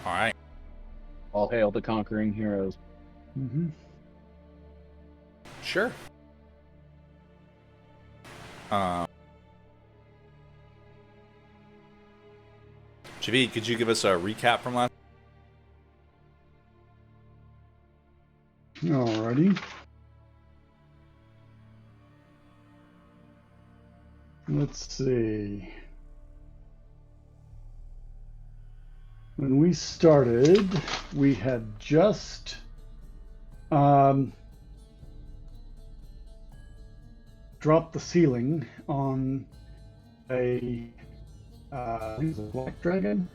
All right. All hail the conquering heroes. Mm-hmm. Sure. Javid, could you give us a recap from last? Alrighty. Let's see. When we started, we had just dropped the ceiling on a I think it was a black dragon.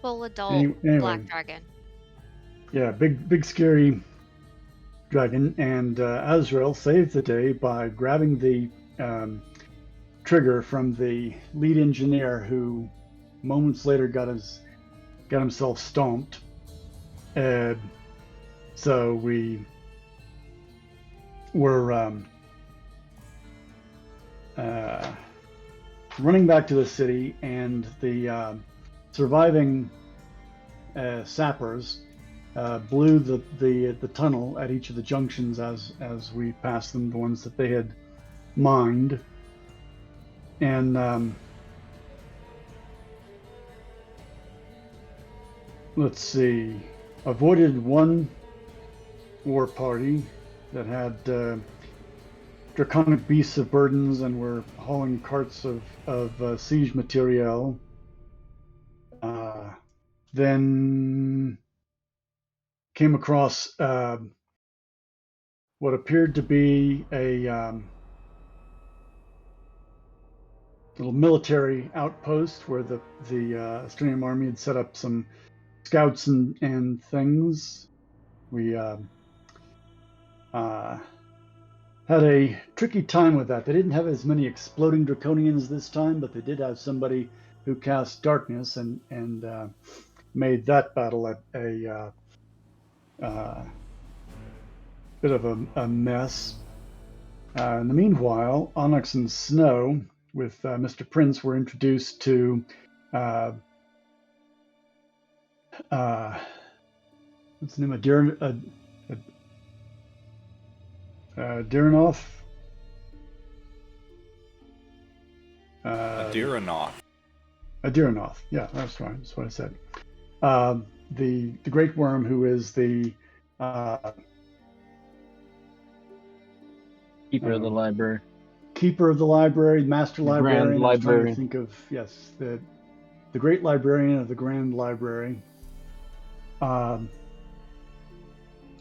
Full adult Anyway. black dragon. Yeah, big scary dragon, and Azrael saved the day by grabbing the trigger from the lead engineer, who moments later got himself stomped. So we were running back to the city, and the surviving sappers blew the tunnel at each of the junctions as we passed them, the ones that they had mined, and let's see, avoided one war party that had draconic beasts of burdens and were hauling carts of siege material. Then came across what appeared to be a little military outpost where the Estranian army had set up some scouts and things. We had a tricky time with that. They didn't have as many exploding draconians this time, but they did have somebody who cast darkness and made that battle a bit of a mess. In the meanwhile, Onyx and Snow with Mr. Prince were introduced to what's the name of Diranoth? Adiranoth. Adiranoth. Yeah, that's right. That's what I said. The Great Worm, who is the Keeper of the library. Keeper of the library, master librarian. Grand I was trying to librarian. think of, yes, the Great Librarian of the Grand Library,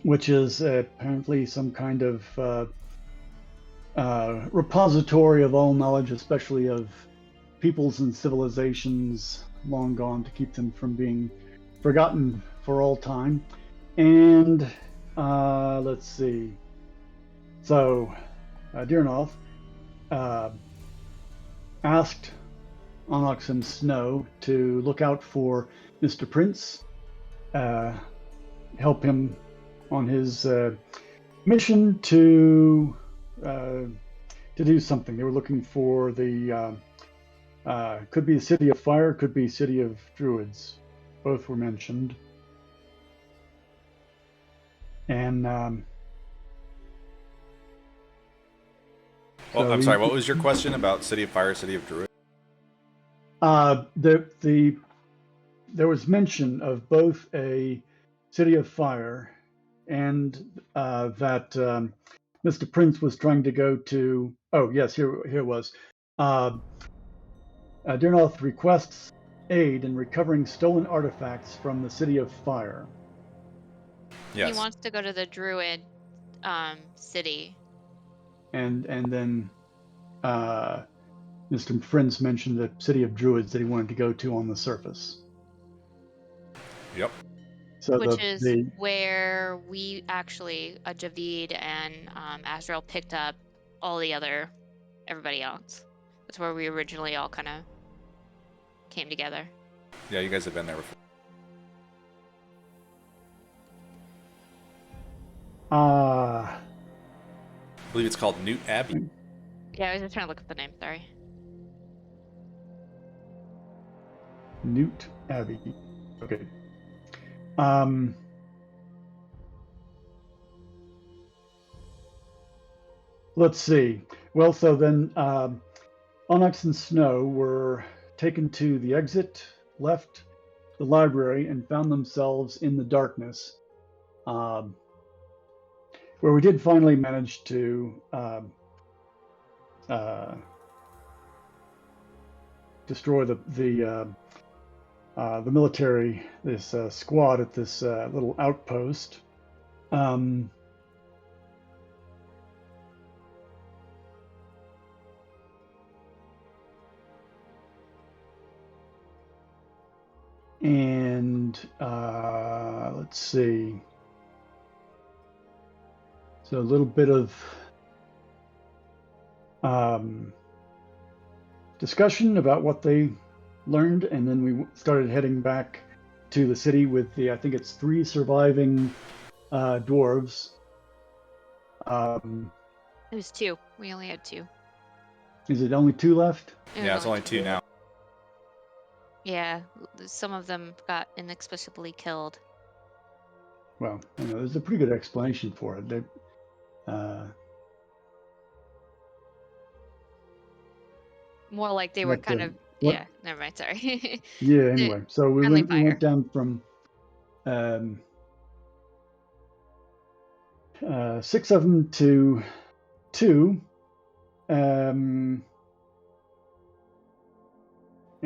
which is apparently some kind of repository of all knowledge, especially of peoples and civilizations long gone, to keep them from being forgotten for all time. And let's see. So Diranoth asked Onyx and Snow to look out for Mr. Prince, help him on his mission to do something. They were looking for the could be the City of Fire, could be City of Druids. Both were mentioned. And Well, I'm sorry. What was your question about City of Fire, City of Druid? There was mention of both a City of Fire and that Mr. Prince was trying to go to. Oh yes, here it was. Dirnoth requests aid in recovering stolen artifacts from the City of Fire. Yes. He wants to go to the Druid city. And then Mr. Prince mentioned the City of Druids that he wanted to go to on the surface. Yep. So which is where we actually, Javid and Azrael picked up everybody else. That's where we originally all kind of came together. Yeah, you guys have been there before. I believe it's called Newt Abbey. Yeah, I was just trying to look up the name, sorry. Newt Abbey. Okay. Let's see. Well, so then Onyx and Snow were taken to the exit, left the library, and found themselves in the darkness, where we did finally manage to destroy the military, this squad at this little outpost. And let's see. So a little bit of discussion about what they learned, and then we started heading back to the city with I think it's 3 surviving dwarves. It was 2. We only had 2. Is it only 2 left? Yeah, it's only 2 now. Yeah, some of them got inexplicably killed. Well, there's a pretty good explanation for it. They, More like they were kind of... what? Yeah, never mind, sorry. Yeah, anyway. So we Friendly went down from 6 of them to 2.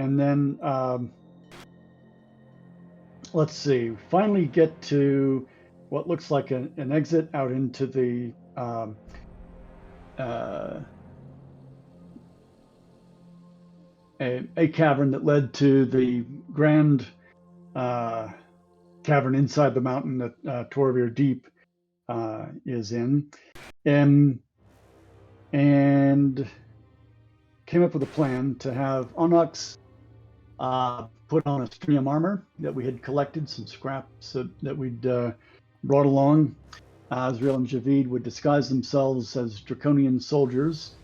And then let's see. Finally get to what looks like an exit out into the a cavern that led to the grand cavern inside the mountain that Torevir Deep is in, and came up with a plan to have Onyx put on a stream armor that we had collected, some scraps that we'd brought along. Azrael and Javid would disguise themselves as draconian soldiers,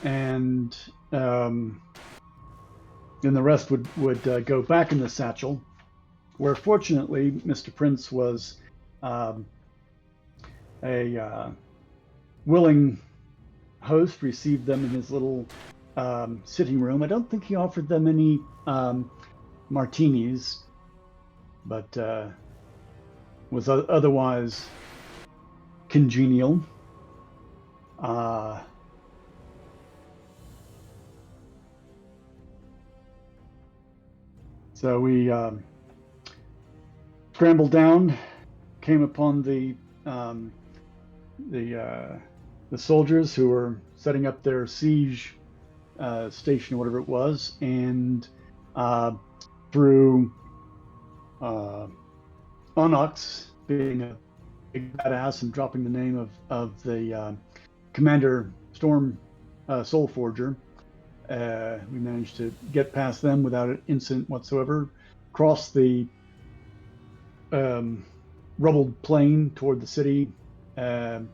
and then the rest would go back in the satchel, where fortunately Mr. Prince was a willing host, received them in his little sitting room. I don't think he offered them any martinis, but was otherwise congenial. So we scrambled down, came upon the soldiers who were setting up their siege station, whatever it was, and through Onyx being a big badass and dropping the name of the Commander Storm Soulforger, we managed to get past them without an incident whatsoever, cross the rubbled plain toward the city, and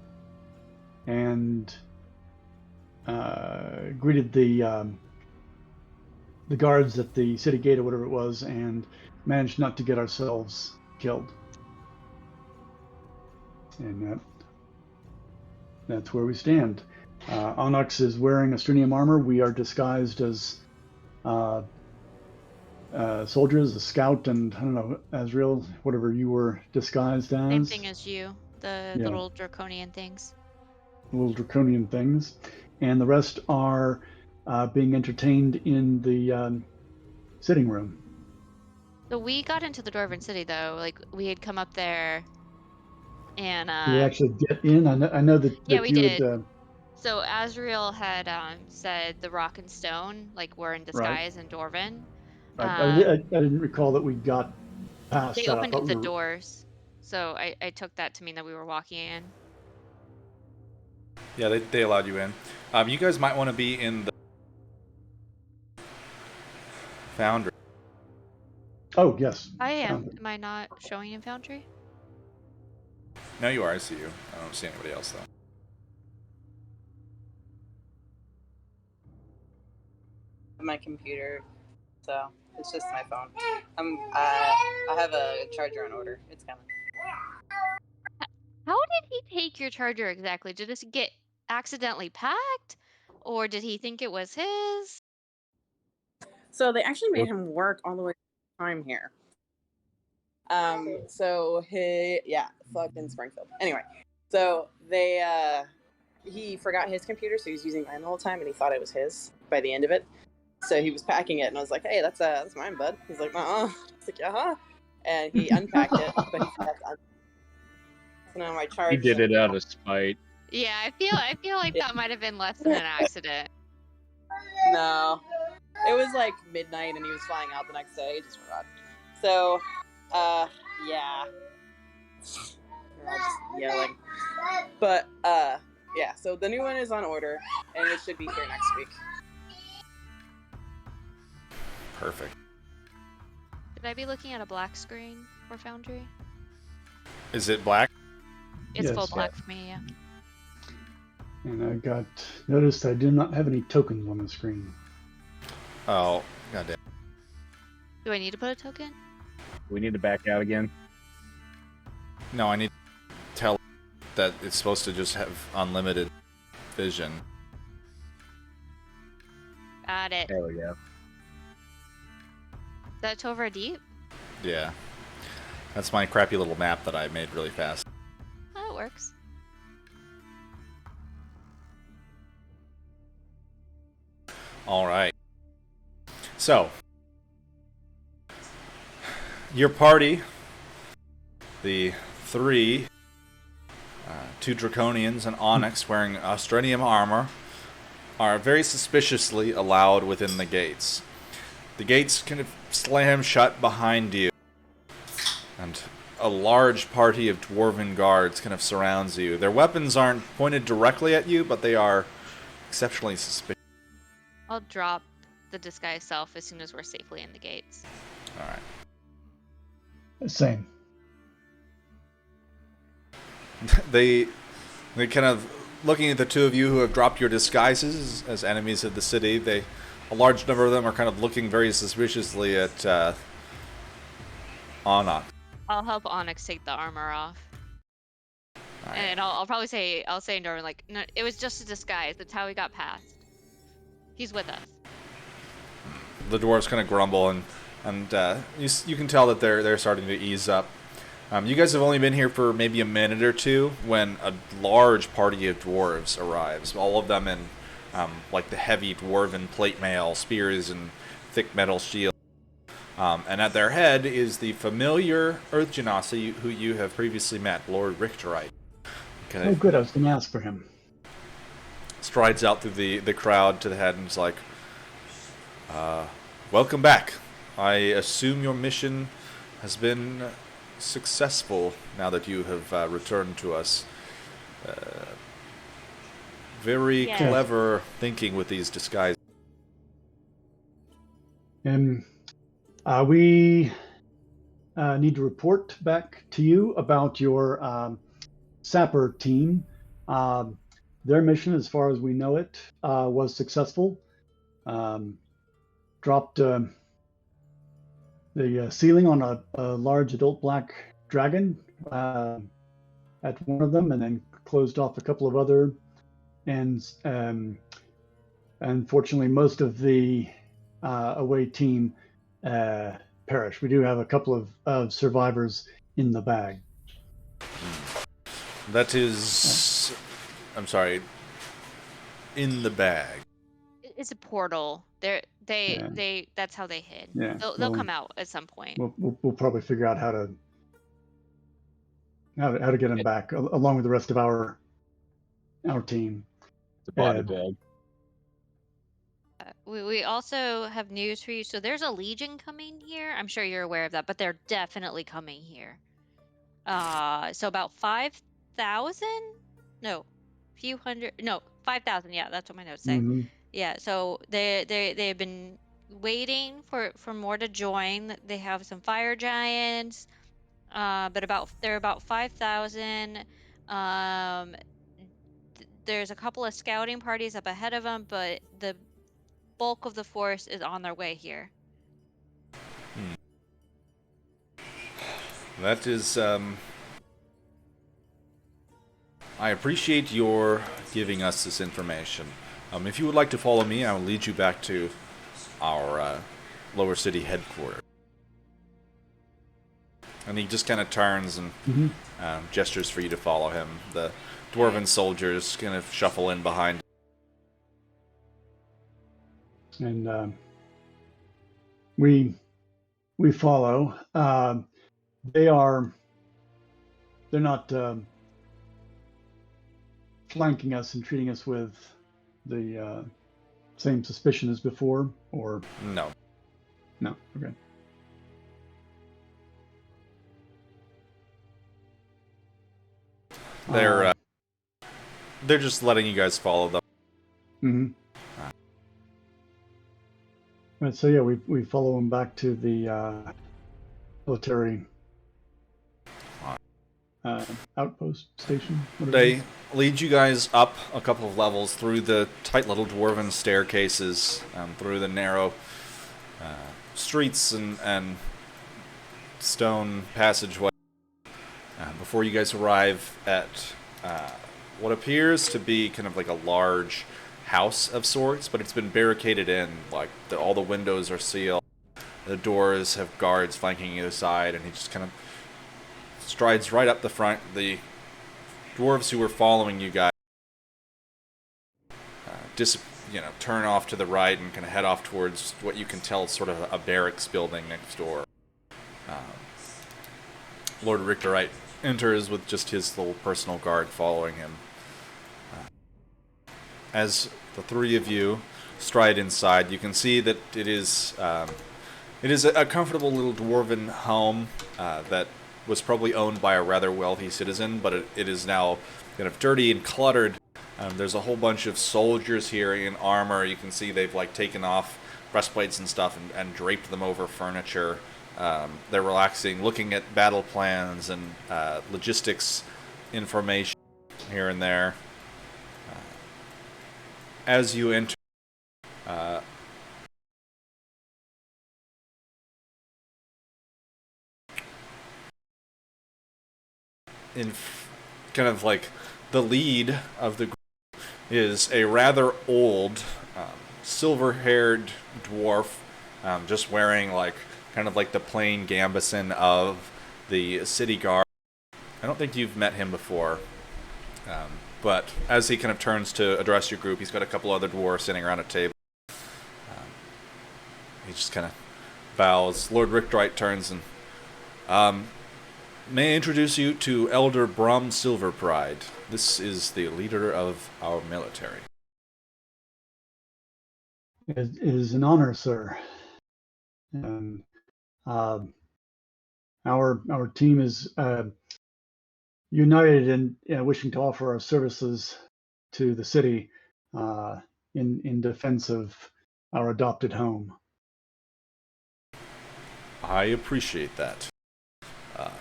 greeted the guards at the city gate or whatever it was, and managed not to get ourselves killed. And that's where we stand. Onyx is wearing Astrinium armor. We are disguised as soldiers, a scout, and I don't know, Azrael, whatever you were disguised as. Same thing as you, the little draconian things. Little draconian things. And the rest are being entertained in the sitting room. So we got into the Dwarven City, though. Like, we had come up there, and... Did we actually get in? I know that yeah, we you did. had... So Azrael had said the rock and stone, like, were in disguise in Dwarven. I didn't recall that we got past They that. opened up the doors, so I took that to mean that we were walking in. Yeah, they allowed you in. You guys might want to be in the Foundry. Oh, yes. I am. Foundry. Am I not showing in Foundry? No, you are. I see you. I don't see anybody else, though. My computer so it's just my phone. I have a charger on order. It's coming. How did he take your charger exactly? Did this get accidentally packed? Or did he think it was his? So they actually made him work all the way time here. So fucking Springfield. Anyway, so he forgot his computer, so he was using mine the whole time, and he thought it was his by the end of it. So he was packing it, and I was like, "Hey, that's mine, bud." He's like, "I was like, "Uh-huh," and he unpacked it, but he forgot to so now my charge. He did it out of spite. Yeah, I feel like that might have been less than an accident. No, it was like midnight, and he was flying out the next day. He just forgot. So, yeah. We're all just yelling. But, yeah, so the new one is on order, and it should be here next week. Perfect. Should I be looking at a black screen for Foundry? Is it black? It's full Yes. black for me, yeah. And I noticed I do not have any tokens on the screen. Oh, goddamn. Do I need to put a token? We need to back out again. No, I need to tell that it's supposed to just have unlimited vision. Got it. There we go. Is that Torevir Deep? Yeah. That's my crappy little map that I made really fast. Oh, it works. Alright. So, your party, the three, two Draconians and Onyx wearing Austranium armor, are very suspiciously allowed within the gates. The gates kind of slam shut behind you, and a large party of dwarven guards kind of surrounds you. Their weapons aren't pointed directly at you, but they are exceptionally suspicious. I'll drop the disguise self as soon as we're safely in the gates. Alright. Same. They kind of, looking at the two of you who have dropped your disguises as enemies of the city, a large number of them are kind of looking very suspiciously at Onyx. I'll help Onyx take the armor off. Alright. And I'll say in Norman, like, no, it was just a disguise. That's how he got past. He's with us. The dwarves kind of grumble, and you can tell that they're starting to ease up. You guys have only been here for maybe a minute or two when a large party of dwarves arrives. All of them in like the heavy dwarven plate mail, spears, and thick metal shields. And at their head is the familiar Earth Genasi who you have previously met, Lord Richterite. Okay. Oh, good. I was going to ask for him. Strides out through the crowd to the head and is like, welcome back. I assume your mission has been successful now that you have returned to us. Very Yes. clever thinking with these disguises. We need to report back to you about your sapper team. Their mission, as far as we know it, was successful. Dropped the ceiling on a large adult black dragon at one of them, and then closed off a couple of other. And unfortunately, most of the away team perished. We do have a couple of survivors in the bag. That is... I'm sorry. In the bag. It's a portal. That's how they hid. Yeah, They'll come out at some point. We'll probably figure out how to get them back along with the rest of our team. It's a body bag. We also have news for you. So there's a legion coming here. I'm sure you're aware of that, but they're definitely coming here. So about 5,000? No, few hundred. No, 5,000. Yeah, that's what my notes say. Mm-hmm. Yeah. So they've been waiting for more to join. They have some fire giants, but they're about 5,000. There's a couple of scouting parties up ahead of them, but the bulk of the force is on their way here. That is, I appreciate your giving us this information. If you would like to follow me, I will lead you back to our lower city headquarters. And he just kind of turns and gestures for you to follow him. The dwarven soldiers kind of shuffle in behind. And we follow. They're not flanking us and treating us with the same suspicion as before, or No. Okay. They're just letting you guys follow them. Mm-hmm. Right, so yeah, we follow them back to the military outpost station. They lead you guys up a couple of levels through the tight little dwarven staircases, through the narrow streets and stone passageway, before you guys arrive at what appears to be kind of like a large house of sorts, but it's been barricaded in. Like all the windows are sealed, the doors have guards flanking either side, and he just kind of strides right up the front. The dwarves who were following you guys turn off to the right and kind of head off towards what you can tell is sort of a barracks building next door. Lord Richterite enters with just his little personal guard following him. As the three of you stride inside, you can see that it is a comfortable little dwarven home that was probably owned by a rather wealthy citizen, but it is now kind of dirty and cluttered. There's a whole bunch of soldiers here in armor. You can see they've taken off breastplates and stuff and draped them over furniture. They're relaxing, looking at battle plans and logistics information here and there. As you enter, kind of the lead of the group is a rather old, silver-haired dwarf, just wearing kind of the plain gambeson of the city guard. I don't think you've met him before, but as he kind of turns to address your group, he's got a couple other dwarves sitting around a table. He just kind of bows. Lord Richterite turns and, may I introduce you to Elder Brum Silverpride. This is the leader of our military. It is an honor, sir. And our team is united in wishing to offer our services to the city in defense of our adopted home. I appreciate that.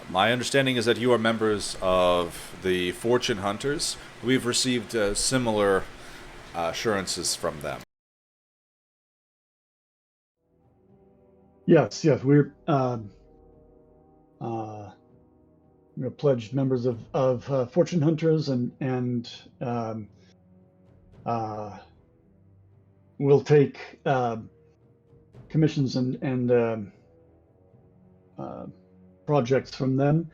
My understanding is that you are members of the Fortune Hunters. We've received similar assurances from them. Yes, we're pledged members of Fortune Hunters, and we'll take commissions and projects from them.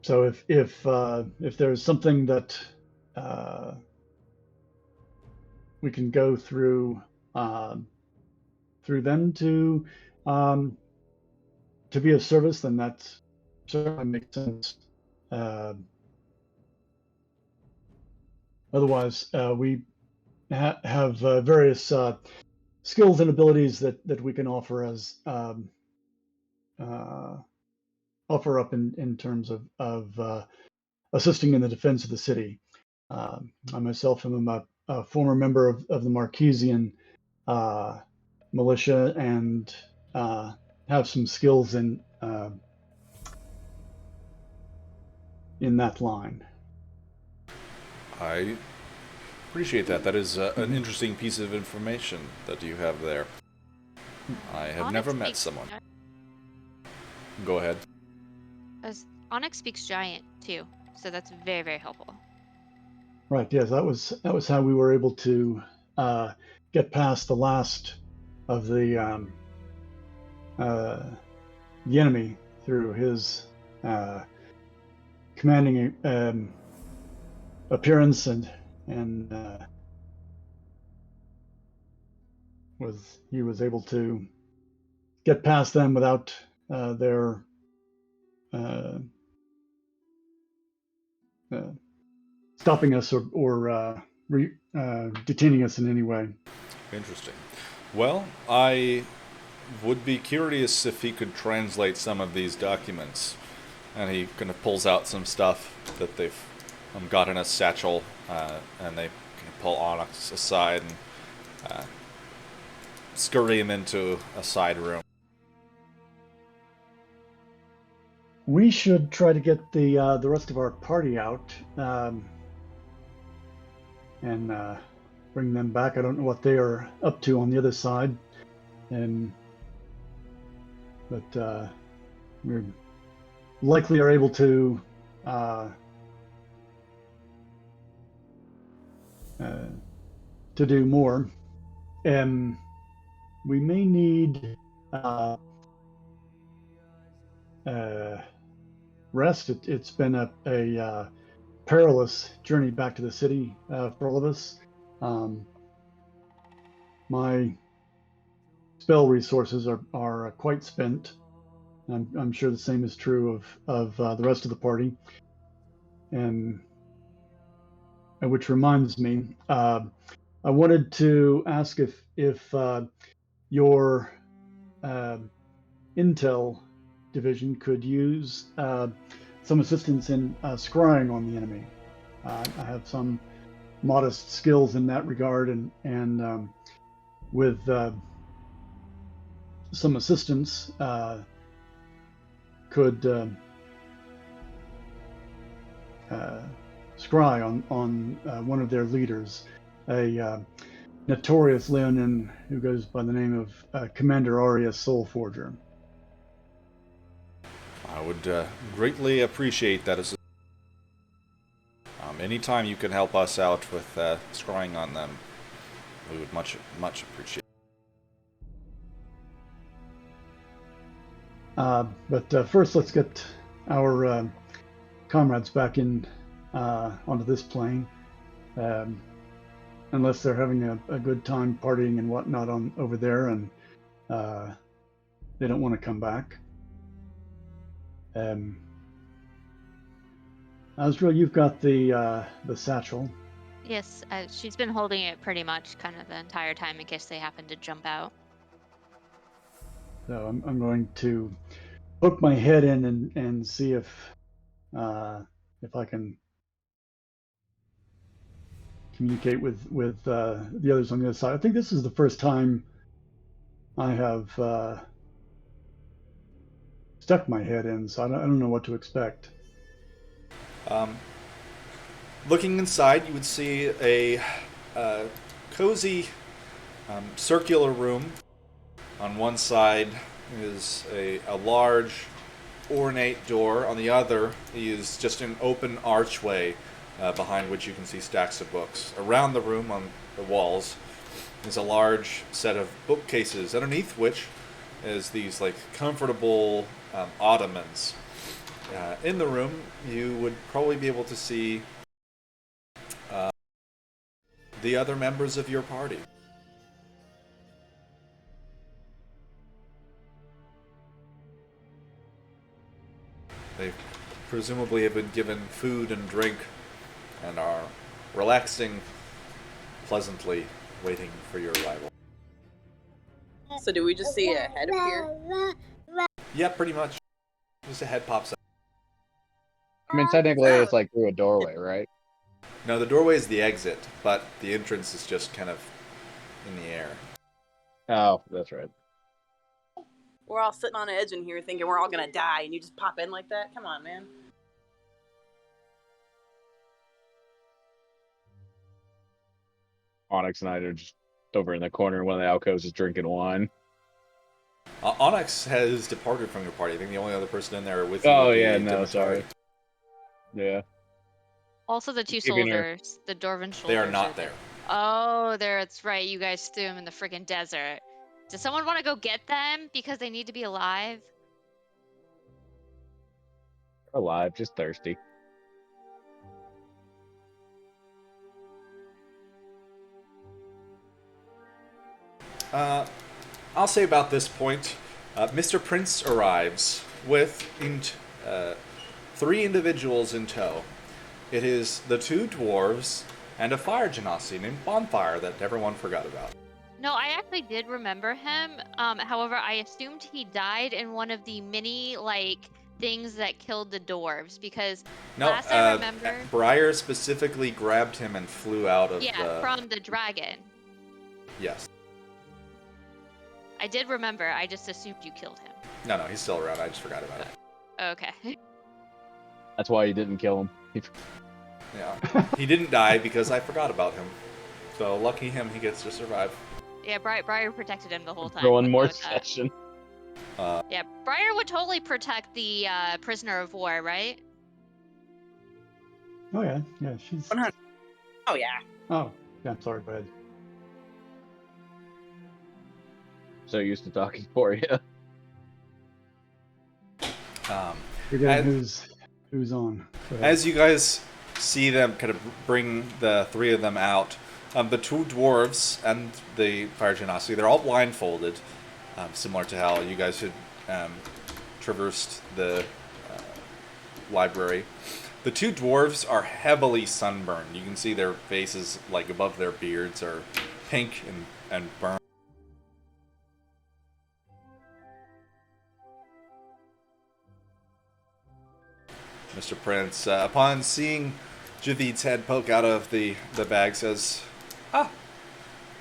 So if there's something that we can go through them to be of service, then that certainly makes sense. Otherwise, we have various skills and abilities that we can offer as offer up in terms of assisting in the defense of the city. I myself am a former member of the Marquesian militia, and have some skills in that line. I appreciate that. That is an interesting piece of information that you have there. I have never met someone. Go ahead. As Onyx speaks giant too, so that's very, very helpful. Right. Yes, that was how we were able to get past the last of the enemy through his commanding appearance and he was able to get past them without their uh, uh, stopping us or detaining us in any way. Interesting. Well, I would be curious if he could translate some of these documents. And he kind of pulls out some stuff that they've got in a satchel, and they kind of pull Onyx aside and scurry him into a side room. We should try to get the rest of our party out and bring them back. I don't know what they are up to on the other side, but we likely are able to do more. We may need rest. It's been a perilous journey back to the city for all of us. My spell resources are quite spent. I'm sure the same is true of the rest of the party. And which reminds me, I wanted to ask if your intel division could use some assistance in scrying on the enemy. I have some modest skills in that regard, and with some assistance, could scry on one of their leaders, a notorious Leonin who goes by the name of Commander Arya Soulforger. I would greatly appreciate that. Anytime you can help us out with scrying on them, we would much appreciate. But first, let's get our comrades back in onto this plane. Unless they're having a good time partying and whatnot over there, and they don't want to come back. Azrael, you've got the satchel. Yes, she's been holding it pretty much kind of the entire time in case they happen to jump out. So I'm going to poke my head in and see if I can communicate with the others on the other side. I think this is the first time I have stuck my head in, so I don't know what to expect. Looking inside, you would see a cozy circular room. On one side is a large ornate door. On the other is just an open archway behind which you can see stacks of books. Around the room on the walls is a large set of bookcases, underneath which is these like comfortable ottomans. In the room, you would probably be able to see the other members of your party. They presumably have been given food and drink and are relaxing pleasantly, waiting for your arrival. So do we just see a head appear? Yeah, pretty much. Just a head pops up. I mean, technically, it's like through a doorway, right? No, the doorway is the exit, but the entrance is just kind of in the air. Oh, that's right. We're all sitting on edge in here thinking we're all gonna die, and you just pop in like that? Come on, man. Onyx and I are just over in the corner in one of the alcoves just drinking wine. Onyx has departed from your party. I think the only other person in there with you Oh would be yeah, no, Dimitar. sorry. Yeah. Also, the two Keeping her- soldiers, the Dwarven soldiers. They are not there. Oh, that's right. You guys threw them in the freaking desert. Does someone want to go get them because they need to be alive? Alive, just thirsty. I'll say about this point, Mr. Prince arrives with 3 individuals in tow. It is the 2 dwarves and a fire genasi named Bonfire that everyone forgot about. No, I actually did remember him. However, I assumed he died in one of the mini, things that killed the dwarves, because No, last I remember... Briar specifically grabbed him and flew out of from the dragon. Yes. I did remember, I just assumed you killed him. No, he's still around. I just forgot about it. Okay. That's why you didn't kill him. Yeah. He didn't die because I forgot about him. So lucky him, he gets to survive. Yeah, Briar protected him the whole time. For one more with that. session. Yeah, Briar would totally protect the prisoner of war, right? Oh yeah, she's. 100. Oh yeah. Oh yeah, sorry, go ahead. So used to talking for you. Forgetting who's on. Go ahead. As you guys see them kind of bring the 3 of them out, the 2 dwarves and the fire genasi, they're all blindfolded, similar to how you guys had traversed the library. The 2 dwarves are heavily sunburned. You can see their faces, above their beards, are pink and burned. Mr. Prince, upon seeing Javid's head poke out of the bag, says,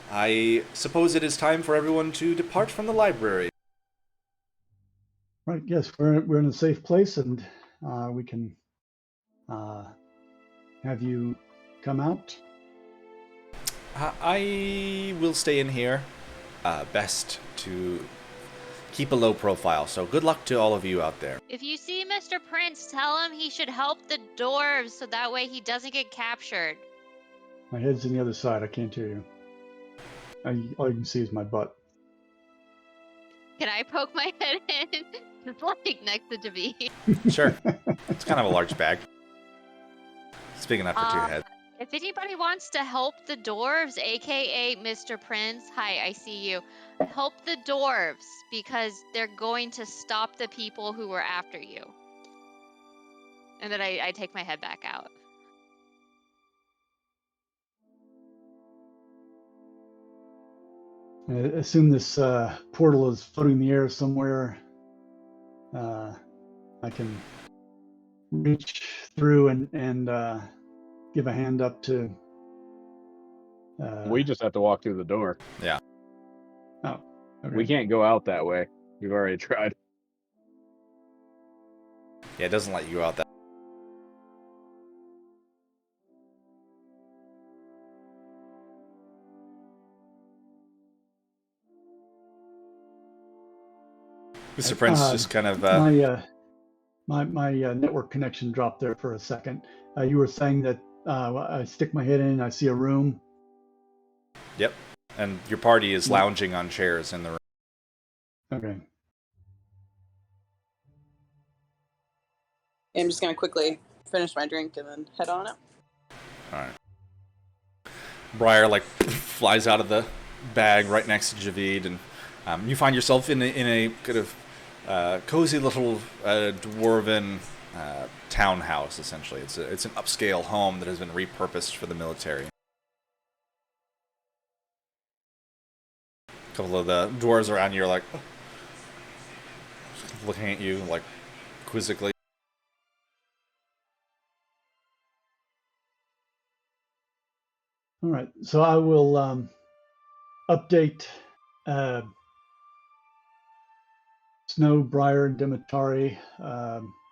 I suppose it is time for everyone to depart from the library. Right. Yes, we're in a safe place, and we can have you come out. I will stay in here. Best to keep a low profile, so good luck to all of you out there. If you see Mr. Prince, tell him he should help the dwarves so that way he doesn't get captured. My head's on the other side. I can't hear you. All you can see is my butt. Can I poke my head in? Just next to Javid. Sure. It's kind of a large bag. It's big enough for 2 heads. If anybody wants to help the dwarves, aka Mr. Prince, hi, I see you. Help the dwarves because they're going to stop the people who were after you. And then I take my head back out. I assume this portal is floating in the air somewhere. I can reach through and give a hand up to. We just have to walk through the door. Yeah. Oh, okay. We can't go out that way. We've already tried. Yeah, it doesn't let you go out that. Mr. Prince just kind of... My network connection dropped there for a second. You were saying that I stick my head in, I see a room. Yep. And your party is lounging on chairs in the room. Okay. I'm just gonna quickly finish my drink and then head on up. Alright. Briar, flies out of the bag right next to Javid, and you find yourself in a kind of cozy little dwarven townhouse, essentially. It's an upscale home that has been repurposed for the military. A couple of the dwarves around you are looking at you quizzically. All right. So I will update Snow, Briar, and Demetari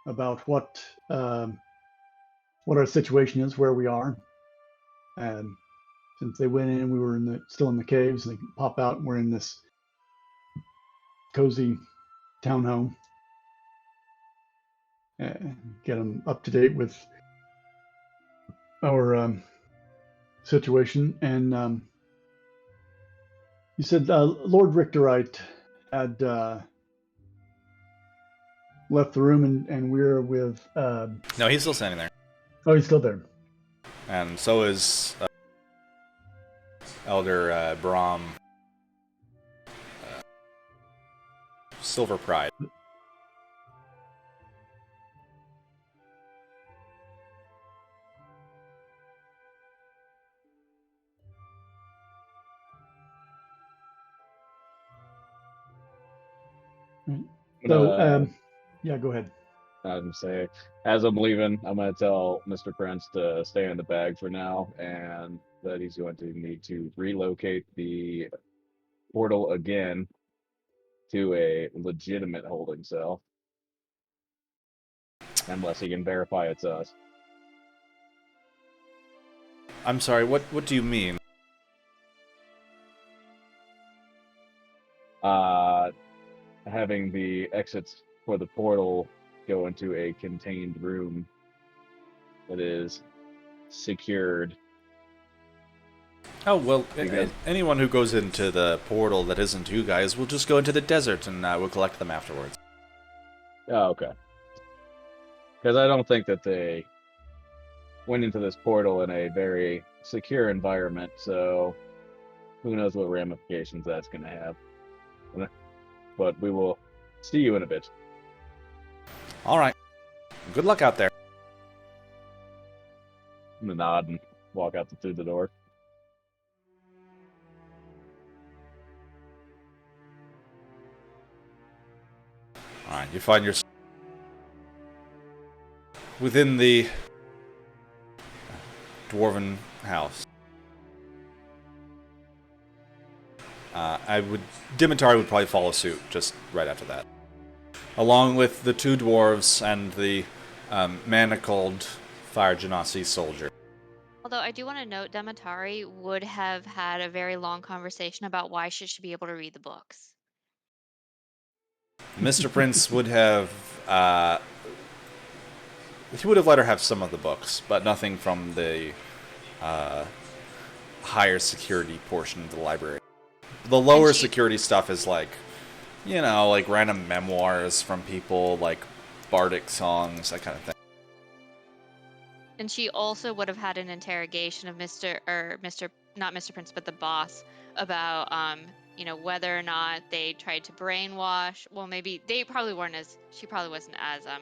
about what our situation is, where we are. Since they went in, we were still in the caves. They pop out, and we're in this cozy townhome. Get him up to date with our situation. And you said Lord Richterite had left the room, and we're with. No, he's still standing there. Oh, he's still there. And so is Elder Brahm Silver Pride. So, yeah, go ahead. I'm say, as I'm leaving, I'm going to tell Mr. Prince to stay in the bag for now, and that he's going to need to relocate the portal again to a legitimate holding cell, unless he can verify it's us. I'm sorry, what do you mean? Having the exits for the portal go into a contained room that is secured. Oh, well, Because- anyone who goes into the portal that isn't you guys will just go into the desert and we'll collect them afterwards. Oh, okay. Because I don't think that they went into this portal in a very secure environment, so who knows what ramifications that's going to have. But we will see you in a bit. All right. Good luck out there. I'm going to nod and walk out through the door. All right, you find yourself within the dwarven house. Dimitar would probably follow suit just right after that, along with the two dwarves and the manacled Fire Genasi soldier. Although I do want to note, Demetari would have had a very long conversation about why she should be able to read the books. Mr. Prince would have he would have let her have some of the books, but nothing from the higher security portion of the library. The lower security stuff is like, like random memoirs from people, like bardic songs, that kind of thing. And she also would have had an interrogation of not Mr. Prince, but the boss, about, whether or not they tried to brainwash. Well, maybe she probably wasn't as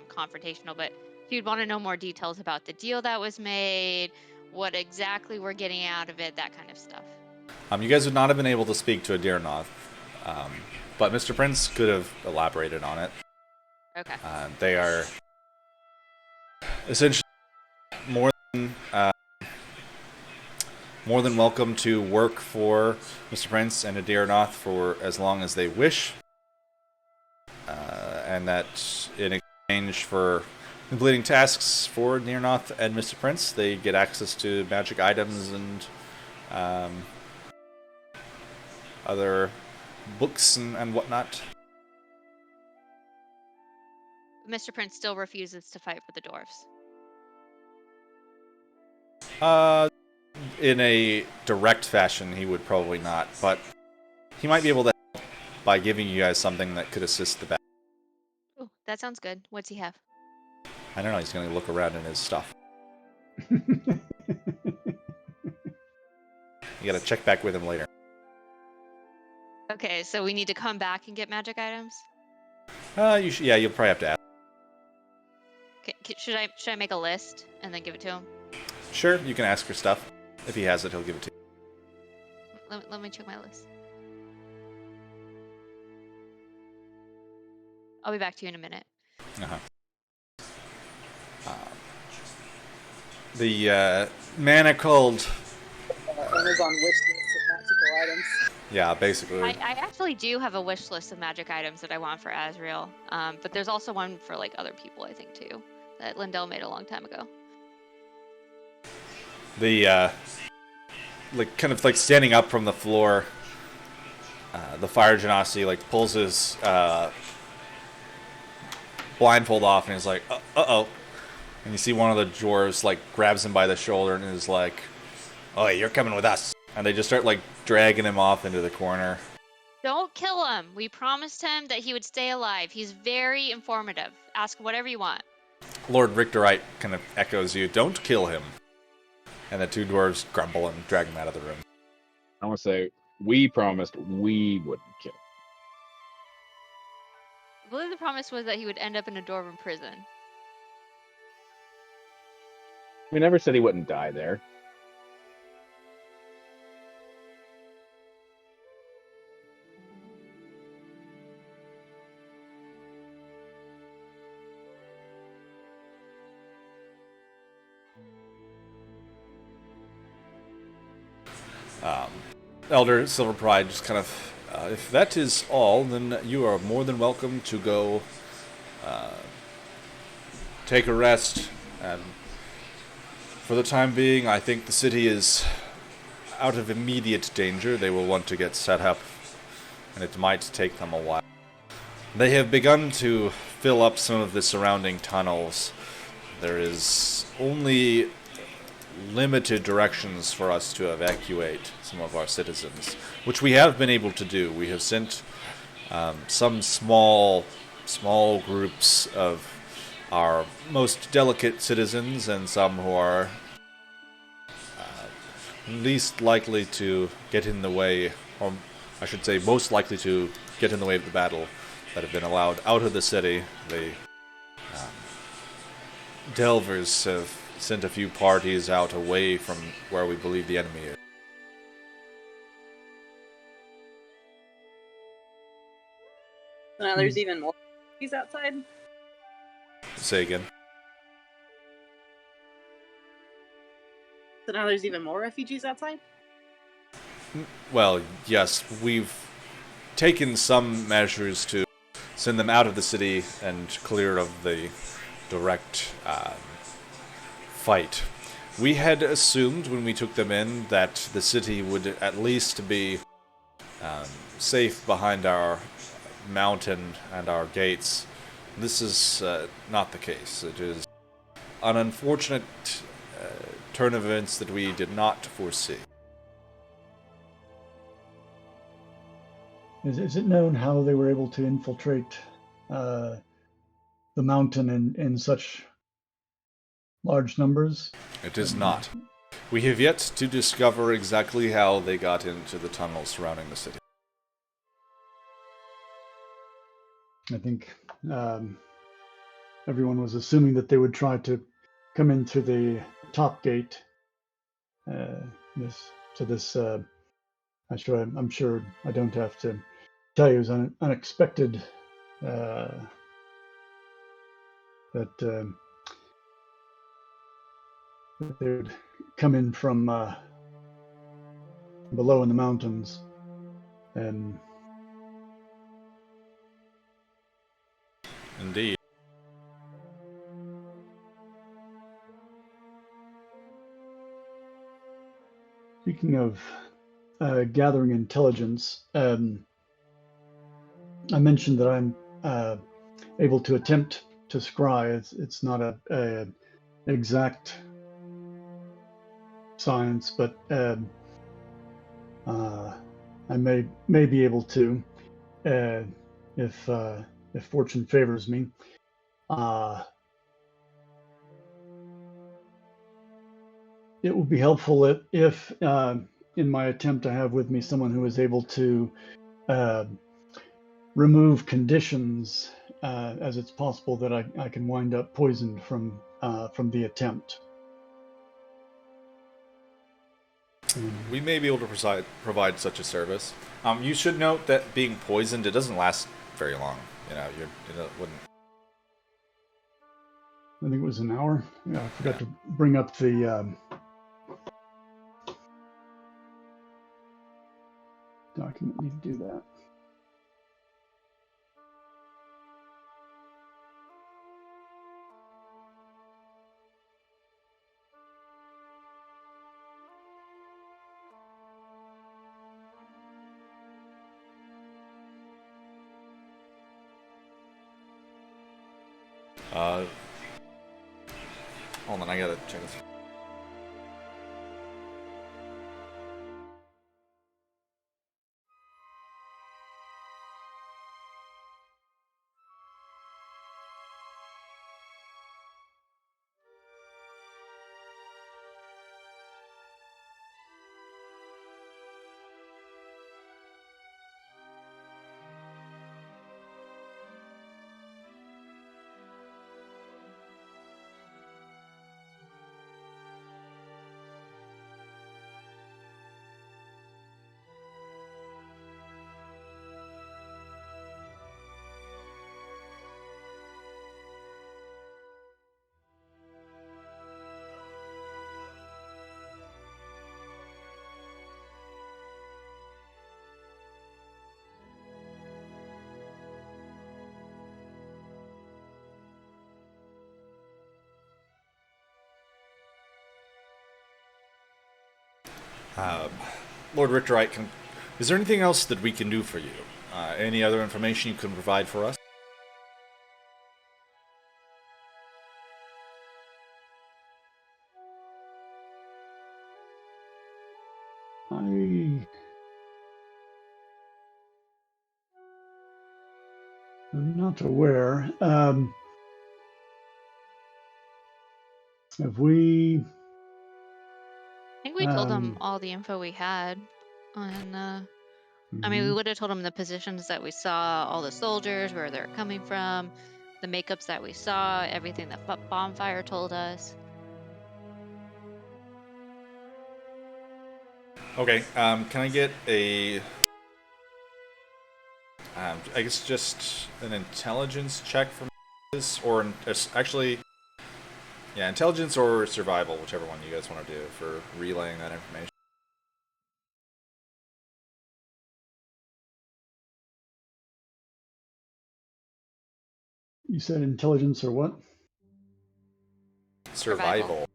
confrontational, but she'd want to know more details about the deal that was made, what exactly we're getting out of it, that kind of stuff. You guys would not have been able to speak to Adirnoth, but Mr. Prince could have elaborated on it. Okay. They are essentially more than welcome to work for Mr. Prince and Adirnoth for as long as they wish, and that in exchange for completing tasks for Adirnoth and Mr. Prince, they get access to magic items and other books and whatnot. Mr. Prince still refuses to fight for the dwarves. In a direct fashion, he would probably not, but he might be able to help by giving you guys something that could assist the battle. Ooh, that sounds good. What's he have? I don't know, he's going to look around in his stuff. You gotta check back with him later. Okay, so we need to come back and get magic items? You'll probably have to ask. Okay, should I make a list and then give it to him? Sure, you can ask for stuff. If he has it, he'll give it to you. Let me check my list. I'll be back to you in a minute. Uh-huh. The manacled... Amazon wish list of magical items. Yeah, basically. I actually do have a wish list of magic items that I want for Azrael, but there's also one for like other people, I think, too, that Lindell made a long time ago. The kind of like standing up from the floor, the fire genasi like pulls his blindfold off and he's like, uh-oh. And you see one of the dwarves like grabs him by the shoulder and is like, oh, you're coming with us. And they just start like dragging him off into the corner. Don't kill him. We promised him that he would stay alive. He's very informative. Ask whatever you want. Lord Richterite kind of echoes you, don't kill him. And the two dwarves grumble and drag him out of the room. I want to say we promised we wouldn't kill. I believe the promise was that he would end up in a dwarven prison. We never said he wouldn't die there. Elder Silverpride just kind of, if that is all, then you are more than welcome to go take a rest. And for the time being, I think the city is out of immediate danger. They will want to get set up, and it might take them a while. They have begun to fill up some of the surrounding tunnels. There is only limited directions for us to evacuate some of our citizens, which we have been able to do. We have sent some small groups of our most delicate citizens and some who are least likely to get in the way, or I should say most likely to get in the way of the battle, that have been allowed out of the city. The Delvers have sent a few parties out away from where we believe the enemy is. So now there's even more refugees outside? Say again. So now there's even more refugees outside? Well, yes, we've taken some measures to send them out of the city and clear of the direct fight. We had assumed when we took them in that the city would at least be safe behind our mountain and our gates. This is not the case. It is an unfortunate turn of events that we did not foresee. Is it known how they were able to infiltrate the mountain in such large numbers? It is not. We have yet to discover exactly how they got into the tunnels surrounding the city. I think everyone was assuming that they would try to come into the top gate. I'm sure I don't have to tell you it was unexpected that they would come in from below in the mountains, and Indeed. speaking of gathering intelligence, I mentioned that I'm able to attempt to scry. It's not a exact science, but I may be able to, if fortune favors me. It would be helpful if in my attempt I have with me someone who is able to remove conditions, as it's possible that I can wind up poisoned from the attempt. We may be able to provide such a service. You should note that being poisoned, it doesn't last very long. It wouldn't. I think it was an hour. Yeah, I forgot to bring up the document. Need to do that. Hold on, I gotta check this. Lord Richterite, is there anything else that we can do for you? Any other information you can provide for us? I'm not aware. Have we? I think we told him all the info we had. And, I mean, we would have told him the positions that we saw, all the soldiers, where they're coming from, the makeups that we saw, everything that Bonfire told us. Okay, can I get a... I guess just an intelligence check from this, or actually, yeah, intelligence or survival, whichever one you guys want to do for relaying that information. You said intelligence or what? Survival.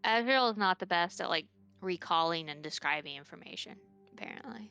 Azrael is not the best at, like, recalling and describing information, apparently.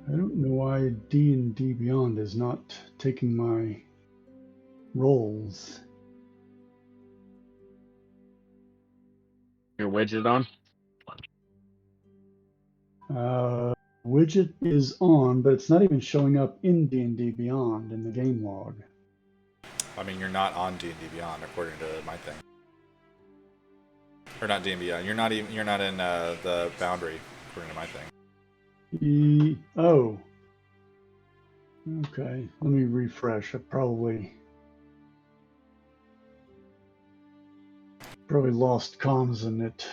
I don't know why D&D Beyond is not taking my rolls. Your widget on? Widget is on, but it's not even showing up in D&D Beyond in the game log. I mean, you're not on D&D Beyond according to my thing, or not D&D Beyond. You're not in the Boundary according to my thing. Oh. Okay, let me refresh. I probably lost comms and it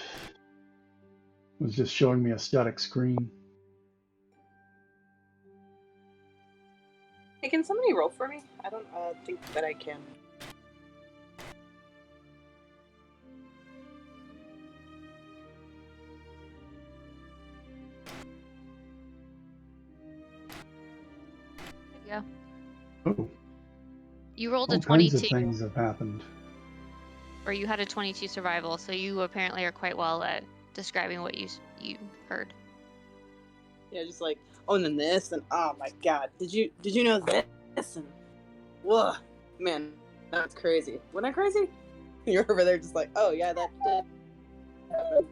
was just showing me a static screen. Hey, can somebody roll for me? I don't think that I can. Yeah. Oh, You rolled all a kinds 22, of things have happened. or you had a 22 survival, so you apparently are quite well at describing what you heard. Yeah, just like, oh, and then this, and oh my god, did you know this? And whoa, man, that's crazy. Wasn't that crazy? You're over there just like, oh yeah, that did happen.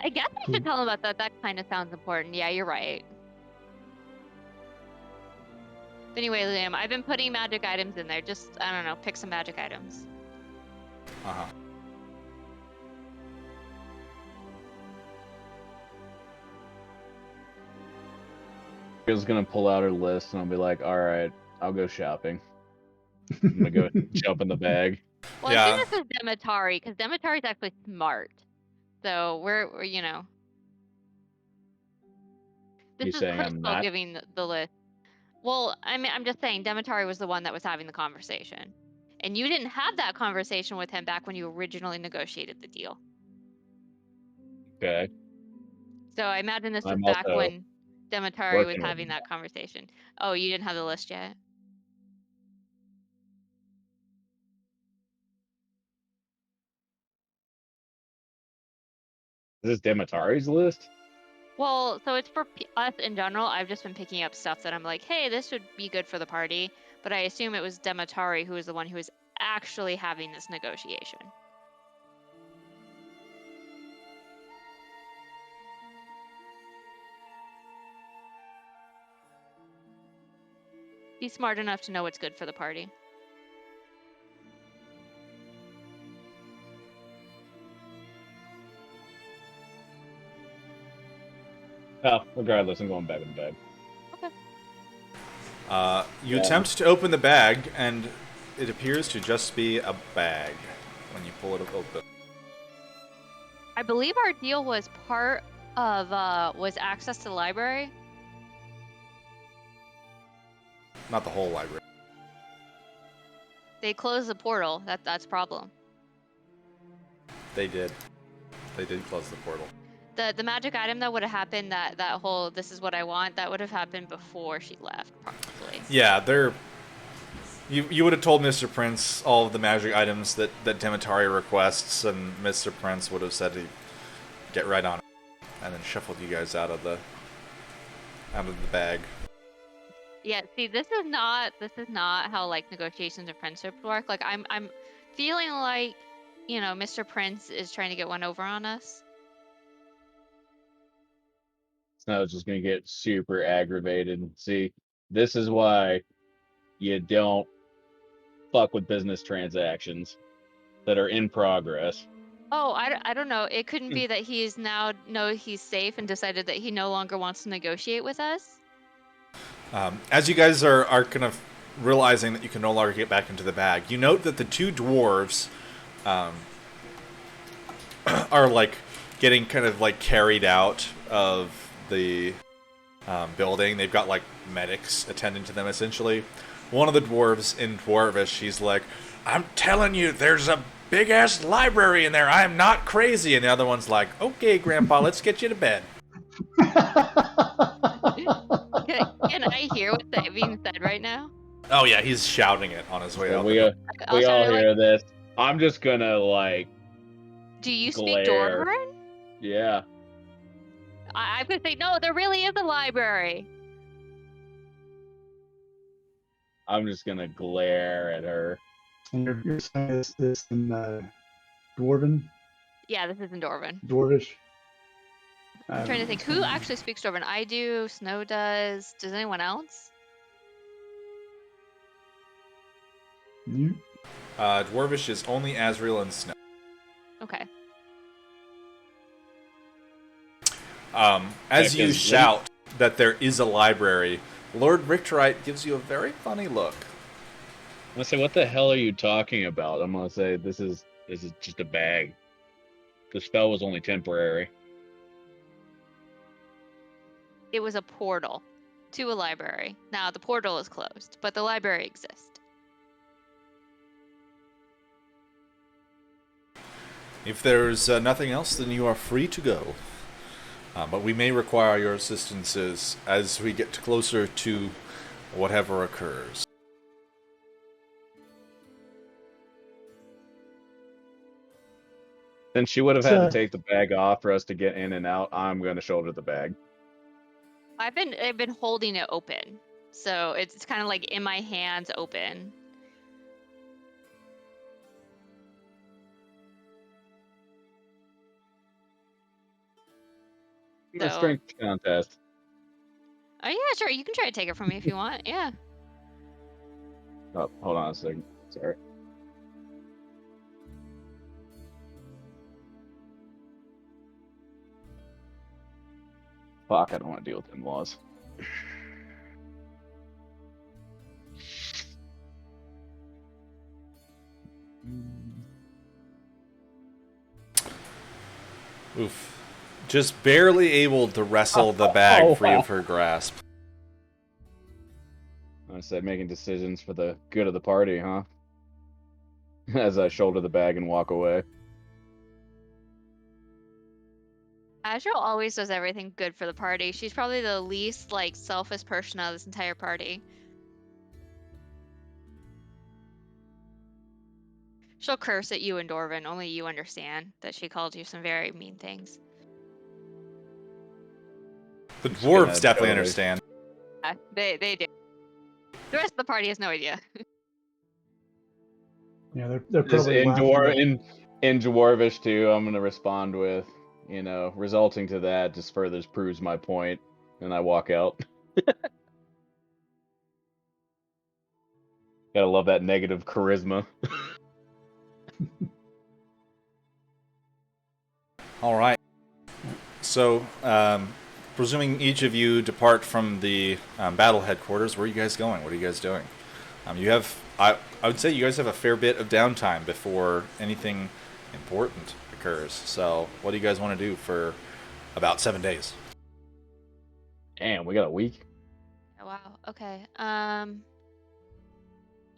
I guess I should tell him about that. That kind of sounds important. Yeah, you're right. Anyway, Liam, I've been putting magic items in there. Just, I don't know, pick some magic items. Uh-huh. Ariel's gonna pull out her list and I'll be like, all right, I'll go shopping. I'm gonna go jump in the bag. Well, I Yeah. think this is Demetari, because Demetari's actually smart. So we're you know. This You is saying I'm Crystal not? giving the list. Well, I mean, I'm just saying Demetari was the one that was having the conversation. And you didn't have that conversation with him back when you originally negotiated the deal. Okay. So I imagine this was I'm back also when Demetari was working with having that conversation. Oh, you didn't have the list yet? Is this Demetari's list? Well, so it's for us in general. I've just been picking up stuff that I'm like, hey, this would be good for the party. But I assume it was Demetari who was the one who was actually having this negotiation. He's smart enough to know what's good for the party. Oh, regardless, I'm going back in bed. Okay. You Yeah. attempt to open the bag, and it appears to just be a bag when you pull it open. I believe our deal was part of was access to the library. Not the whole library. They closed the portal. That's a problem. They did. They did close the portal. The magic item that would have happened, that whole this is what I want, that would have happened before she left, probably. Yeah, they're. You would have told Mr. Prince all of the magic items that Demetari requests, and Mr. Prince would have said to get right on it, and then shuffled you guys out of the bag. Yeah, see, this is not how like negotiations and friendships work. Like I'm feeling like, you know, Mr. Prince is trying to get one over on us. So now it's just gonna get super aggravated. See, this is why you don't fuck with business transactions that are in progress. Oh, I don't know. It couldn't be that he's now he's safe and decided that he no longer wants to negotiate with us. As you guys are kind of realizing that you can no longer get back into the bag, you note that the two dwarves are like getting kind of like carried out of the building. They've got like medics attending to them essentially. One of the dwarves in Dwarvish, he's like, "I'm telling you, there's a big ass library in there. I'm not crazy." And the other one's like, "Okay, Grandpa, let's get you to bed." Can I hear what's being said right now? Oh yeah, he's shouting it on his way So out. we I'll we shout all it like, hear this. I'm just gonna like do you glare. speak Dwarven? Yeah. I'm gonna say, no, there really is a library. I'm just gonna glare at her. And you're saying this in Dwarven? Yeah, this isn't Dwarven. Dwarvish? I'm trying to think who actually speaks Dwarven. I do. Snow does. Does anyone else? You? Dwarvish is only Azrael and Snow. Okay. As you 'cause shout that there is a library, Lord Richterite gives you a very funny look. I'm gonna say, what the hell are you talking about? I'm gonna say this is just a bag. The spell was only temporary. It was a portal to a library. Now the portal is closed, but the library exists. If there's nothing else, then you are free to go. But we may require your assistances as we get closer to whatever occurs. Then she would have had to So- take the bag off for us to get in and out. I'm gonna shoulder the bag. I've been holding it open, so it's kind of like in my hands open. A strength contest. Oh yeah, sure. You can try to take it from me if you want. Yeah. Oh, hold on a second. Sorry. Fuck, I don't want to deal with in-laws. Oof. Just barely able to wrestle the bag free of her grasp. I said making decisions for the good of the party, huh? As I shoulder the bag and walk away. Azrael always does everything good for the party. She's probably the least like selfish person out of this entire party. She'll curse at you and Dorvin. Only you understand that she called you some very mean things. The dwarves definitely understand. Yeah, they do. The rest of the party has no idea. Yeah, they're probably in laughing. in Dwarvish too. I'm gonna respond with, resulting to that just further proves my point, and I walk out. Gotta love that negative charisma. All right. So, presuming each of you depart from the battle headquarters, where are you guys going? What are you guys doing? I would say you guys have a fair bit of downtime before anything important occurs. So, what do you guys want to do for about 7 days? Damn, we got a week. Oh, wow. Okay.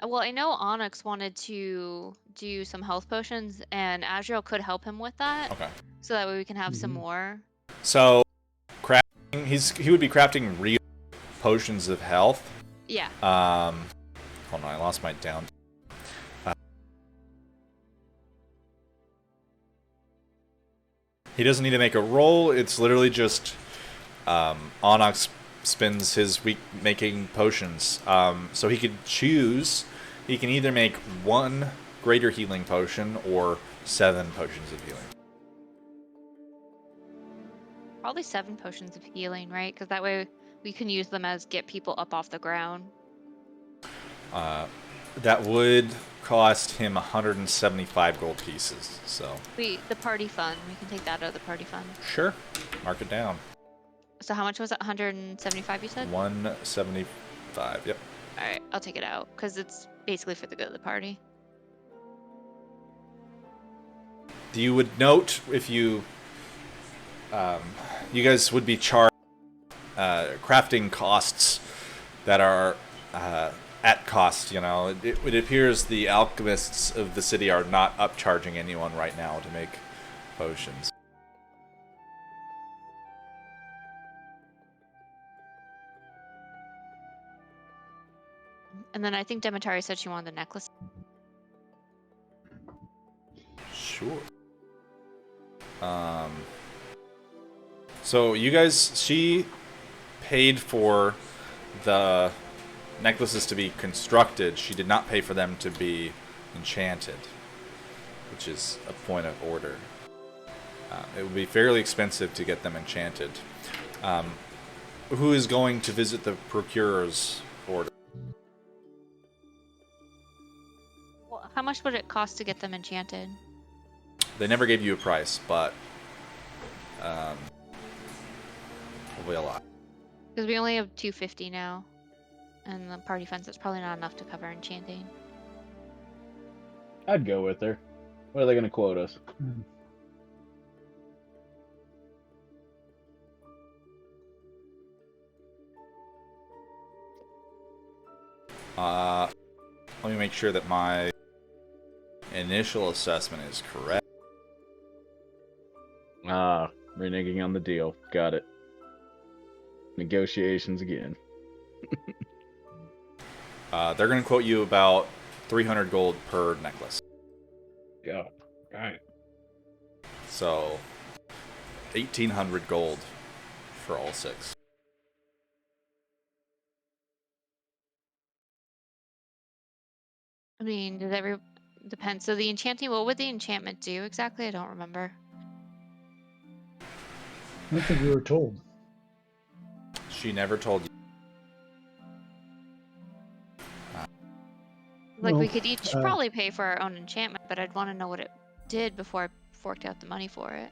Well, I know Onyx wanted to do some health potions, and Azrael could help him with that. Okay. So that way we can have some more. So, he would be crafting real potions of health. Yeah. Hold on, I lost my down. He doesn't need to make a roll. It's literally just Onyx spends his week making potions. So he could choose. He can either make 1 greater healing potion or 7 potions of healing. Probably 7 potions of healing, right? Because that way we can use them as get people up off the ground. That would cost him 175 gold pieces. So The party fund. We can take that out of the party fund. sure, mark it down. So how much was it? 175 you said? 175. Yep. All right, I'll take it out because it's basically for the good of the party. You would note if you guys would be charged crafting costs that are at cost. It appears the alchemists of the city are not upcharging anyone right now to make potions. And then I think Demetari said she wanted the necklace. Sure. So you guys, she paid for the necklaces to be constructed. She did not pay for them to be enchanted, which is a point of order. It would be fairly expensive to get them enchanted. Who is going to visit the procurer's order? Well, how much would it cost to get them enchanted? They never gave you a price, but probably a lot. Because we only have 250 now, and the party funds, that's probably not enough to cover enchanting. I'd go with her. What are they gonna quote us? Let me make sure that my initial assessment is correct. Reneging on the deal. Got it. Negotiations again. They're going to quote you about 300 gold per necklace. Yeah. Right. So, 1,800 gold for all 6. I mean, depends. So the enchanting, what would the enchantment do exactly? I don't remember. I don't think we were told. She never told you. Like, Well, we could each probably pay for our own enchantment, but I'd want to know what it did before I forked out the money for it.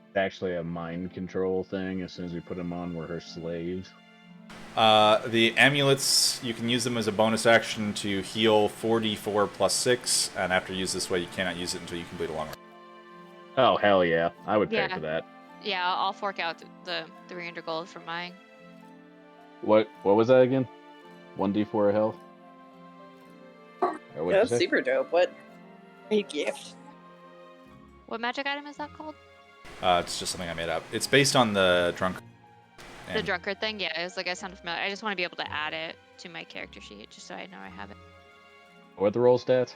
It's actually a mind control thing. As soon as we put them on, we're her slaves. The amulets, you can use them as a bonus action to heal 4d4 plus 6, and after you use this way, you cannot use it until you complete a long rest. Oh, hell yeah. I would pay Yeah. for that. Yeah, I'll fork out the 300 gold for mine. What was that again? 1d4 of health? Or what'd you That's say? super dope. What a gift. What magic item is that called? It's just something I made up. It's based on the drunk. The drunkard thing? Yeah, it was like I sounded familiar. I just want to be able to add it to my character sheet just so I know I have it. What are the roll stats?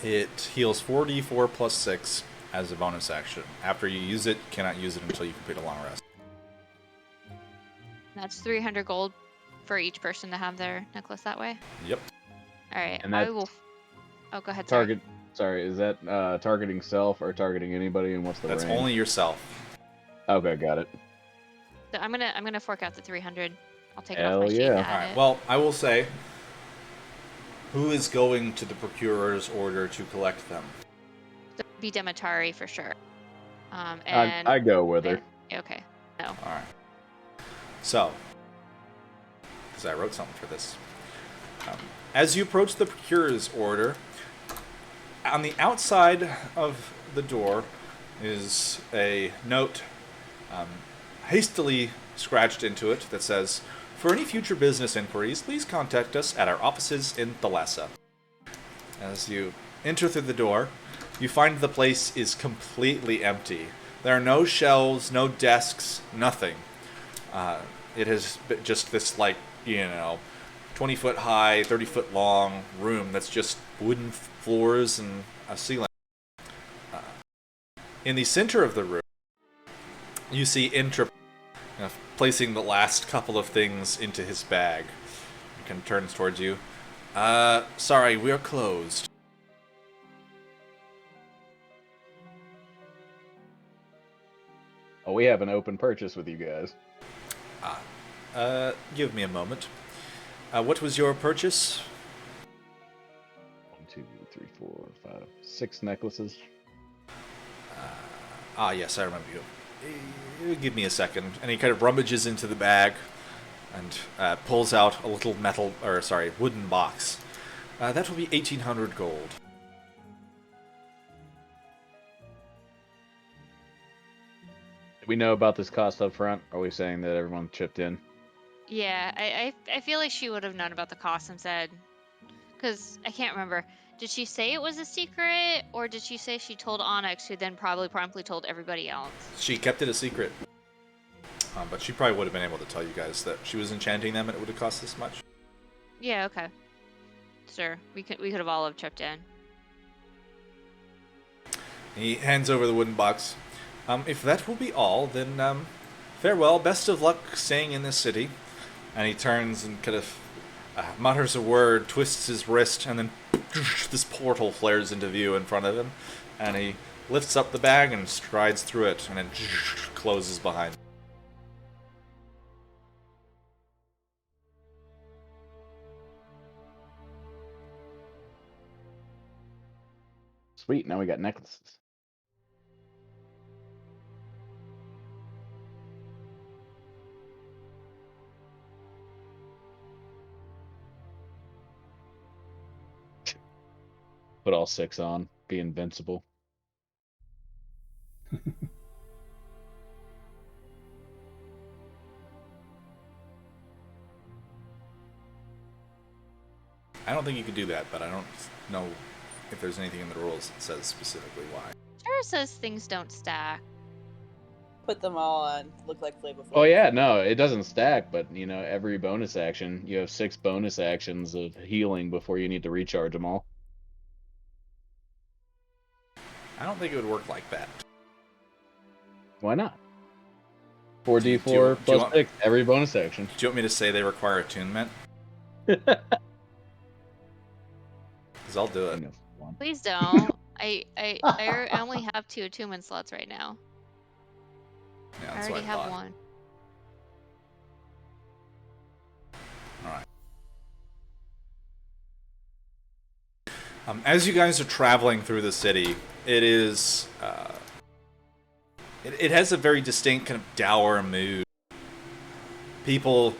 It heals 4d4 plus 6 as a bonus action. After you use it, you cannot use it until you complete a long rest. That's 300 gold for each person to have their necklace that way. Yep. All right, And I that's will. Oh, go ahead. Sorry. Sorry, is that targeting self or targeting anybody, and what's the That's range? only yourself. Okay, got it. So I'm gonna fork out the 300. I'll take it Hell off my sheet. yeah. And All add right. it. Well, I will say, who is going to the procurer's order to collect them? So be Demetari for sure. And I go with her. Okay. No. All right. So, because I wrote something for this. As you approach the procurer's order, on the outside of the door is a note hastily scratched into it that says, "For any future business inquiries, please contact us at our offices in Thalassa." As you enter through the door, you find the place is completely empty. There are no shelves, no desks, nothing. It has just this, 20-foot high, 30-foot long room that's just wooden floors and a ceiling. In the center of the room, you see Intra placing the last couple of things into his bag. He kind of turns towards you. Sorry, we're closed. Oh, we have an open purchase with you guys. Give me a moment. What was your purchase? 1, 2, 3, 4, 5, 6 necklaces. Yes, I remember you. Give me a second. And he kind of rummages into the bag and pulls out a little wooden box. That will be 1,800 gold. Did we know about this cost up front? Or are we saying that everyone chipped in? Yeah, I feel like she would have known about the cost and said, because I can't remember. Did she say it was a secret, or did she say she told Onyx, who then probably promptly told everybody else? She kept it a secret. But she probably would have been able to tell you guys that she was enchanting them and it would have cost this much. Yeah, okay. Sure, we could have all have chipped in. He hands over the wooden box. If that will be all, then farewell. Best of luck staying in this city. And he turns and kind of mutters a word, twists his wrist, and then this portal flares into view in front of him. And he lifts up the bag and strides through it, and then closes behind him. Sweet, now we got necklaces. Put all 6 on. Be invincible. I don't think you could do that, but I don't know if there's anything in the rules that says specifically why. Sure says things don't stack. Put them all on. Look like Flavor Flav. Oh yeah, no, it doesn't stack, but every bonus action, you have 6 bonus actions of healing before you need to recharge them all. I don't think it would work like that. Why not? Do you 4d4 plus want- 6 every bonus action. Do you want me to say they require attunement? Because I'll do it. Please don't. I only have 2 attunement slots right now. Yeah, I that's already what I have thought. 1. Alright. As you guys are traveling through the city, it is... it has a very distinct kind of dour mood. People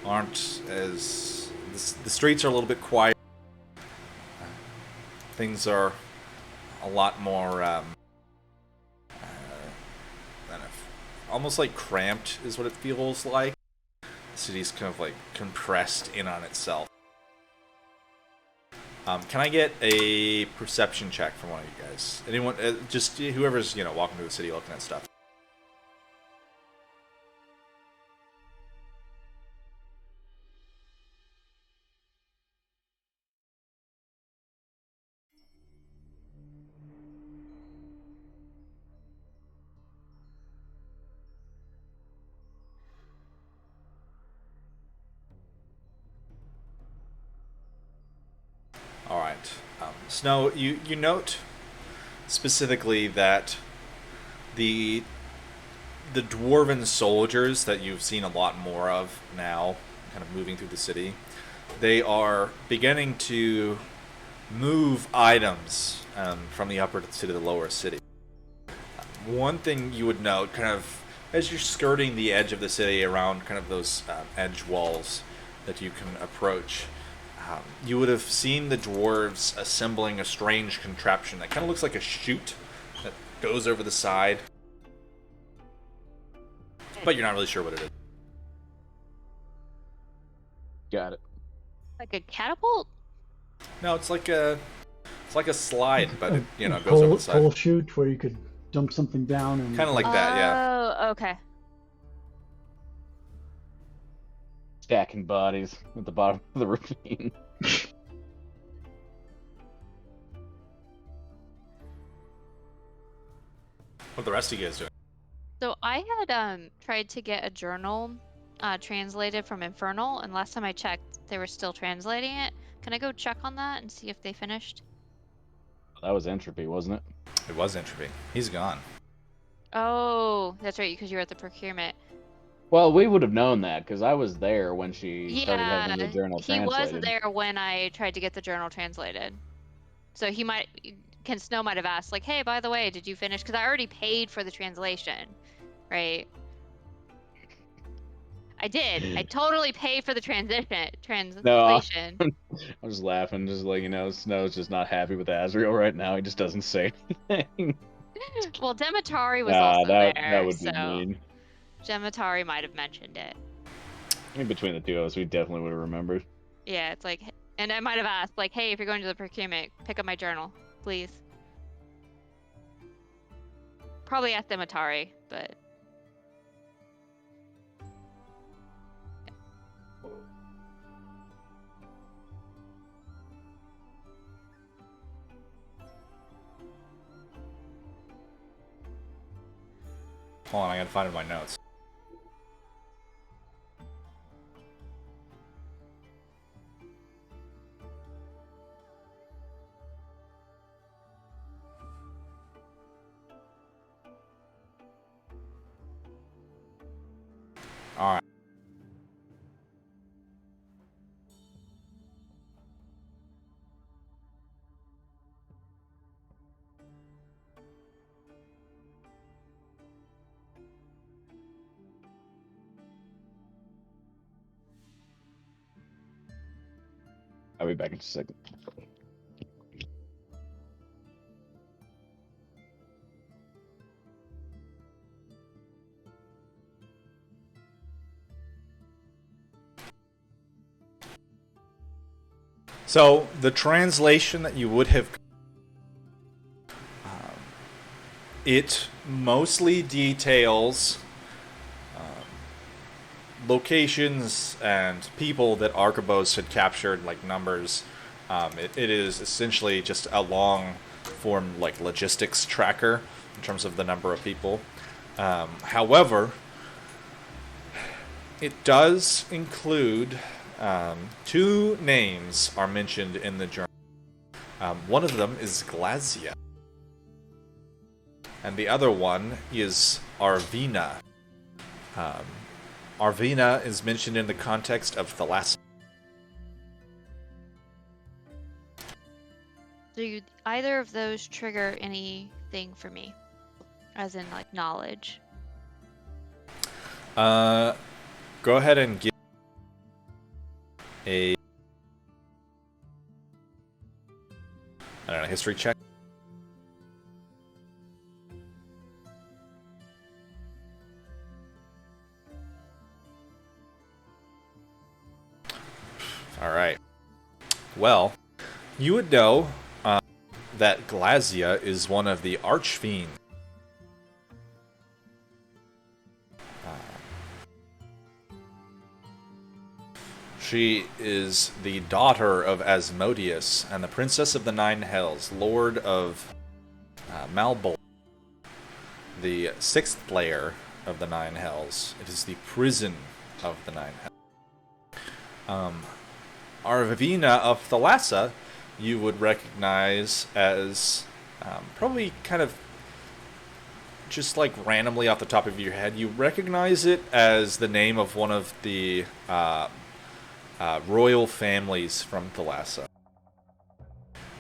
aren't as... The streets are a little bit quiet. Things are a lot more... almost like cramped is what it feels like. The city's kind of like compressed in on itself. Can I get a perception check from one of you guys? Anyone, just whoever's walking through the city looking at stuff. All right, Snow. You note specifically that the dwarven soldiers that you've seen a lot more of now, kind of moving through the city, they are beginning to move items from the upper to the lower city. One thing you would note, kind of as you're skirting the edge of the city around kind of those edge walls that you can approach, you would have seen the dwarves assembling a strange contraption that kind of looks like a chute that goes over the side, but you're not really sure what it is. Got it. Like a catapult? No, it's like a slide, but it goes over the side. Pole chute where you could dump something down and Kind of like that, yeah. Oh, okay. Stacking bodies at the bottom of the ravine. What are the rest of you guys doing? So I had tried to get a journal translated from Infernal, and last time I checked, they were still translating it. Can I go check on that and see if they finished? That was Entropy, wasn't it? It was Entropy. He's gone. Oh, that's right, because you were at the procurement. Well, we would have known that because I was there when she started having the journal he translated. was there when I tried to get the journal translated. So Snow might have asked, like, hey, by the way, did you finish? Because I already paid for the translation, right? I did. I totally paid for the translation. No, I'm just laughing, just like, Snow's just not happy with Azrael right now. He just doesn't say anything. Well, Demetari was also there, that would so be mean. Demetari might have mentioned it. I mean, between the two of us, we definitely would have remembered. Yeah, it's like, and I might have asked, like, hey, if you're going to the procurement, pick up my journal, please. Probably asked Demetari, but... Hold on, I gotta find it in my notes. All right. I'll be back in just a second. So the translation that you would have, it mostly details locations and people that Archibos had captured, like numbers. It is essentially just a long form like logistics tracker in terms of the number of people. However, it does include two names are mentioned in the journal. One of them is Glazia, and the other one is Arvina. Arvina is mentioned in the context of the last. Do either of those trigger anything for me? As in, like, knowledge? go ahead and give a I don't know, history check. All right. Well, you would know that Glazia is one of the archfiends. She is the daughter of Asmodeus and the Princess of the Nine Hells, Lord of Malbol, the sixth layer of the Nine Hells. It is the prison of the Nine Hells. Arvina of Thalassa, you would recognize as probably kind of just like randomly off the top of your head, you recognize it as the name of one of the royal families from Thalassa.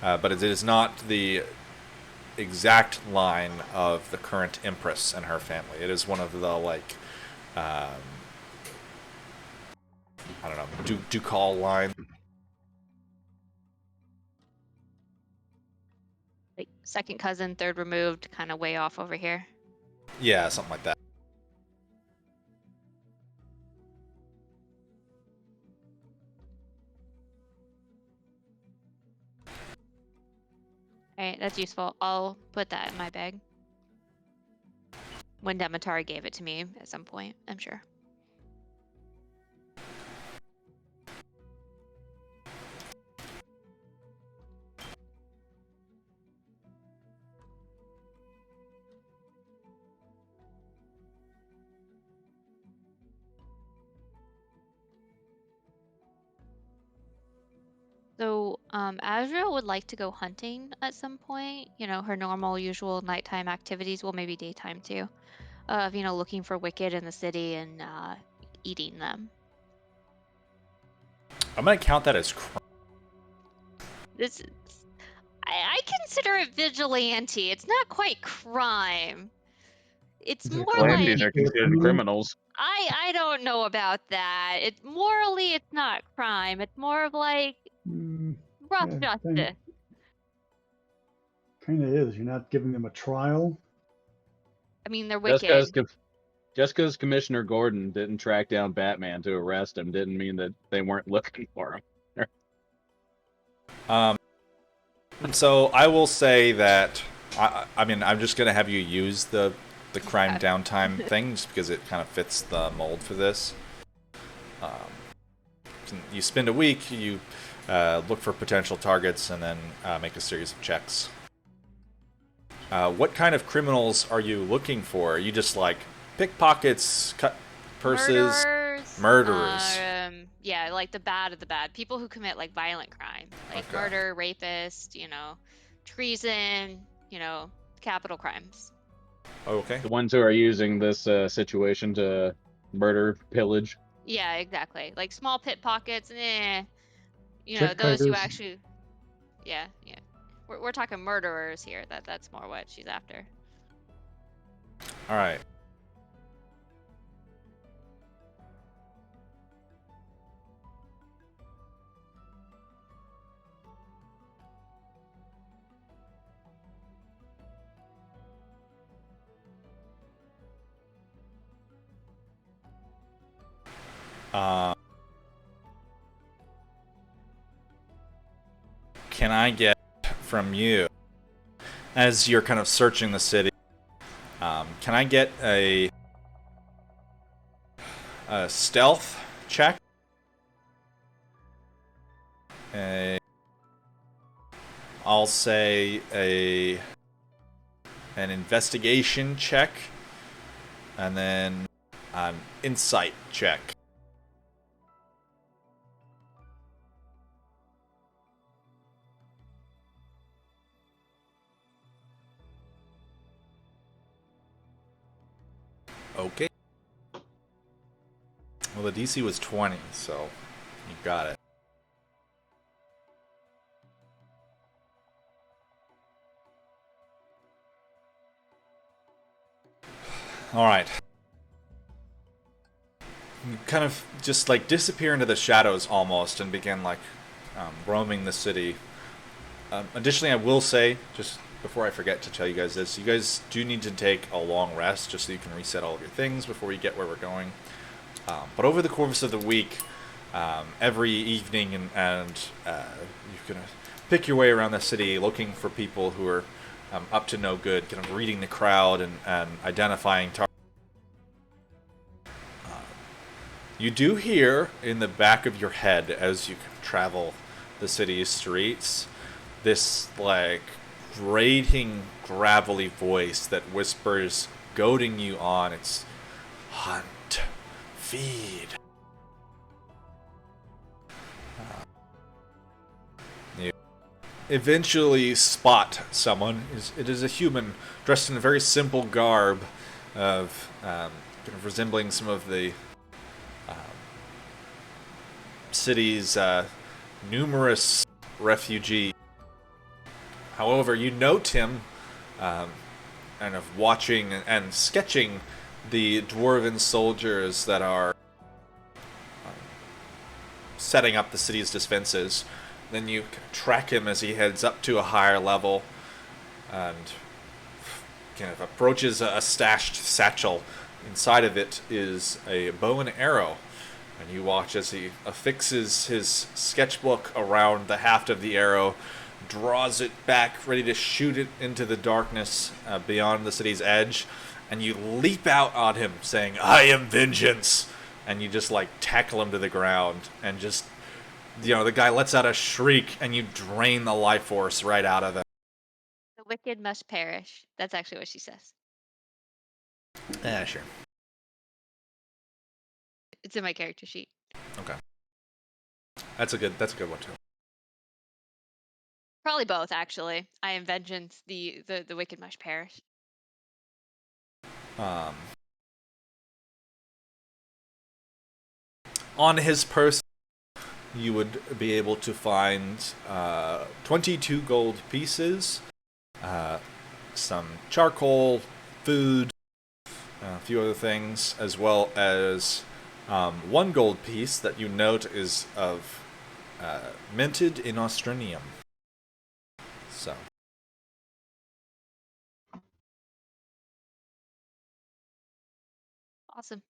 But it is not the exact line of the current Empress and her family. It is one of the, like, I don't know, ducal line. Like second cousin, third removed, kind of way off over here. Yeah, something like that. Alright, that's useful. I'll put that in my bag. When Demetar gave it to me at some point, I'm sure. So, Azrael would like to go hunting at some point. You know, her normal, usual nighttime activities, well, maybe daytime too. Of, you know, looking for Wicked in the city and eating them. I'm going to count that as crime. This, I consider it vigilante. It's not quite crime. It's Is it more crime? Vigilantes like are considered criminals. I don't know about that. It morally, it's not crime. It's more of like rough Yeah, justice. kind of is. You're not giving them a trial. I mean, they're Just wicked. because Commissioner Gordon didn't track down Batman to arrest him didn't mean that they weren't looking for him. So I will say that, I mean, I'm just going to have you use the crime Okay. downtime thing just because it kind of fits the mold for this. You spend a week, you look for potential targets, and then make a series of checks. What kind of criminals are you looking for? Are you just like pickpockets, cut purses? Murderers. Yeah, like the bad of the bad. People who commit like violent crime, like Okay. murder, rapist, you know, treason, you know, capital crimes. Okay. The ones who are using this situation to murder, pillage. Yeah, exactly. Like small pit pockets, you know, Check those who kites. actually, yeah. We're talking murderers here. That's more what she's after. All right. Can I get from you, as you're kind of searching the city, can I get a stealth check? I'll say an investigation check, and then an insight check. Okay. Well, the DC was 20, so you got it. All right. kind of just like disappear into the shadows almost and begin like roaming the city. Additionally, I will say, just before I forget to tell you guys this, you guys do need to take a long rest just so you can reset all of your things before you get where we're going. But over the course of the week, every evening and you can pick your way around the city looking for people who are up to no good, kind of reading the crowd and identifying targets. You do hear in the back of your head as you travel the city's streets this like grating, gravelly voice that whispers, goading you on. It's hunt, feed. You eventually spot someone. It is a human dressed in a very simple garb of kind of resembling some of the city's numerous refugees. However, you note him kind of watching and sketching the dwarven soldiers that are setting up the city's defenses. Then you track him as he heads up to a higher level and kind of approaches a stashed satchel. Inside of it is a bow and arrow. And you watch as he affixes his sketchbook around the haft of the arrow, draws it back, ready to shoot it into the darkness beyond the city's edge, and you leap out on him, saying, "I am vengeance!" And you just, like, tackle him to the ground, and just, you know, the guy lets out a shriek, and you drain the life force right out of him. The wicked must perish. That's actually what she says. Yeah, sure. It's in my character sheet. Okay. That's a good one, too. Probably both, actually. I am vengeance. The wicked must perish. On his person, you would be able to find 22 gold pieces, some charcoal, food, a few other things, as well as 1 gold piece that you note is of minted in Austranium. So. Awesome.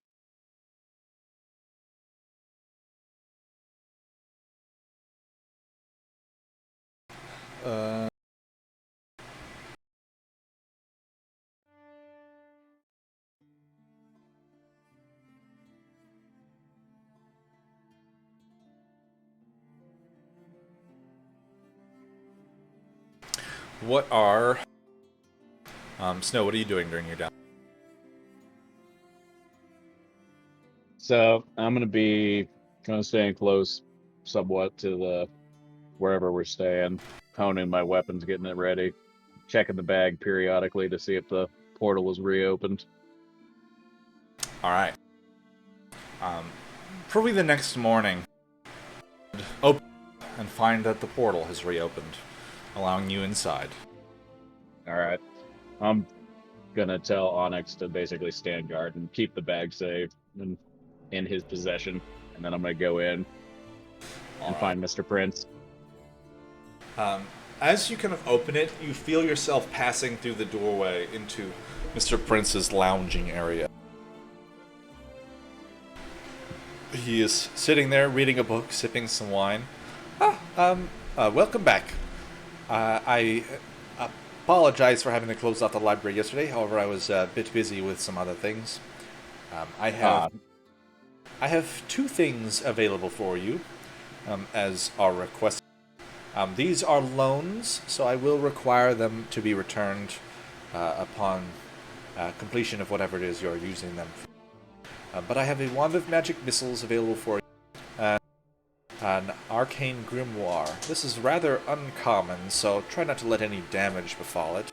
What are... Snow, what are you doing during your down? So I'm gonna be kind of staying close, somewhat to the wherever we're staying, honing my weapons, getting it ready, checking the bag periodically to see if the portal is reopened. Alright. Probably the next morning, open and find that the portal has reopened, allowing you inside. All right, I'm gonna tell Onyx to basically stand guard and keep the bag safe and in his possession, and then I'm gonna go in and find Mr. Prince. As you kind of open it, you feel yourself passing through the doorway into Mr. Prince's lounging area. He is sitting there reading a book, sipping some wine. Welcome back. I apologize for having to close off the library yesterday. However, I was a bit busy with some other things. I have 2 things available for you, as our request. These are loans, so I will require them to be returned upon completion of whatever it is you're using them for. But I have a wand of magic missiles available for you. An arcane grimoire. This is rather uncommon, so try not to let any damage befall it.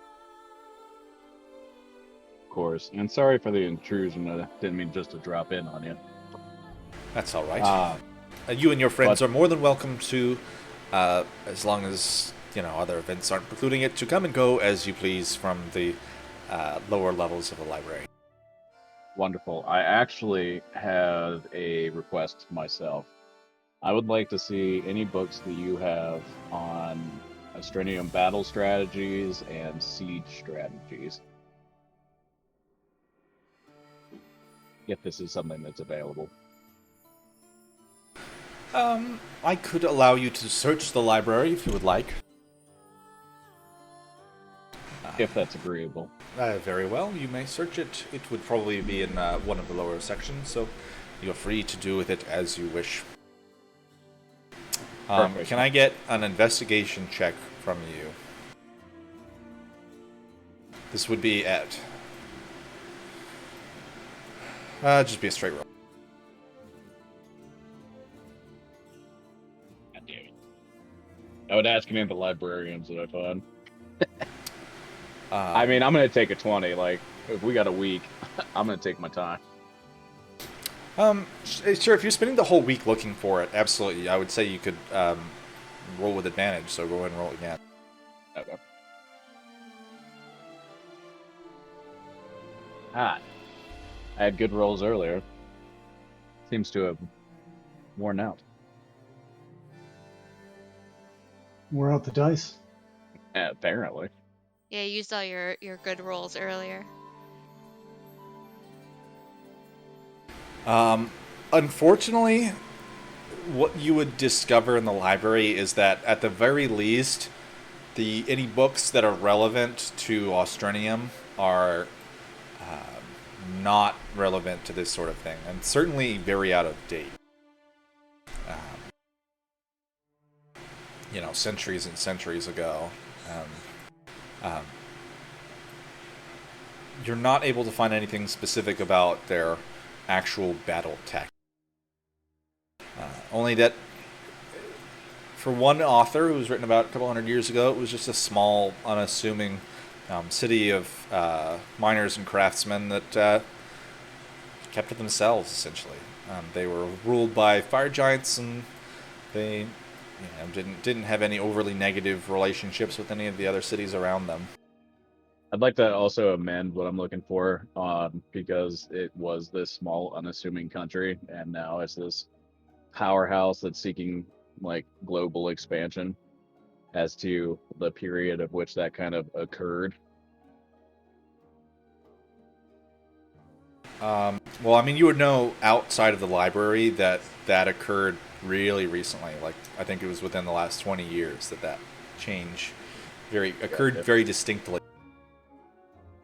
Of course, and sorry for the intrusion. I didn't mean just to drop in on you. That's all right. You and your friends are more than welcome to, as long as other events aren't precluding it, to come and go as you please from the lower levels of the library. Wonderful. I actually have a request myself. I would like to see any books that you have on Astrinium battle strategies and siege strategies. If this is something that's available. I could allow you to search the library if you would like. If that's agreeable. Very well, you may search it. It would probably be in one of the lower sections, so you're free to do with it as you wish. Can I get an investigation check from you? This would be at... just be a straight roll. God damn it. I would ask any of the librarians that I find. I mean, I'm going to take a 20. Like, if we got a week, I'm going to take my time. Sure, if you're spending the whole week looking for it, absolutely. I would say you could roll with advantage, so go ahead and roll again. Okay. I had good rolls earlier. Seems to have worn out. Wore out the dice. Apparently. Yeah, you used all your good rolls earlier. Unfortunately, what you would discover in the library is that, at the very least, any books that are relevant to Austranium are not relevant to this sort of thing, and certainly very out of date. Centuries and centuries ago. You're not able to find anything specific about their actual battle tech. Only that, for one author who was written about a couple hundred years ago, it was just a small, unassuming city of miners and craftsmen that kept to themselves, essentially. They were ruled by fire giants, and they didn't have any overly negative relationships with any of the other cities around them. I'd like to also amend what I'm looking for, because it was this small, unassuming country, and now it's this powerhouse that's seeking like global expansion. As to the period of which that kind of occurred. Well, I mean, you would know outside of the library that occurred really recently. Like, I think it was within the last 20 years that change occurred very distinctly.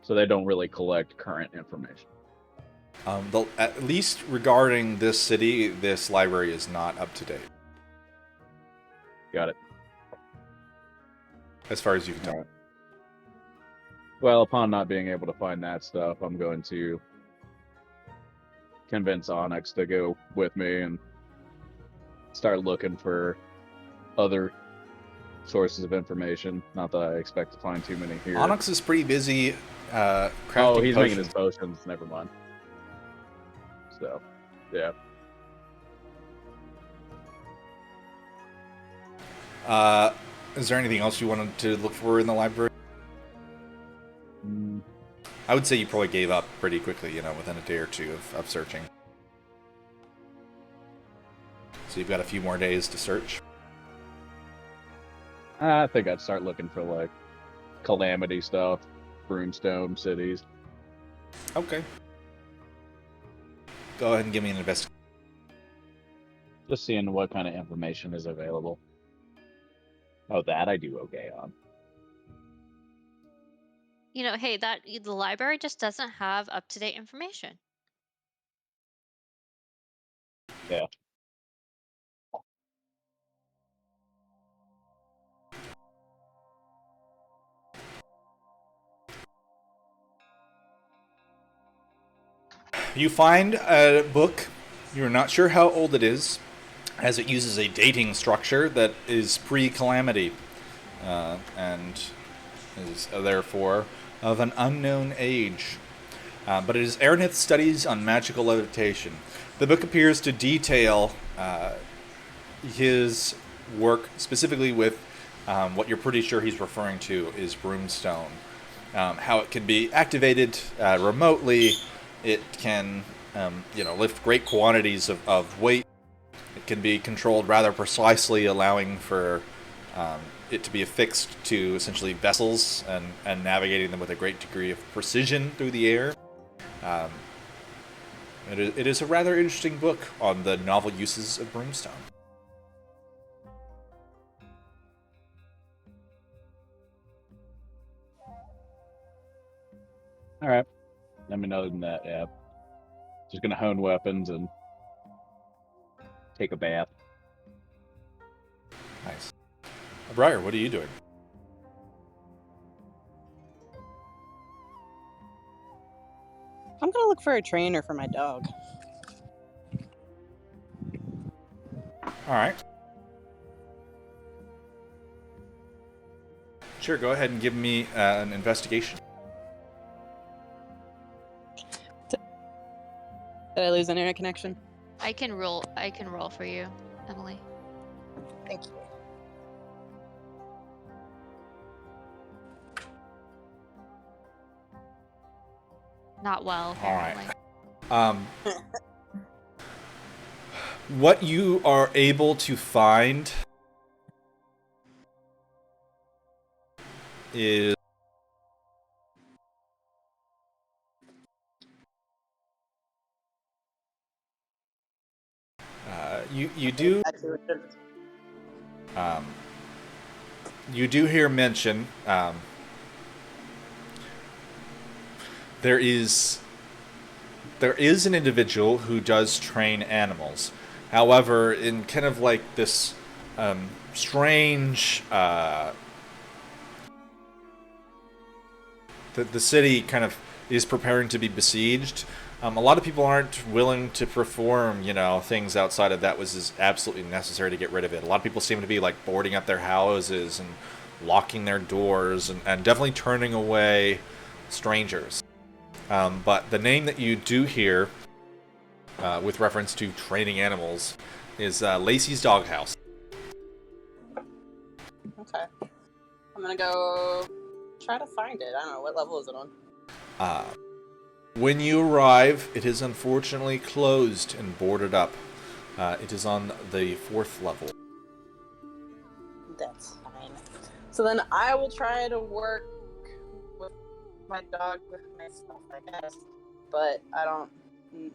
So they don't really collect current information. At least regarding this city, this library is not up to date. Got it. As far as you can tell. Right. Well, upon not being able to find that stuff, I'm going to convince Onyx to go with me and start looking for other sources of information. Not that I expect to find too many here. Onyx is pretty busy crafting Oh, he's potions. making his potions. Never mind. So, yeah. Is there anything else you wanted to look for in the library? I would say you probably gave up pretty quickly, within a day or two of searching. So you've got a few more days to search. I think I'd start looking for, like, calamity stuff, broomstone cities. Okay. Go ahead and give me an investigation. Just seeing what kind of information is available. Oh, that I do okay on. Hey, the library just doesn't have up-to-date information. Yeah. You find a book. You're not sure how old it is, as it uses a dating structure that is pre-calamity, and is therefore of an unknown age. But it is Aaronith's Studies on Magical Levitation. The book appears to detail his work specifically with what you're pretty sure he's referring to is Broomstone. How it can be activated remotely, It can, lift great quantities of weight. It can be controlled rather precisely, allowing for it to be affixed to essentially vessels and navigating them with a great degree of precision through the air. It is a rather interesting book on the novel uses of brimstone. All right. Let me know than that. Yeah. Just gonna hone weapons and take a bath. Nice. Briar, what are you doing? I'm gonna look for a trainer for my dog. All right. Sure, go ahead and give me an investigation. Did I lose an internet connection? I can roll for you, Emily. Thank you. Not well, apparently. All right. What you are able to find is you do you do hear mention there is an individual who does train animals. However, in kind of like this strange the city kind of is preparing to be besieged. A lot of people aren't willing to perform, things outside of that is absolutely necessary to get rid of it. A lot of people seem to be like boarding up their houses and locking their doors and definitely turning away strangers. But the name that you do hear with reference to training animals is Lacey's Doghouse. Okay. I'm gonna go try to find it. I don't know, what level is it on? When you arrive, it is unfortunately closed and boarded up. It is on the 4th level. That's fine. So then I will try to work with my dog with myself, I guess. But I don't...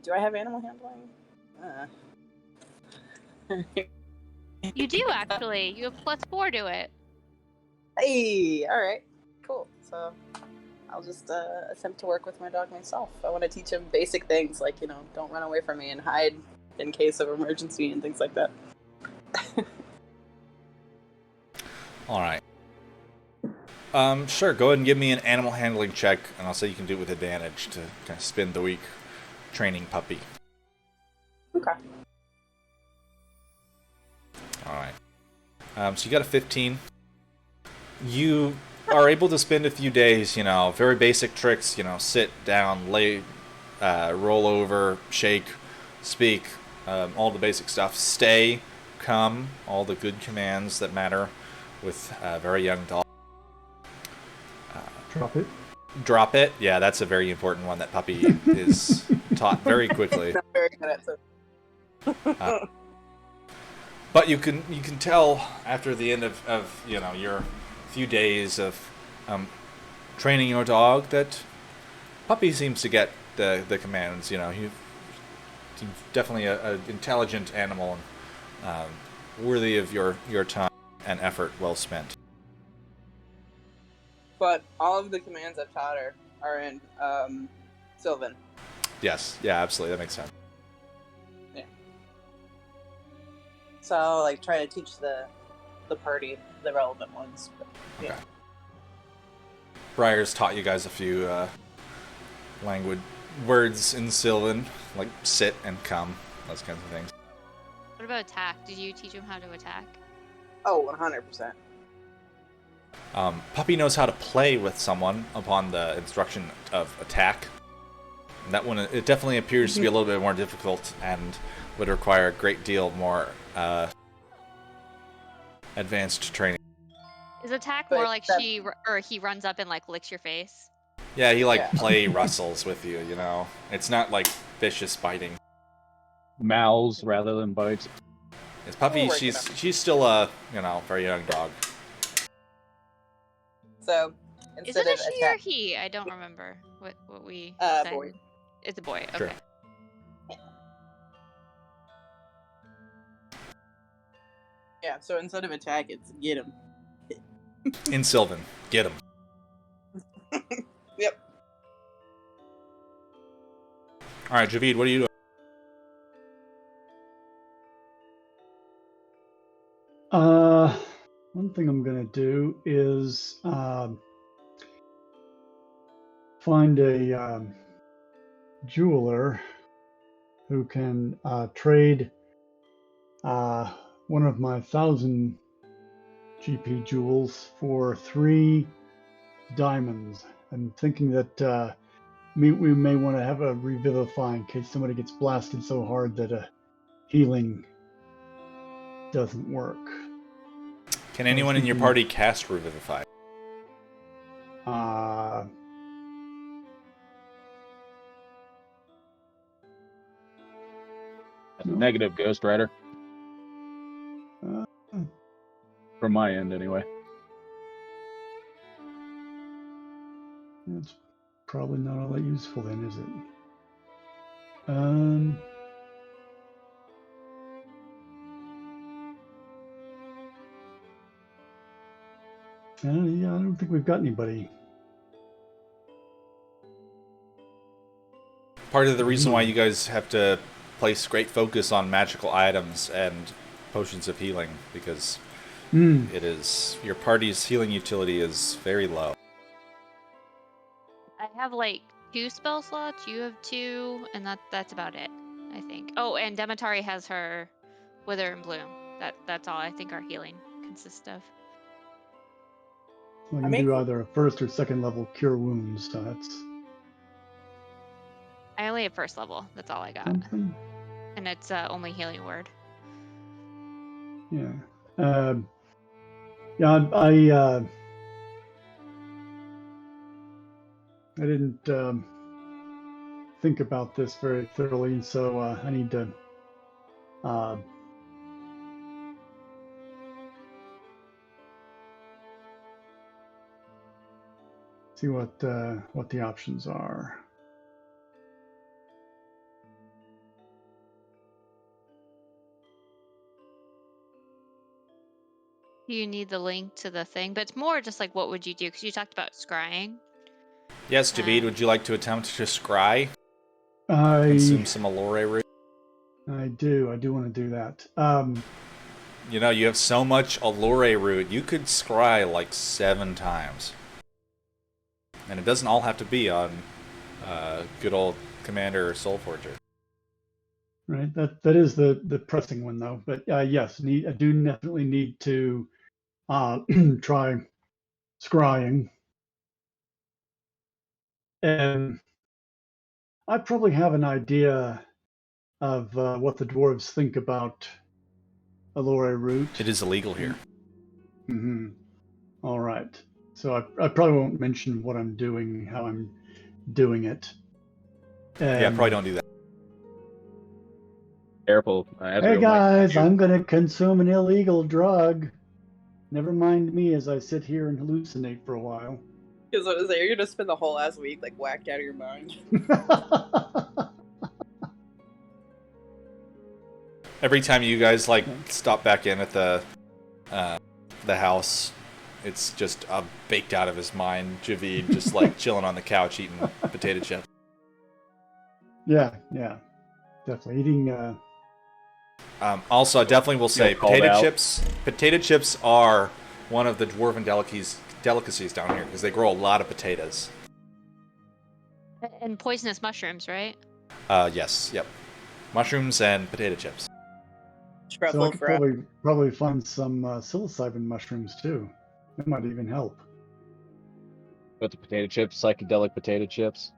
Do I have animal handling? You do, actually. You have +4 to it. Hey! Alright. Cool. So I'll just attempt to work with my dog myself. I want to teach him basic things like, don't run away from me and hide in case of emergency and things like that. All right. Sure, go ahead and give me an animal handling check, and I'll say you can do it with advantage to kind of spend the week training puppy. Okay. All right. So you got a 15. You are able to spend a few days, very basic tricks, sit down, lay, roll over, shake, speak, all the basic stuff. Stay, come, all the good commands that matter with a very young dog. Drop it. Drop it. Yeah, that's a very important one that puppy is taught very quickly. Not very good at it. But you can tell after the end of your few days of training your dog that puppy seems to get the commands. He's definitely an intelligent animal and worthy of your time and effort well spent. But all of the commands I've taught her are in Sylvan. Yes, yeah, absolutely, that makes sense. Yeah. So I'll try to teach the party the relevant ones. But, yeah. Okay. Briar's taught you guys a few language words in Sylvan, like sit and come, those kinds of things. What about attack? Did you teach him how to attack? Oh, 100%. Puppy knows how to play with someone upon the instruction of attack. That one, it definitely appears to be a little bit more difficult and would require a great deal more advanced training. Is attack But more like that- he runs up and licks your face? Yeah, he like Yeah. play wrestles with you. It's not like vicious biting. Mouths rather than bites. It's Puppy. We'll work it She's still a very young dog. So Is instead it a of she or attack, he? I don't remember what we decided. boy. It's a boy. Sure. Okay. Yeah. So instead of attack, it's get him. In Sylvan, get him. Yep. All right, Javid, what are you doing? One thing I'm gonna do is find a jeweler who can trade one of my 1,000 GP jewels for 3 diamonds. I'm thinking that we may want to have a revivify in case somebody gets blasted so hard that a healing doesn't work. Can anyone in your party cast Revivify? Uh, Negative, Ghost Rider. uh, From my end, anyway. It's probably not all that useful then, is it? Yeah, I don't think we've got anybody. Part of the reason why you guys have to place great focus on magical items and potions of healing, because your party's healing utility is very low. I have like 2 spell slots. You have 2, and that's about it, I think. Oh, and Demetari has her Wither and Bloom. That's all I think our healing consists of. We I can make- do either a 1st or 2nd level cure wounds, so that's I only have 1st level. That's all I got, something. and it's only healing word. Yeah. Yeah, I didn't think about this very thoroughly, so I need to see what the options are. You need the link to the thing, but it's more just like what would you do? Because you talked about scrying. Yes, Javid, would you like to attempt to scry? I Consume some Allure root? do want to do that. You have so much Allure root, you could scry like 7 times. And it doesn't all have to be on good old Commander or Soulforger. Right, that is the pressing one though. But yes, I do definitely need to try scrying, and I probably have an idea of what the dwarves think about Allure root. It is illegal here. Mm-hmm. All right, so I probably won't mention what I'm doing, how I'm doing it. Yeah, probably don't do that. Careful. Hey guys, I'm gonna consume an illegal drug. Never mind me as I sit here and hallucinate for a while. Because what was it? You're gonna spend the whole last week like whacked out of your mind. Every time you guys stop back in at the house, it's just baked out of his mind. Javid just chilling on the couch eating potato chips. Yeah, definitely eating. Also, I definitely will say called out. Potato chips are one of the dwarven delicacies down here because they grow a lot of potatoes. And poisonous mushrooms, right? Yes, yep. Mushrooms and potato chips. So I could probably find some psilocybin mushrooms too. That might even help. But the potato chips, psychedelic potato chips.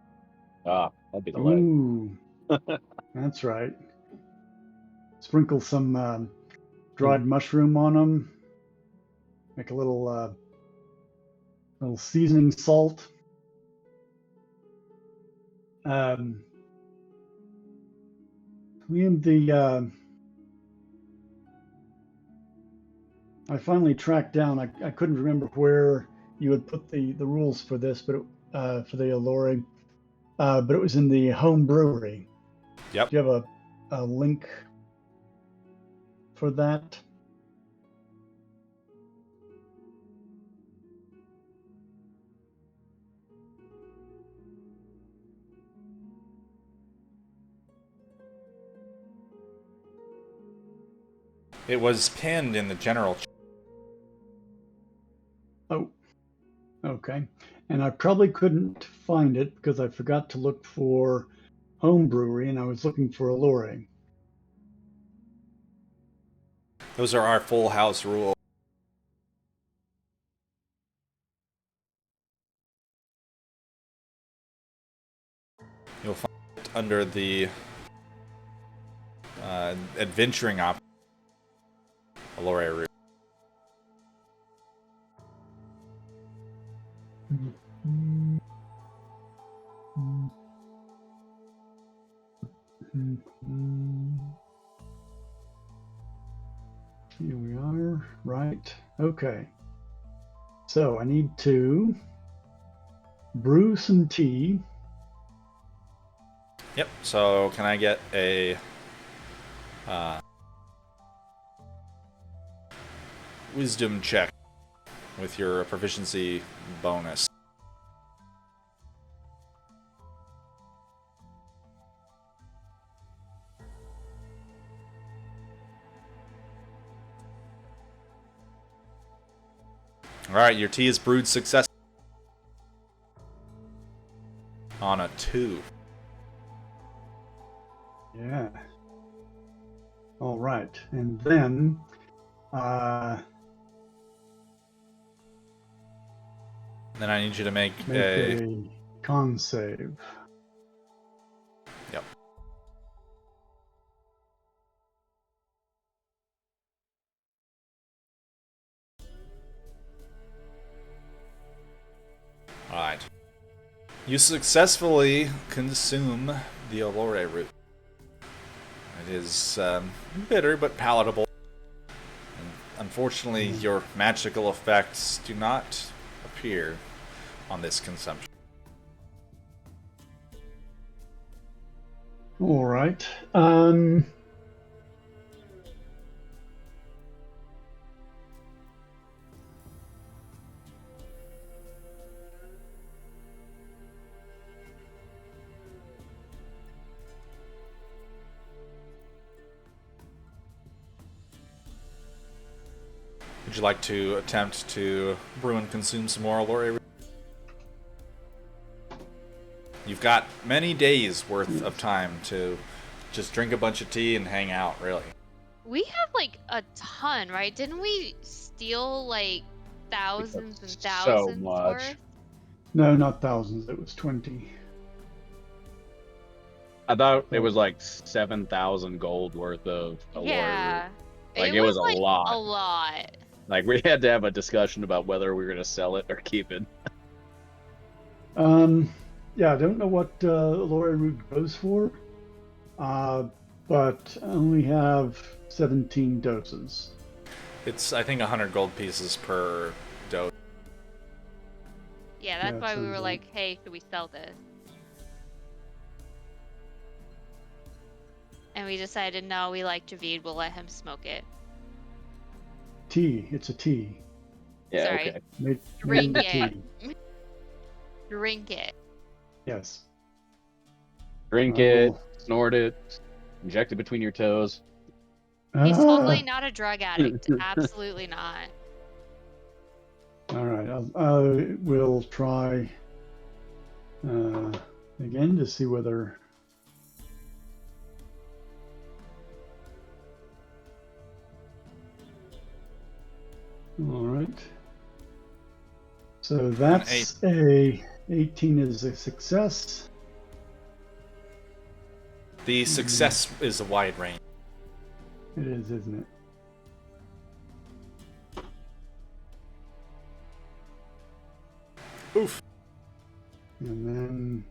Ah, that'd be the life. Ooh, that's right. Sprinkle some dried mushroom on them. Make a little seasoning salt. Liam, I finally tracked down. I couldn't remember where you had put the rules for this, but for the Allure, but it was in the home brewery. Yep. Do you have a link for that? It was pinned in the general. Oh, okay. And I probably couldn't find it because I forgot to look for home brewery and I was looking for Allure. Those are our full house rules. You'll find it under the adventuring op Allure route. Here we are. Right. Okay. So I need to brew some tea. Yep. So can I get a wisdom check with your proficiency bonus? All right, your tea is brewed successfully on a 2. Yeah. All right. And then Then I need you to make a con save. Yep. Alright. You successfully consume the Allure root. It is bitter but palatable. And unfortunately, your magical effects do not appear on this consumption. All right. Would you like to attempt to brew and consume some more Allure root? You've got many days worth of time to just drink a bunch of tea and hang out, really. We have like a ton, right? Didn't we steal like thousands and So thousands much. worth? No, not thousands. It was 20. I thought it was like 7,000 gold worth of Allure Yeah. root. Like it was a like lot. a lot. Like we had to have a discussion about whether we were gonna sell it or keep it. Yeah, I don't know what Allure root goes for, but I only have 17 doses. It's, I think, 100 gold pieces per dose. Yeah, that's Yeah, why we sounds were right. like, hey, should we sell this? And we decided, no, we like Javid, we'll let him smoke it. Tea. It's a tea. Yeah, Sorry. okay. Made Drink into it. tea. Drink it. Yes. Drink I it, will- snort it, inject it between your toes. He's Ah, totally not a drug addict. Absolutely not. All right. I will try again to see whether. All right. So that's a 18 is a success. The success is a wide range. It is, isn't it? Oof. And then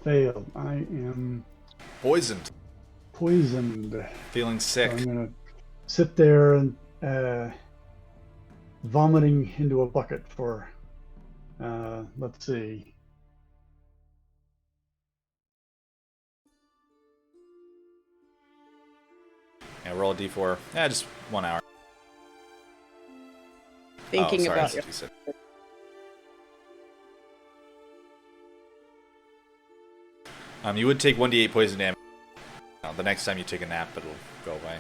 failed. I am Poisoned. poisoned. Feeling So sick. I'm gonna sit there and vomiting into a bucket for let's see. Yeah, roll a d4. Yeah, just 1 hour. Thinking sorry, about that's your. what you said. You would take 1d8 poison damage. The next time you take a nap, it'll go away.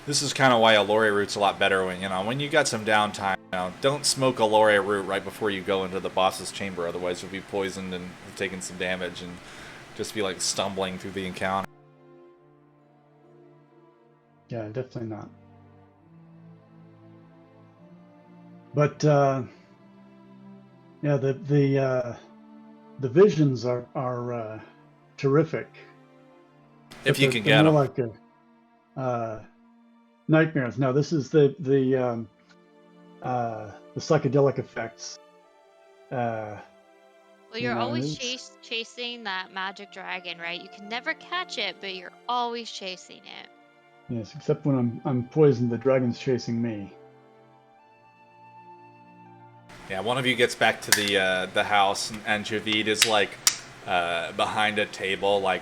This is kind of why a laurier root's a lot better when you got some downtime. Don't smoke a laurier root right before you go into the boss's chamber, otherwise you'll be poisoned and taking some damage and just be like stumbling through the encounter. Yeah, definitely not. But yeah, the visions are terrific. If you They're- can they're get them. more like nightmares. No, this is the psychedelic effects. Well, you're know, always it's- chasing that magic dragon, right? You can never catch it, but you're always chasing it. Yes, except when I'm poisoned, the dragon's chasing me. Yeah, one of you gets back to the house, and Javid is like behind a table, like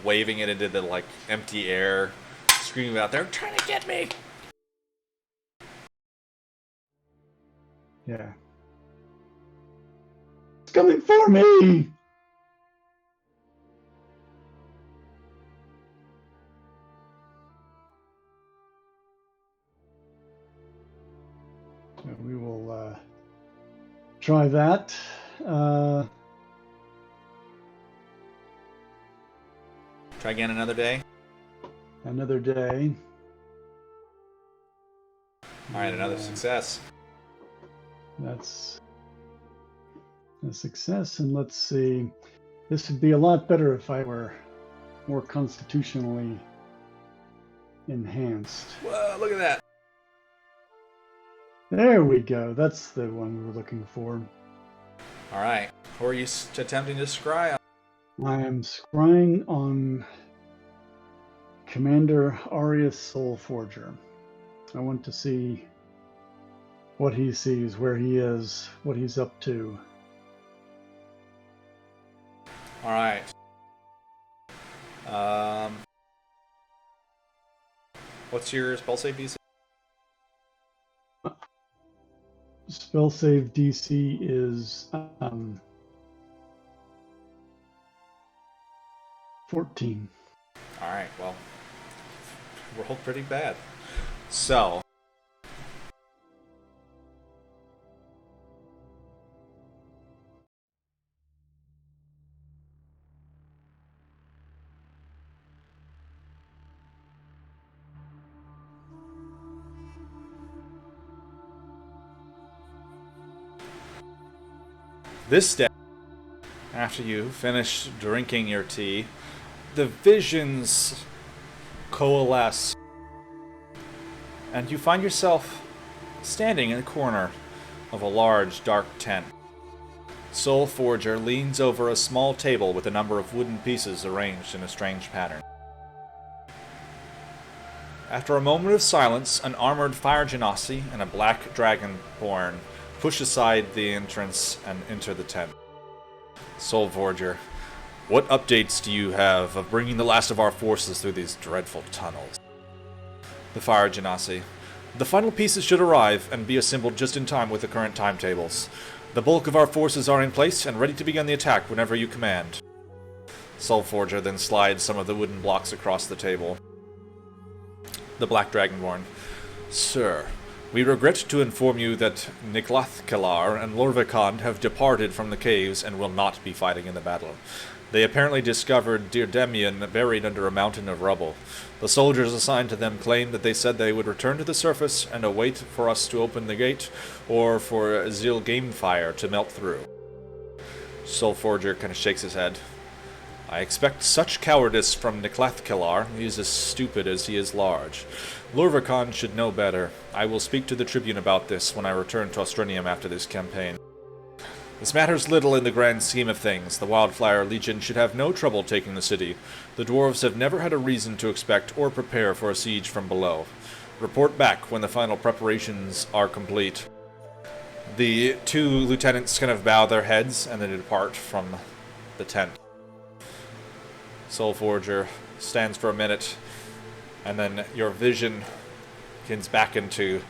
waving it into the like empty air, screaming out, "They're trying to get me!" Yeah. It's coming for me! So we will try that. Try again another day. Another day. All right, another success. That's a success, and let's see. This would be a lot better if I were more constitutionally enhanced. Whoa, look at that. There we go. That's the one we were looking for. All right, who are you attempting to scry on? I am scrying on Commander Arius Soulforger. I want to see what he sees, where he is, what he's up to. All right. What's your spell save DC? Spell save DC is 14. All right, well, rolled pretty bad. So, this day, after you finish drinking your tea, the visions coalesce, and you find yourself standing in a corner of a large, dark tent. Soul Forger leans over a small table with a number of wooden pieces arranged in a strange pattern. After a moment of silence, an armored fire genasi and a black dragonborn push aside the entrance and enter the tent. Soul Forger, what updates do you have of bringing the last of our forces through these dreadful tunnels? The fire genasi. The final pieces should arrive and be assembled just in time with the current timetables. The bulk of our forces are in place and ready to begin the attack whenever you command. Soul Forger then slides some of the wooden blocks across the table. The Black Dragonborn. Sir, we regret to inform you that Niklathkalar and Lorvikand have departed from the caves and will not be fighting in the battle. They apparently discovered Dirdemian buried under a mountain of rubble. The soldiers assigned to them claimed that they said they would return to the surface and await for us to open the gate, or for Zil Gamefire to melt through. Soul Forger kind of shakes his head. I expect such cowardice from Niklathkelar. He is as stupid as he is large. Lurvikon should know better. I will speak to the Tribune about this when I return to Ostrinium after this campaign. This matters little in the grand scheme of things. The Wildfire Legion should have no trouble taking the city. The dwarves have never had a reason to expect or prepare for a siege from below. Report back when the final preparations are complete. The two lieutenants kind of bow their heads and then depart from the tent. Soulforger stands for a minute, and then your vision gets back into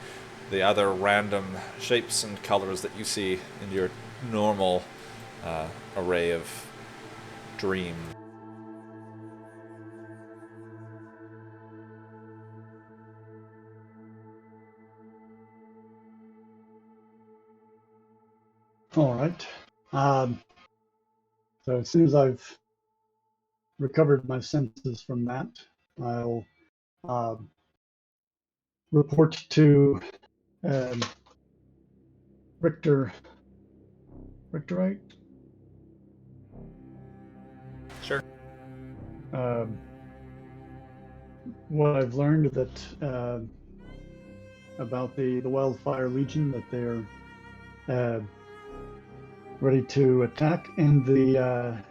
the other random shapes and colors that you see in your normal array of dream. All right. So as soon as I've recovered my senses from that, I'll report to um, Richterite. Sure. What I've learned that about the Wildfire Legion, that they're ready to attack, and the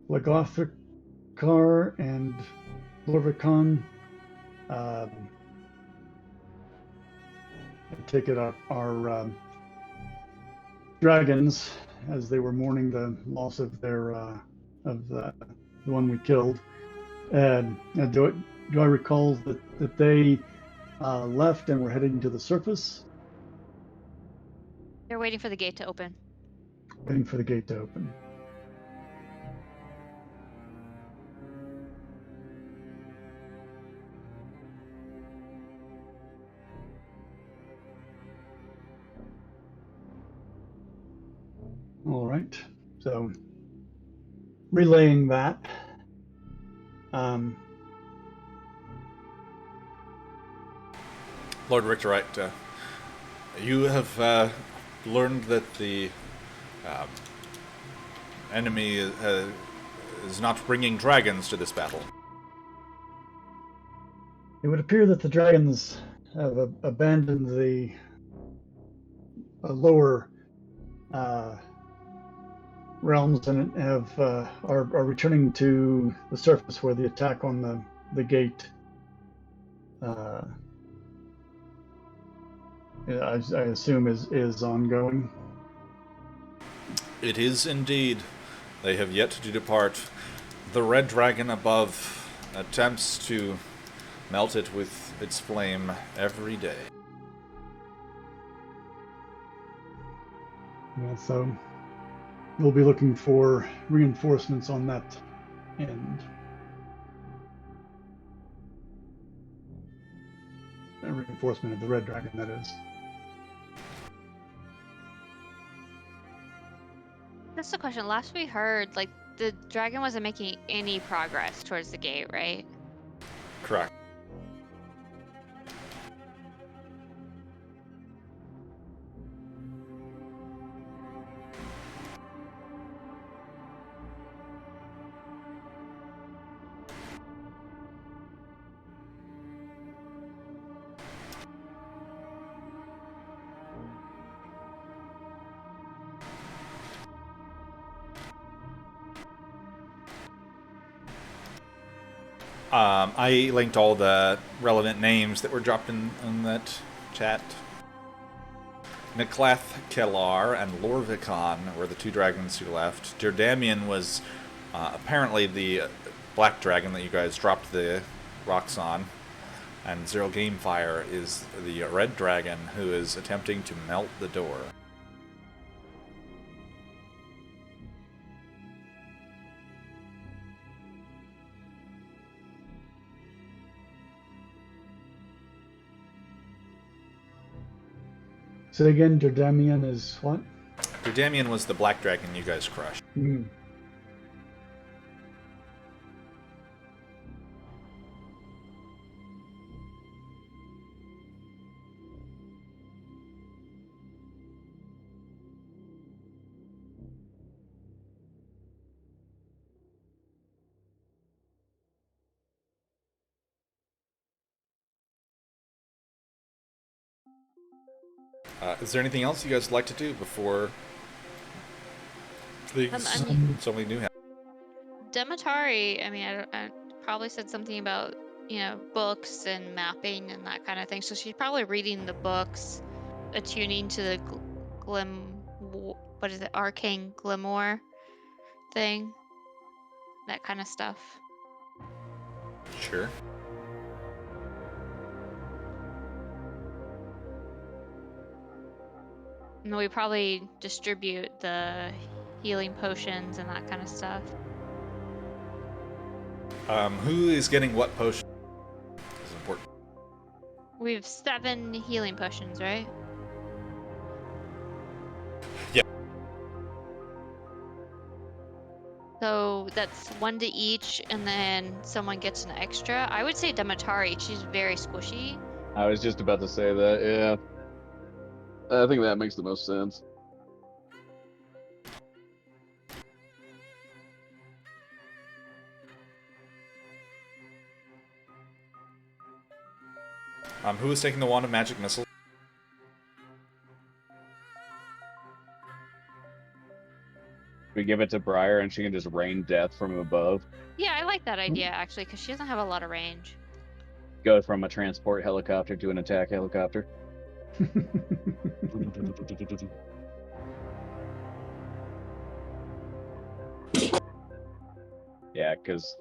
Lagothikar and Lorvikon. I take it are dragons, as they were mourning the loss of their of the one we killed. Do I recall that they left and were heading to the surface, They're waiting for the gate to open. waiting for the gate to open? All right. So relaying that. Lord Richterite, you have learned that the enemy is not bringing dragons to this battle. It would appear that the dragons have abandoned the lower realms and are returning to the surface, where the attack on the gate I assume is ongoing. It is indeed. They have yet to depart. The red dragon above attempts to melt it with its flame every day. Yeah, so we'll be looking for reinforcements on that end. A reinforcement of the red dragon, that is. That's the question. Last we heard, like, the dragon wasn't making any progress towards the gate, right? Correct. I linked all the relevant names that were dropped in that chat. Niklathkelar and Lorvikon were the two dragons who left. Derdamian was apparently the black dragon that you guys dropped the rocks on. And Zero Gamefire is the red dragon who is attempting to melt the door. So again, Derdamian is what? Derdamian was the black dragon you guys crushed. Mm. Is there anything else you guys would like to do before things I mean, something new happens? Demetari, I mean, I probably said something about, books and mapping and that kind of thing. So she's probably reading the books, attuning to the what is it, arcane glamour thing, that kind of stuff. Sure. And we probably distribute the healing potions and that kind of stuff. Who is getting what potion? Is important. We have 7 healing potions, right? Yeah. So that's 1 to each, and then someone gets an extra. I would say Demetari, she's very squishy. I was just about to say that. Yeah, I think that makes the most sense. Who is taking the wand of magic missile? We give it to Briar, and she can just rain death from above. Yeah, I like that idea actually, because she doesn't have a lot of range. Go from a transport helicopter to an attack helicopter. Yeah, because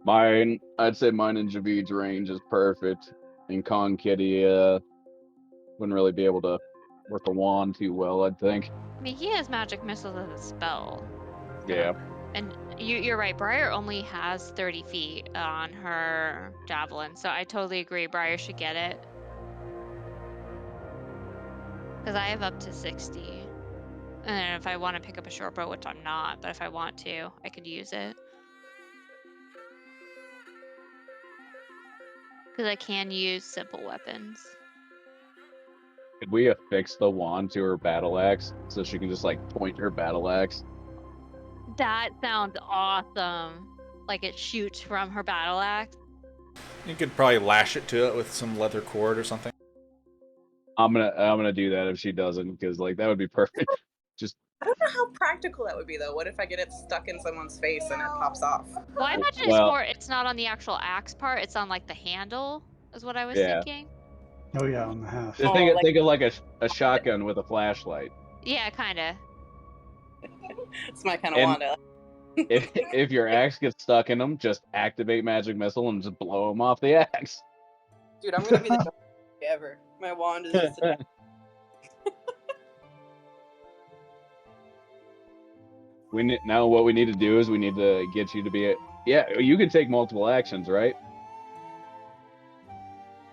I'd say mine and Javid's range is perfect. And Con Kitty wouldn't really be able to work a wand too well, I'd think. I mean, he has magic missiles as a spell. Yeah. And you're right, Briar only has 30 feet on her javelin, so I totally agree. Briar should get it. Because I have up to 60. And if I want to pick up a short bow, which I'm not, but if I want to, I could use it. Because I can use simple weapons. Could we affix the wand to her battle axe so she can just like point her battle axe? That sounds awesome. Like it shoots from her battle axe. You could probably lash it to it with some leather cord or something. I'm gonna do that if she doesn't, because like that would be perfect. Just I don't know how practical that would be, though. What if I get it stuck in someone's face and it pops off? Well, I imagine it's not on the actual axe part. It's on like the handle, is what I was thinking. Oh yeah, on the haft. just think of like a shotgun with a flashlight. Yeah, kind of. It's my kind of wand. If your axe gets stuck in them, just activate magic missile and just blow them off the axe. Dude, I'm gonna be the best ever. My wand is just. Now what we need to do is we need to get you to be you can take multiple actions, right?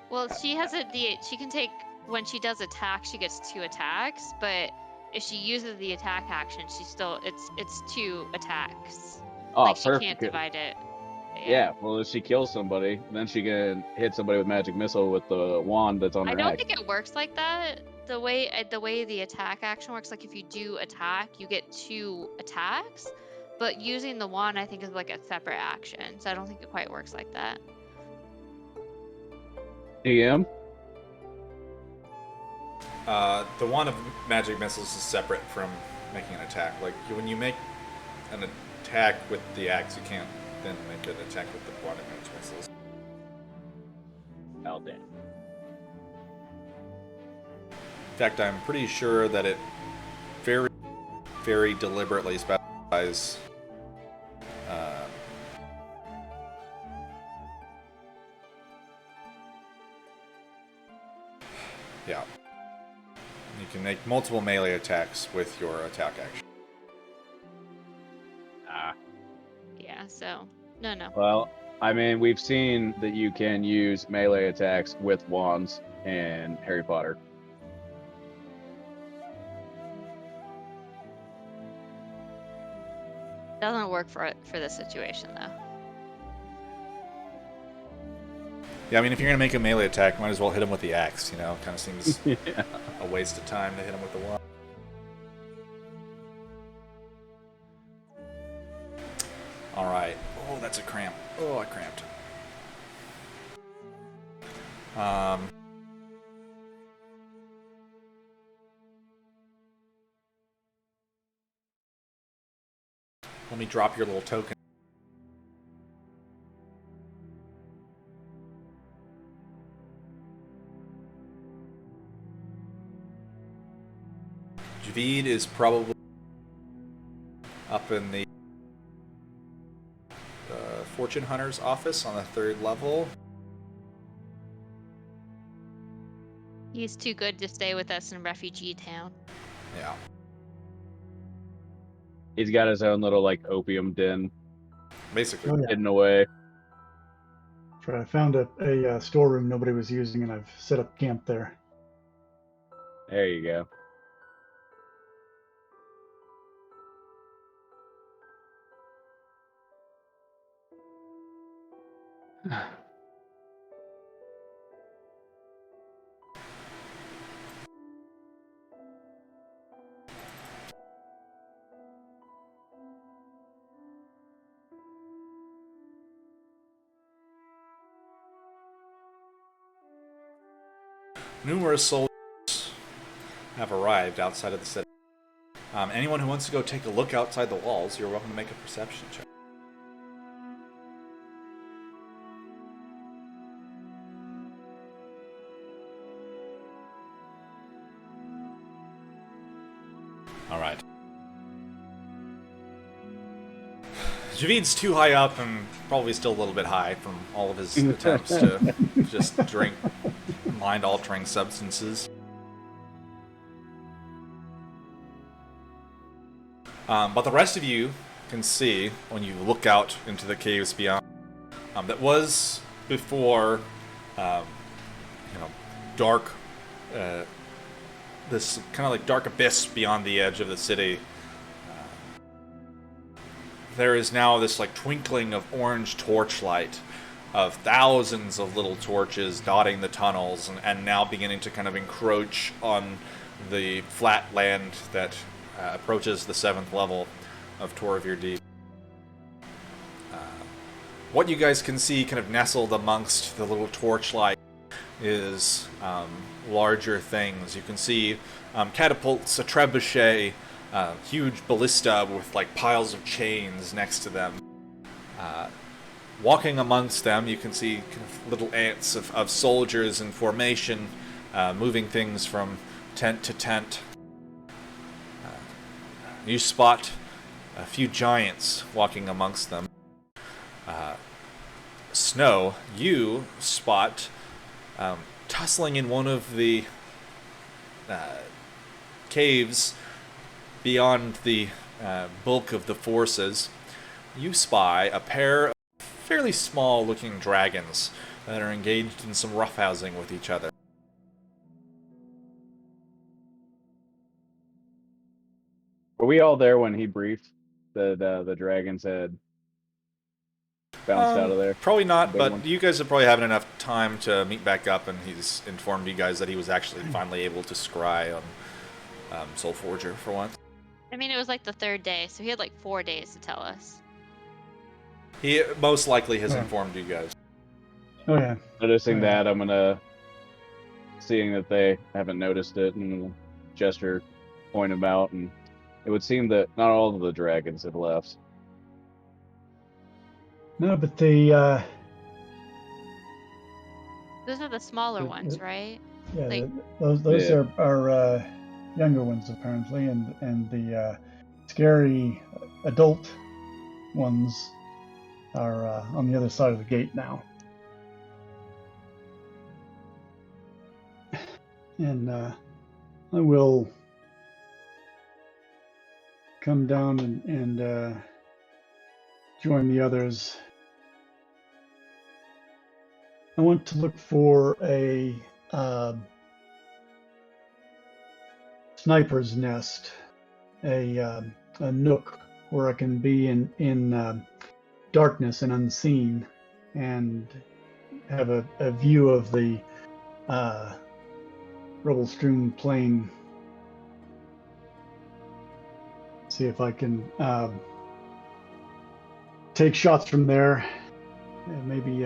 Well, she has she can take, when she does attack, she gets 2 attacks, but if she uses the attack action, it's 2 attacks. Oh, like, she perfect. can't divide it. Yeah, well, if she kills somebody, then she can hit somebody with magic missile with the wand that's on her I don't axe. think it works like that. The way the attack action works, like if you do attack, you get 2 attacks, but using the wand, I think, is like a separate action. So I don't think it quite works like that. DM? The wand of magic missiles is separate from making an attack. Like when you make an attack with the axe, you can't then make an attack with the wand of magic missiles. Oh, damn. In fact, I'm pretty sure that it very, very deliberately specifies yeah. You can make multiple melee attacks with your attack action. Yeah, so no. Well, I mean, we've seen that you can use melee attacks with wands in Harry Potter. Doesn't work for this situation though. Yeah, I mean, if you're gonna make a melee attack, might as well hit him with the axe. You know, kind of seems Yeah. a waste of time to hit him with the wand. All right. Oh, that's a cramp. Oh, I cramped. Let me drop your little token. Javid is probably up in the Fortune Hunter's office on the 3rd level. He's too good to stay with us in Refugee Town. Yeah. He's got his own little like opium den Basically. Oh, yeah. hidden away. So I found a storeroom nobody was using, and I've set up camp there. There you go. Numerous soldiers have arrived outside of the city. Anyone who wants to go take a look outside the walls, you're welcome to make a perception check. All right. Javid's too high up and probably still a little bit high from all of his attempts to just drink mind-altering substances. But the rest of you can see, when you look out into the caves beyond, that was before, dark, this kind of like dark abyss beyond the edge of the city. There is now this like twinkling of orange torchlight of thousands of little torches dotting the tunnels and now beginning to kind of encroach on the flat land that approaches the 7th level of Torevir Deep. What you guys can see kind of nestled amongst the little torchlight is larger things. You can see catapults, a trebuchet, huge ballista with like piles of chains next to them. Walking amongst them, you can see kind of little ants of soldiers in formation, moving things from tent to tent. You spot a few giants walking amongst them. Snow, you spot tussling in one of the caves beyond the bulk of the forces. You spy a pair of fairly small looking dragons that are engaged in some roughhousing with each other. Were we all there when he briefed that the dragons had bounced out of there? Probably not, Big but one. you guys are probably having enough time to meet back up, and he's informed you guys that he was actually finally able to scry on Soul Forger for once. I mean, it was like the 3rd day, so he had like 4 days to tell us. He most likely has Oh. informed you guys. Oh yeah. Noticing Oh, yeah. that, I'm gonna, seeing that they haven't noticed it, and gesture, point them out, and it would seem that not all of the dragons have left. No, but the Those are the smaller The- ones, right? yeah, Like- those Yeah. are younger ones apparently, and the scary adult ones are on the other side of the gate now. And I will come down and join the others. I want to look for a sniper's nest, a nook where I can be in darkness and unseen, and have a view of the rubble-strewn plain. See if I can take shots from there, and maybe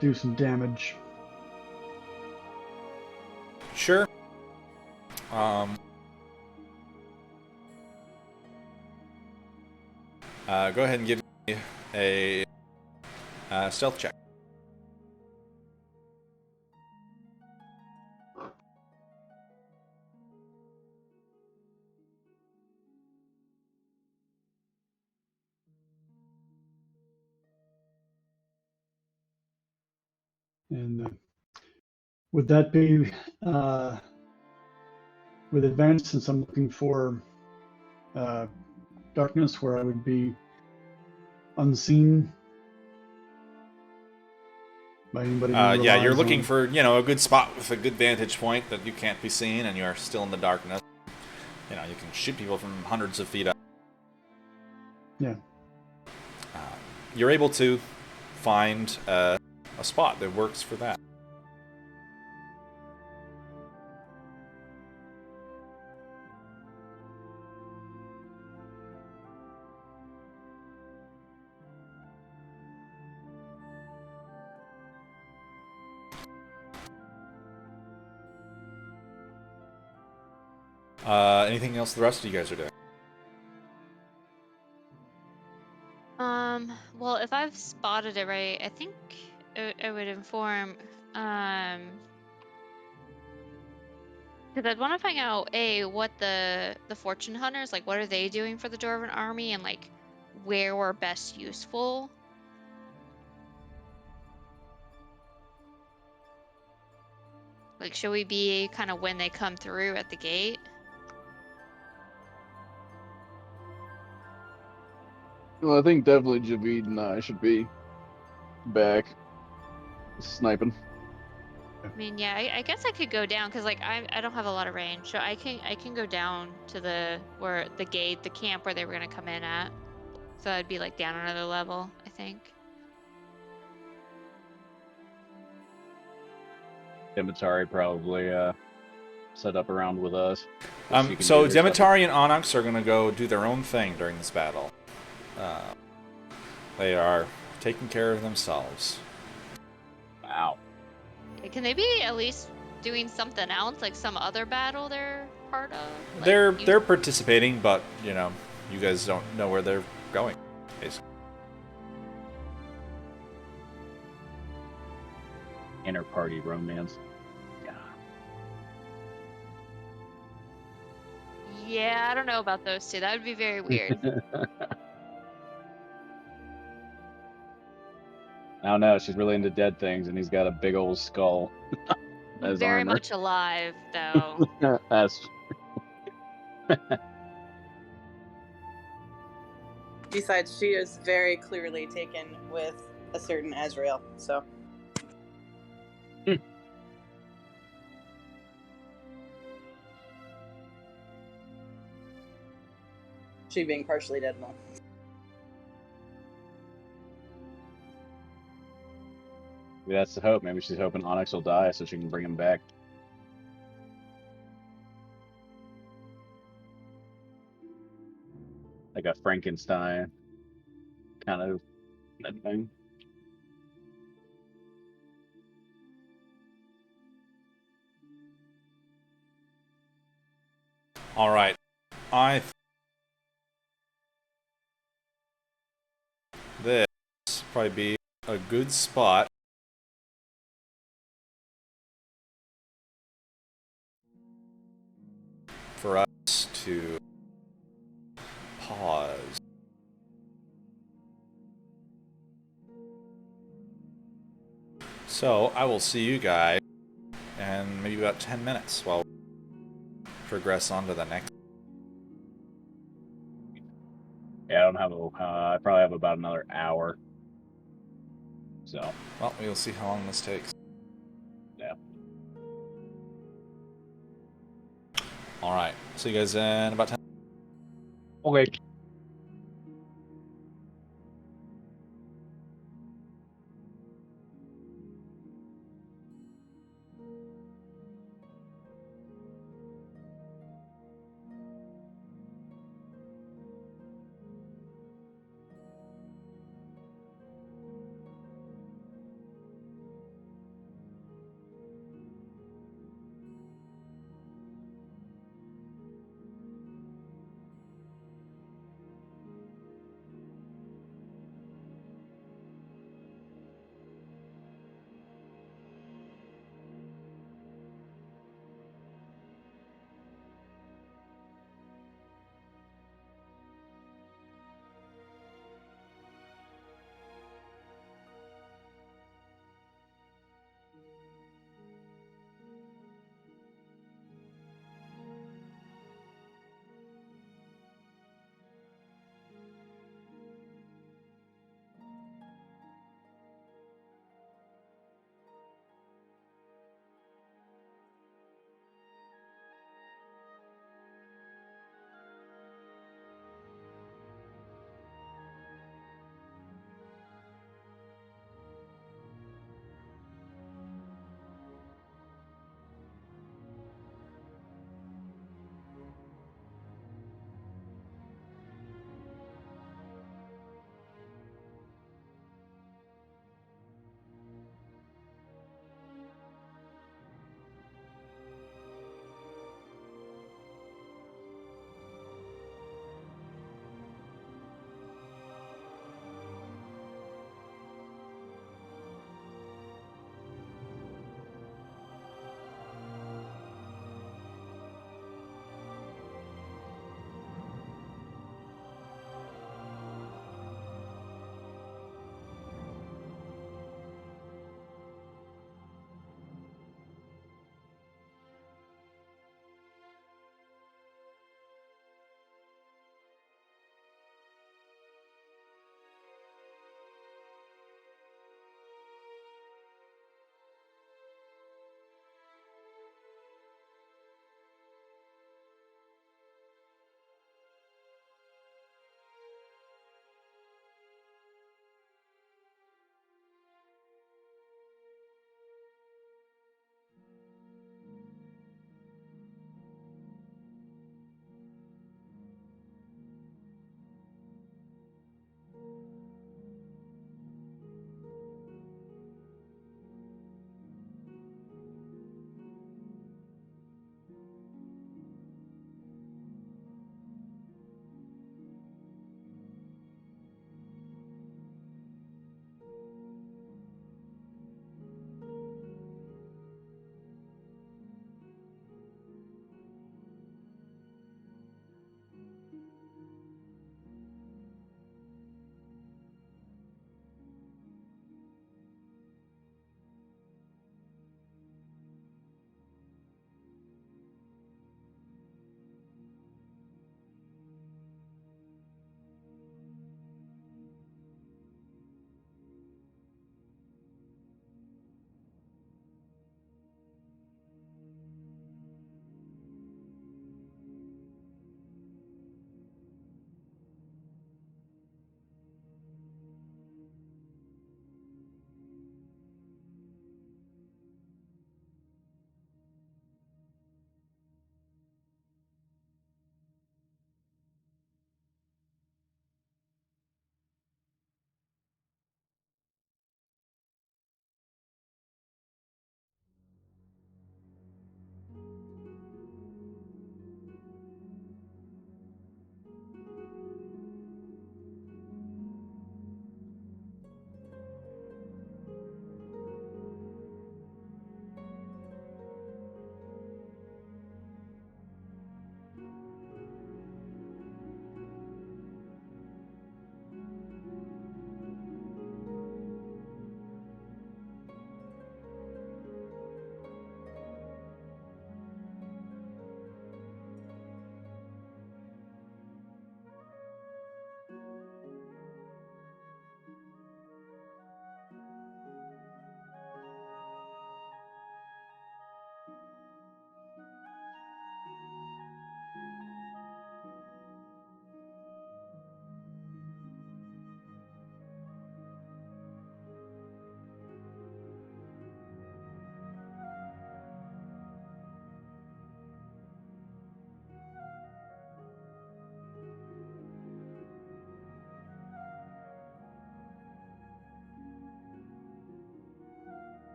do some damage. Sure. Go ahead and give me a stealth check. And would that be with advantage, since I'm looking for darkness where I would be unseen by anybody who Yeah, you're relies looking on... for, a good spot with a good vantage point that you can't be seen and you are still in the darkness. You can shoot people from hundreds of feet up. Yeah. You're able to find a spot that works for that. Anything else the rest of you guys are doing? Well, if I've spotted it right, I think I would inform, because I'd want to find out what the fortune hunters, like, what are they doing for the Dwarven army, and like where we're best useful. Like, should we be kind of when they come through at the gate? Well, I think definitely Javid and I should be back sniping. I mean, yeah, I guess I could go down because like I don't have a lot of range, so I can go down to the gate, the camp where they were gonna come in at. So I'd be like down another level, I think. Demetari probably set up around with us. So Demetari and Onyx are going to go do their own thing during this battle. They are taking care of themselves. Wow. Can they be at least doing something else, like some other battle they're part of? Like, They're participating, but you guys don't know where they're going, basically. Inter-party romance. Yeah, I don't know about those two. That would be very weird. I don't know. She's really into dead things, and he's got a big old skull as Very armor. much alive, though. That's Besides, she is very clearly taken with a certain Azrael, so. She being partially dead, though. Maybe that's the hope. Maybe she's hoping Onyx will die so she can bring him back. Like a Frankenstein kind of thing. All right. This probably be a good spot for us to pause. So I will see you guys in maybe about 10 minutes while we progress on to the next. Yeah, I don't have I probably have about another hour. So. Well, we'll see how long this takes. Yeah. All right. See you guys in about 10. Okay.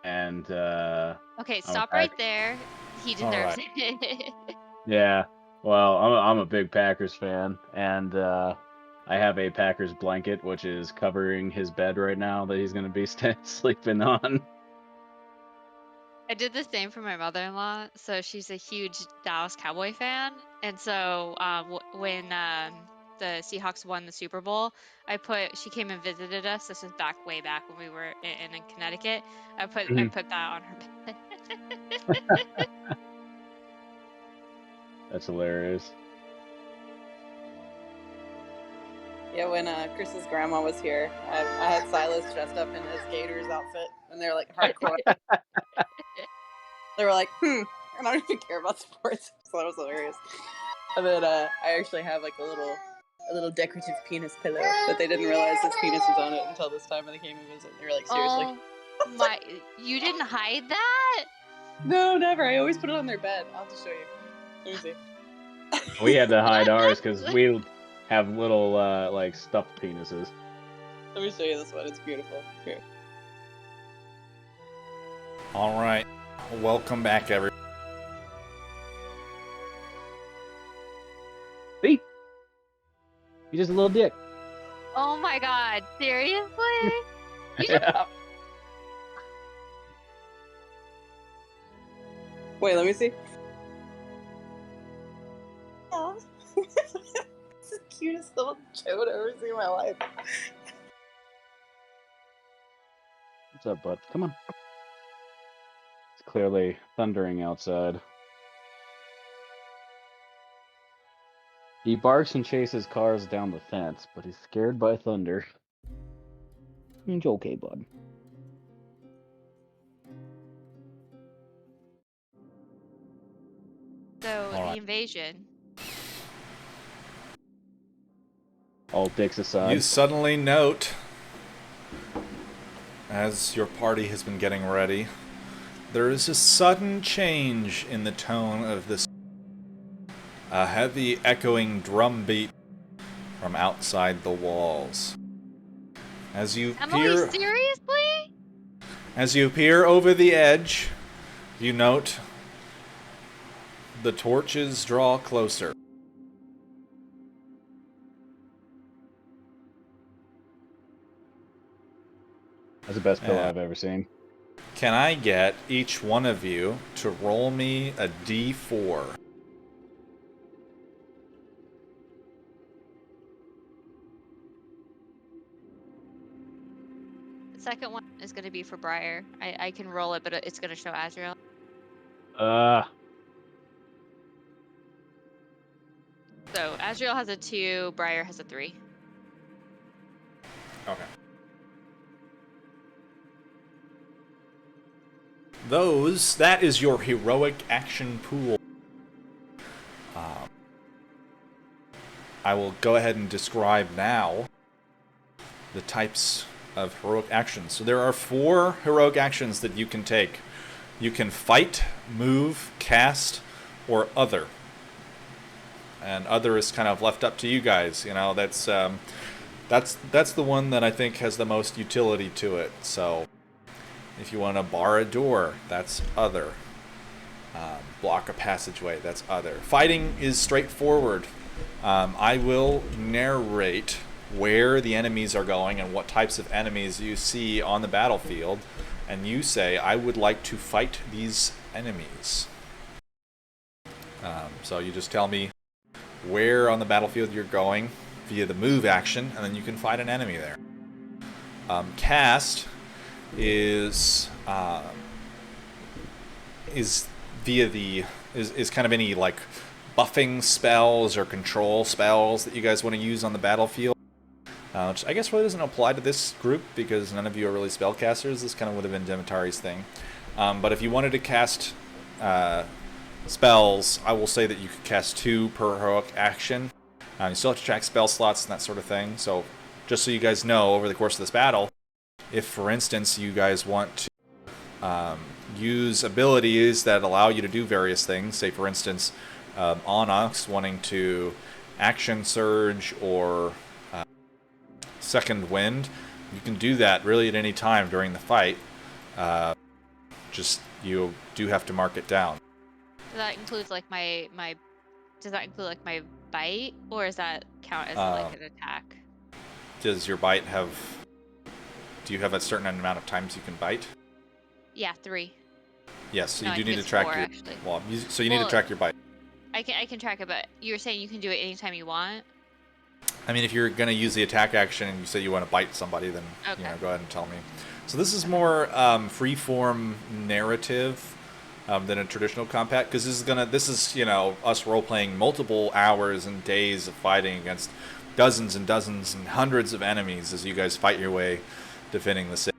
and Okay, I'm a stop right Pack- there. He All deserves right. it. Yeah. Well, I'm a big Packers fan, and I have a Packers blanket, which is covering his bed right now that he's gonna be sleeping on. I did the same for my mother-in-law. So she's a huge Dallas Cowboy fan, and so when the Seahawks won the Super Bowl, she came and visited us. This was way back when we were in Connecticut. I Mhm. put that on her bed. That's hilarious. Yeah, when Chris's grandma was here, I had Silas dressed up in his Gators outfit, and they're like hardcore. They were like, I don't even care about sports. So that was hilarious. And then I actually have like a little decorative penis pillow, but they didn't realize his penis was on it until this time when they came and visit. They were like, seriously? Oh my! You didn't hide that? No, never. I always put it on their bed. I'll just show you. Let me see. We had to hide ours because we have little like stuffed penises. Let me show you this one. It's beautiful. Here. All right. Welcome back, everyone. See? You're just a little dick. Oh my God! Seriously? Yeah. Wait, let me see. Oh. It's the cutest little chode I've ever seen in my life. What's up, bud? Come on. It's clearly thundering outside. He barks and chases cars down the fence, but he's scared by thunder. It's okay, bud. So All right. the invasion. All dicks aside. You suddenly note, as your party has been getting ready, there is a sudden change in the tone of this. A heavy echoing drum beat from outside the walls. As you Emily, seriously? peer over the edge, you note the torches draw closer. That's the best pillow Yeah. I've ever seen. Can I get each one of you to roll me a d4? The second one is going to be for Briar. I can roll it, but it's going to show Azrael. So Azrael has a 2, Briar has a 3. Okay. That is your heroic action pool. I will go ahead and describe now the types of heroic actions. So there are 4 heroic actions that you can take. You can fight, move, cast, or other. And other is kind of left up to you guys. You know, that's the one that I think has the most utility to it. So if you want to bar a door, that's other. Block a passageway, that's other. Fighting is straightforward. I will narrate where the enemies are going and what types of enemies you see on the battlefield, and you say, I would like to fight these enemies. So you just tell me where on the battlefield you're going via the move action, and then you can fight an enemy there. Cast is kind of any like buffing spells or control spells that you guys want to use on the battlefield. Which I guess really doesn't apply to this group because none of you are really spellcasters. This kind of would have been Demetari's thing. But if you wanted to cast spells, I will say that you could cast 2 per heroic action. You still have to track spell slots and that sort of thing. So just so you guys know, over the course of this battle, if for instance you guys want to use abilities that allow you to do various things, say for instance Onyx wanting to action surge or second wind, you can do that really at any time during the fight. just you do have to mark it down. So that includes like my does that include like my bite, or does that count as like an attack? Does your bite have? Do you have a certain amount of times you can bite? Yeah, 3. Yes, so No, you I do think need to it's track 4, your. actually. Well, so you need to track your bite. I can track it, but you were saying you can do it anytime you want. I mean, if you're gonna use the attack action and you say you want to bite somebody, then Okay. go ahead and tell me. So this is more free-form narrative than a traditional combat, because this is us role-playing multiple hours and days of fighting against dozens and dozens and hundreds of enemies as you guys fight your way defending the city.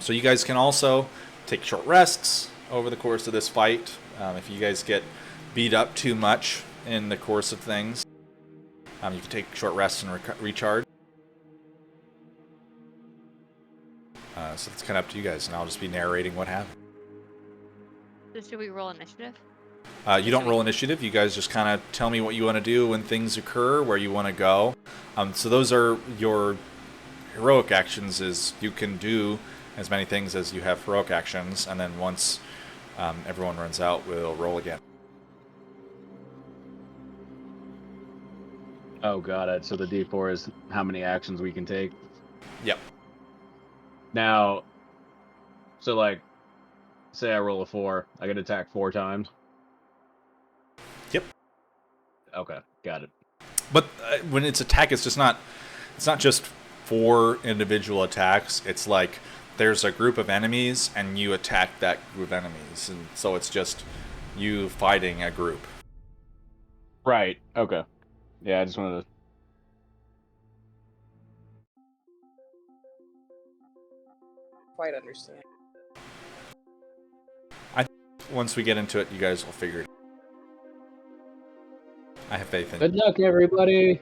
So you guys can also take short rests over the course of this fight. If you guys get beat up too much in the course of things, you can take short rests and recharge. So it's kind of up to you guys, and I'll just be narrating what happened. So should we roll initiative? You don't roll initiative. You guys just kind of tell me what you want to do when things occur, where you want to go. So those are your heroic actions. Is you can do as many things as you have heroic actions, and then once everyone runs out, we'll roll again. Oh, got it. So the D4 is how many actions we can take. Yep. Now, so like, say I roll a 4, I get attacked 4 times. Yep. Okay, got it. But when it's attack, it's not just 4 individual attacks. It's like there's a group of enemies, and you attack that group of enemies, and so it's just you fighting a group. Right. Okay. Yeah, I just wanted to. Quite understand. Once we get into it, you guys will figure it out. I have faith in you. Good luck, everybody.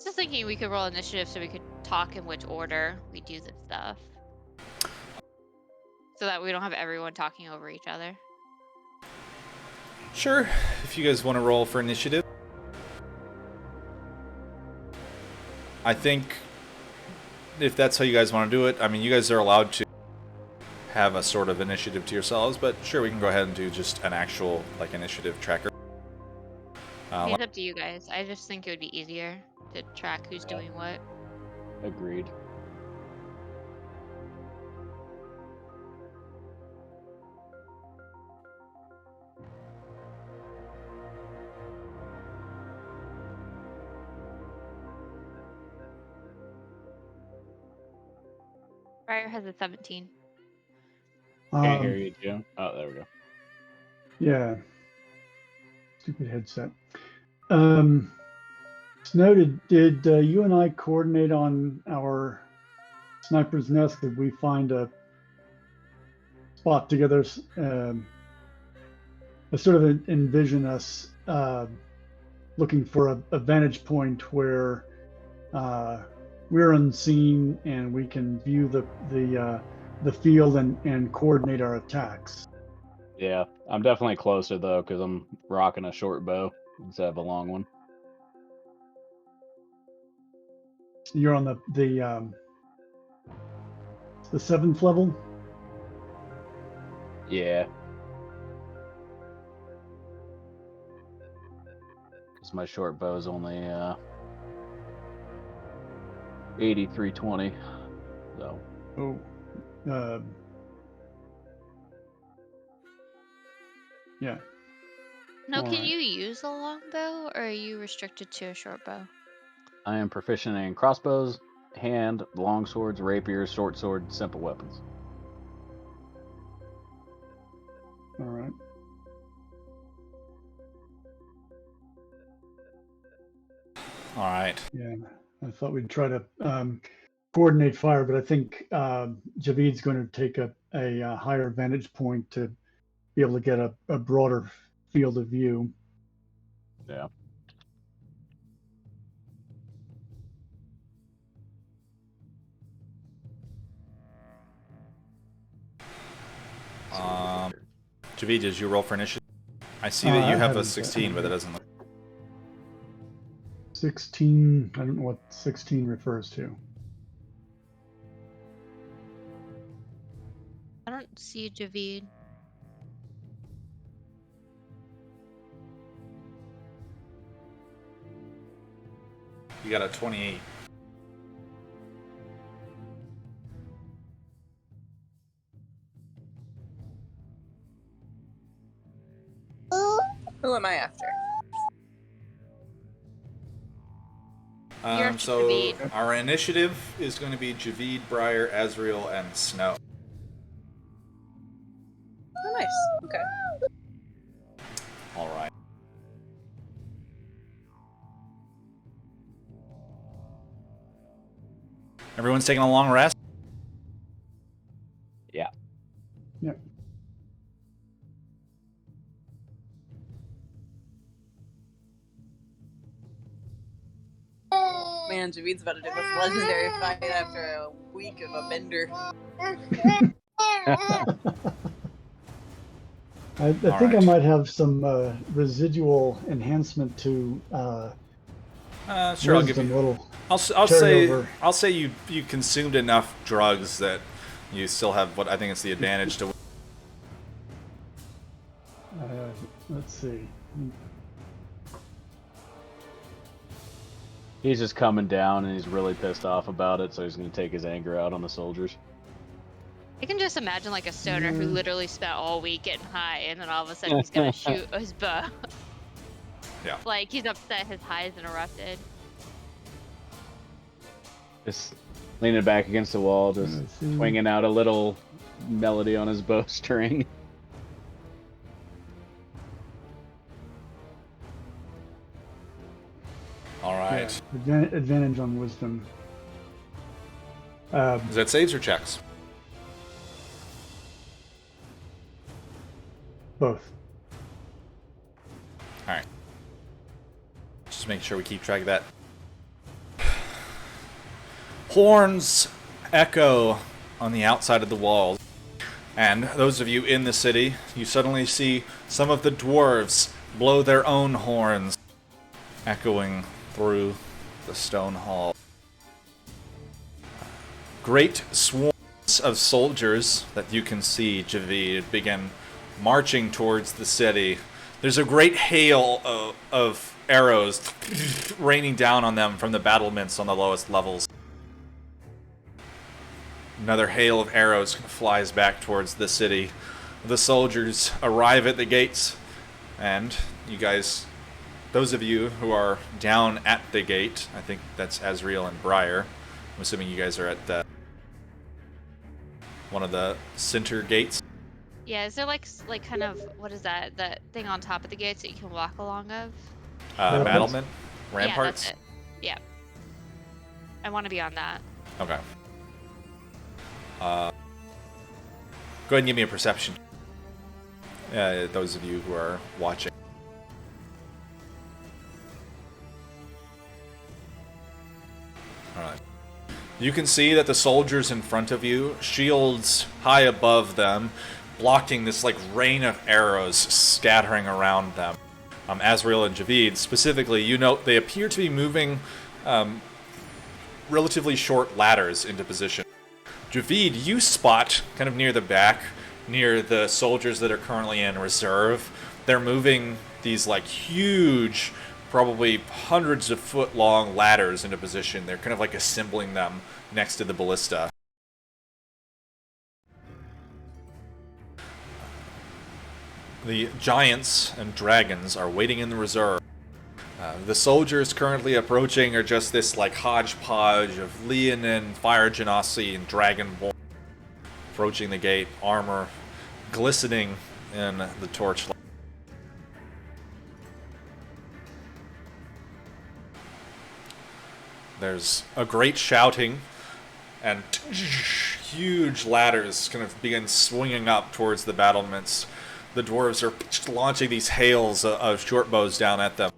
Just thinking we could roll initiative so we could talk in which order we do this stuff, so that we don't have everyone talking over each other. Sure, if you guys want to roll for initiative. I think if that's how you guys want to do it, I mean, you guys are allowed to have a sort of initiative to yourselves, but sure, we can go ahead and do just an actual initiative tracker. It's up to you guys. I just think it would be easier to track who's doing what. Agreed. Briar has a 17. Can't hear you, Jim. Oh, there we go. Yeah. Stupid headset. Snow, did you and I coordinate on our sniper's nest? Did we find a spot together? I sort of envision us looking for a vantage point where we're unseen and we can view the field and coordinate our attacks. Yeah, I'm definitely closer though, because I'm rocking a short bow instead of a long one. You're on the 7th level. Yeah. Because my short bow is only 8320. So. Oh. Yeah. No, can Alright. you use a longbow, or are you restricted to a short bow? I am proficient in crossbows, hand, long swords, rapiers, short sword, simple weapons. All right. All right. Yeah, I thought we'd try to coordinate fire, but I think Javid's going to take a higher vantage point to be able to get a broader field of view. Yeah. Javid, did you roll for initiative? I see that you I have a haven't, 16, but that doesn't look. 16, I don't know what 16 refers to. don't see Javid. You got a 28. Who am I after? You're after So Javid. our initiative is going to be Javid, Briar, Azrael, and Snow. Oh, nice. Okay. All right. Everyone's taking a long rest. Yeah. Yep. Man, Javid's about to do this legendary fight after a week of a bender. I think I right. might have some residual enhancement to Sure, I'll give wisdom. you. Little I'll carryover. say you consumed enough drugs that you still have what I think is the advantage to. Let's see. He's just coming down and he's really pissed off about it, so he's going to take his anger out on the soldiers. I can just imagine like a stoner who literally spent all week getting high, and then all of a sudden he's gonna shoot his bow. Yeah. Like he's upset his high is interrupted. Just leaning back against the wall, just Let's see. swinging out a little melody on his bowstring. All right. Yeah, advantage on wisdom. Is that saves or checks? Both. All right. Just make sure we keep track of that. Horns echo on the outside of the walls. And those of you in the city, you suddenly see some of the dwarves blow their own horns, echoing through the stone hall. Great swarms of soldiers that you can see, Javid, begin marching towards the city. There's a great hail of arrows raining down on them from the battlements on the lowest levels. Another hail of arrows flies back towards the city. The soldiers arrive at the gates, and you guys, those of you who are down at the gate, I think that's Azrael and Briar. I'm assuming you guys are at the one of the center gates. Yeah, is there like kind of what is that thing on top of the gates that you can walk along of? Battlement? Yeah, Ramparts? that's it. Yeah. I want to be on that. Okay. Go ahead and give me a perception. Those of you who are watching. Alright. You can see that the soldiers in front of you, shields high above them, blocking this like rain of arrows scattering around them. Azrael and Javid, specifically, you note they appear to be moving relatively short ladders into position. Javid, you spot, kind of near the back, near the soldiers that are currently in reserve. They're moving these like huge, probably hundreds of foot long ladders into position. They're kind of like assembling them next to the ballista. The giants and dragons are waiting in the reserve. The soldiers currently approaching are just this like hodgepodge of Leonin, Fire Genasi, and Dragonborn approaching the gate, armor glistening in the torchlight. There's a great shouting, and huge ladders kind of begin swinging up towards the battlements. The dwarves are launching these hails of short bows down at them.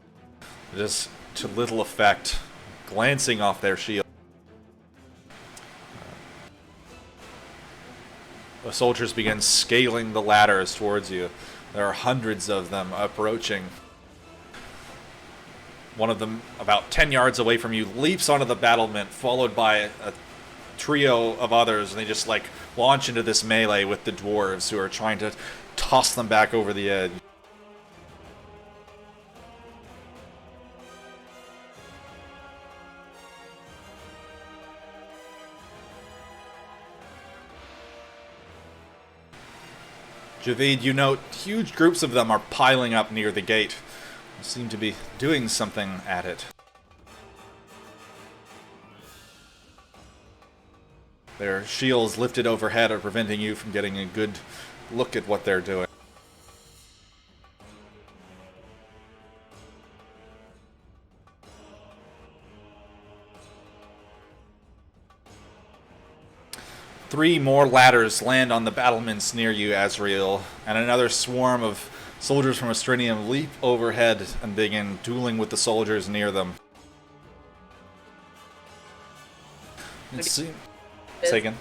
Just to little effect, glancing off their shield. The soldiers begin scaling the ladders towards you. There are hundreds of them approaching. One of them, about 10 yards away from you, leaps onto the battlement, followed by a trio of others, and they just like launch into this melee with the dwarves who are trying to toss them back over the edge. Javid, you note huge groups of them are piling up near the gate. They seem to be doing something at it. Their shields lifted overhead are preventing you from getting a good look at what they're doing. Three more ladders land on the battlements near you, Azrael, and another swarm of soldiers from Astrinium leap overhead and begin dueling with the soldiers near them. It seems... Say again.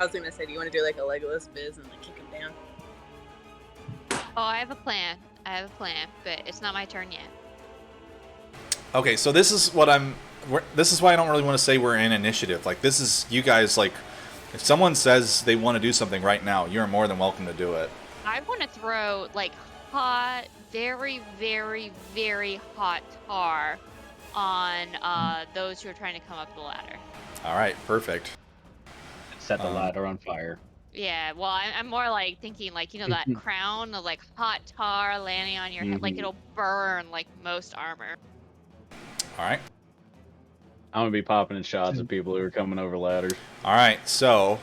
I was gonna say, do you want to do like a Legolas Biz and like kick him down? Oh, I have a plan. But it's not my turn yet. Okay, so this is what this is why I don't really want to say we're in initiative. Like, this is you guys, like, if someone says they want to do something right now, you're more than welcome to do it. I want to throw like hot, very, very, very hot tar on those who are trying to come up the ladder. All right, perfect. Set the ladder on fire. Yeah, well, I'm more like thinking like, you know, that crown of like hot tar landing on your head, like it'll burn like most armor. All right. I'm gonna be popping in shots at people who are coming over ladders. All right, so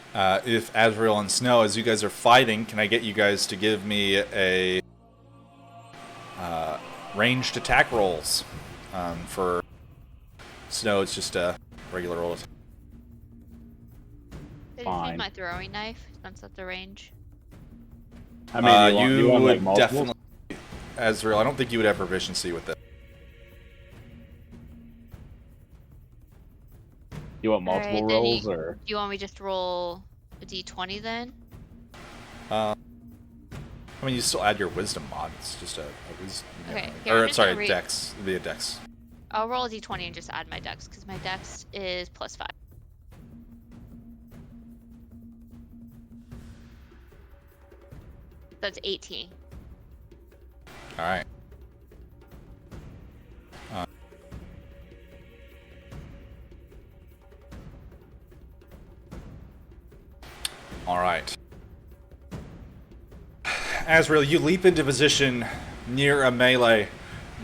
if Azrael and Snow, as you guys are fighting, can I get you guys to give me a ranged attack rolls? For Snow, it's just a regular roll. Did you Fine. use my throwing knife since at the range? I mean, you want would like multiples? definitely, Azrael. I don't think you would have proficiency with it. You want multiple Alright, then rolls, or Do you want me just to roll a d20 then? I mean, you still add your wisdom mod. It's just a wisdom. Okay, here, I'm Or just sorry, gonna dex. It'd be a dex. I'll roll a d20 and just add my dex, because my dex is +5. That's 18. All right. All right. Azrael, you leap into position near a melee,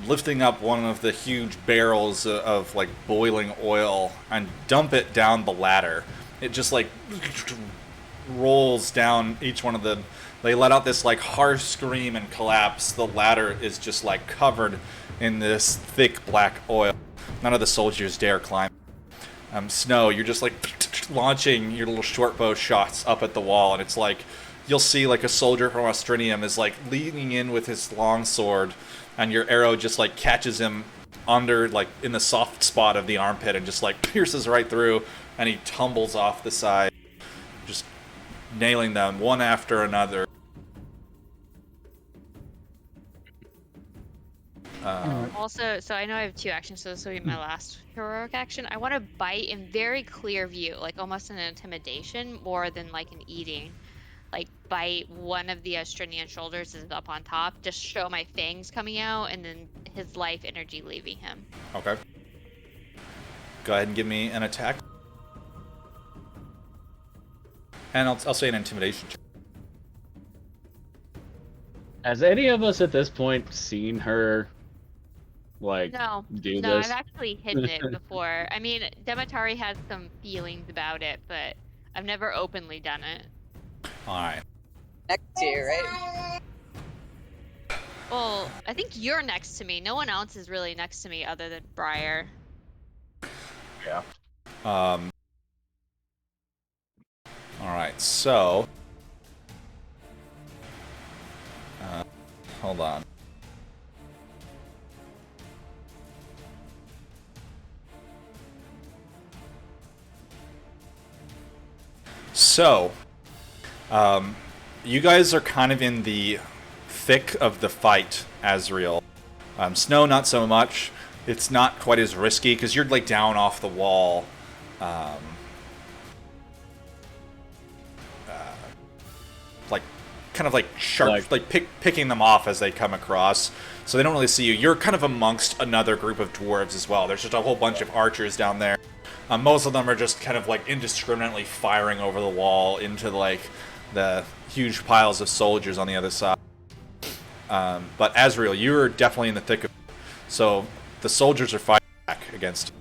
lifting up one of the huge barrels of like boiling oil and dump it down the ladder. It just like rolls down each one of them. They let out this like harsh scream and collapse. The ladder is just like covered in this thick black oil. None of the soldiers dare climb. Snow, you're just like launching your little short bow shots up at the wall, and it's like you'll see like a soldier from Astrinium is like leaning in with his long sword, and your arrow just like catches him under like in the soft spot of the armpit and just like pierces right through, and he tumbles off the side, just nailing them one after another. Also, so I know I have 2 actions, so this will be my last heroic action. I want to bite in very clear view, like almost an intimidation more than like an eating. Like bite one of the Astrinian shoulders is up on top, just show my fangs coming out, and then his life energy leaving him. Okay. Go ahead and give me an attack. And I'll say an intimidation check. has any of us at this point seen her like do No, this? I've actually hidden it before. I mean, Demetari has some feelings about it, but I've never openly done it. Alright. Next to you, right? Well, I think you're next to me. No one else is really next to me other than Briar. Yeah. Alright, so... hold on. So, you guys are kind of in the thick of the fight, Azrael. Snow, not so much. It's not quite as risky because you're like down off the wall. kind of like sharp, picking them off as they come across, so they don't really see you. You're kind of amongst another group of dwarves as well. There's just a whole bunch of archers down there. Most of them are just kind of like indiscriminately firing over the wall into like the huge piles of soldiers on the other side. But Azrael, you're definitely in the thick of it. So the soldiers are fighting back against you.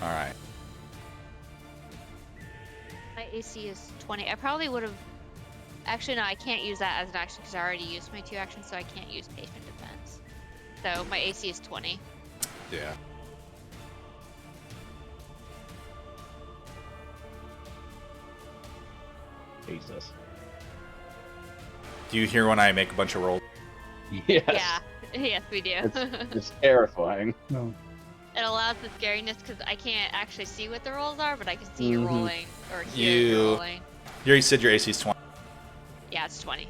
All right. My AC is 20. I probably would have. Actually, no, I can't use that as an action because I already used my 2 actions, so I can't use patient defense. So my AC is 20. Yeah. Jesus. Do you hear when I make a bunch of rolls? Yes. Yeah. Yes, we do. It's terrifying. No. It allows the scariness because I can't actually see what the rolls are, but I can see you rolling or hear you rolling. You already said your AC is 20. Yeah, it's 20.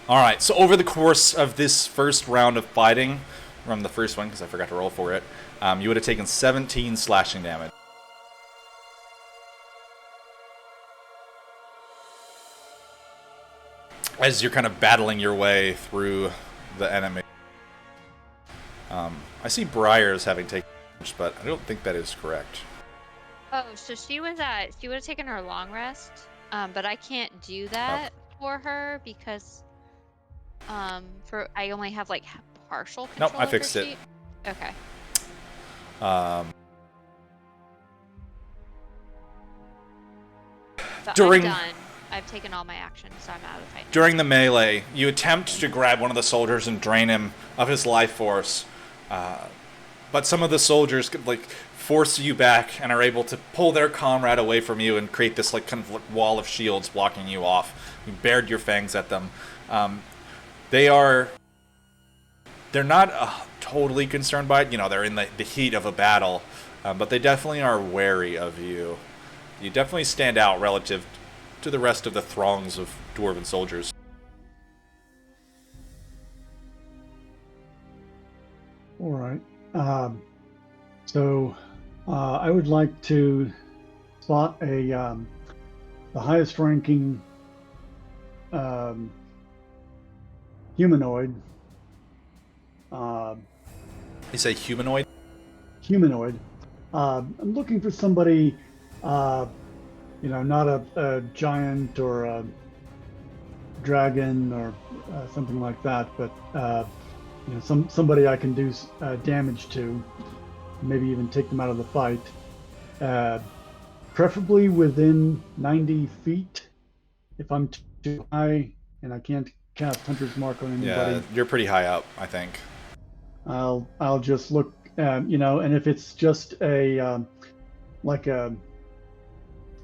Alright, so over the course of this first round of fighting, from the first one, because I forgot to roll for it, you would have taken 17 slashing damage. As you're kind of battling your way through the enemy. I see Briar's having taken damage, but I don't think that is correct. Oh, so she would have taken her long rest, but I can't do that for her because I only have like partial control. Nope, I fixed it. Okay. But During- I'm done. I've taken all my actions, so I'm out of the fight. During the melee, you attempt to grab one of the soldiers and drain him of his life force, but some of the soldiers force you back and are able to pull their comrade away from you and create this kind of wall of shields blocking you off. You bared your fangs at them. They're not totally concerned by it. They're in the heat of a battle, but they definitely are wary of you. You definitely stand out relative to the rest of the throngs of dwarven soldiers. All right. So I would like to spot the highest ranking humanoid. You say humanoid? Humanoid. I'm looking for somebody, not a giant or a dragon or something like that, but somebody I can do damage to, maybe even take them out of the fight. Preferably within 90 feet. If I'm too high and I can't cast Hunter's Mark on anybody, Yeah, you're pretty high up, I think. I'll just look, and if it's just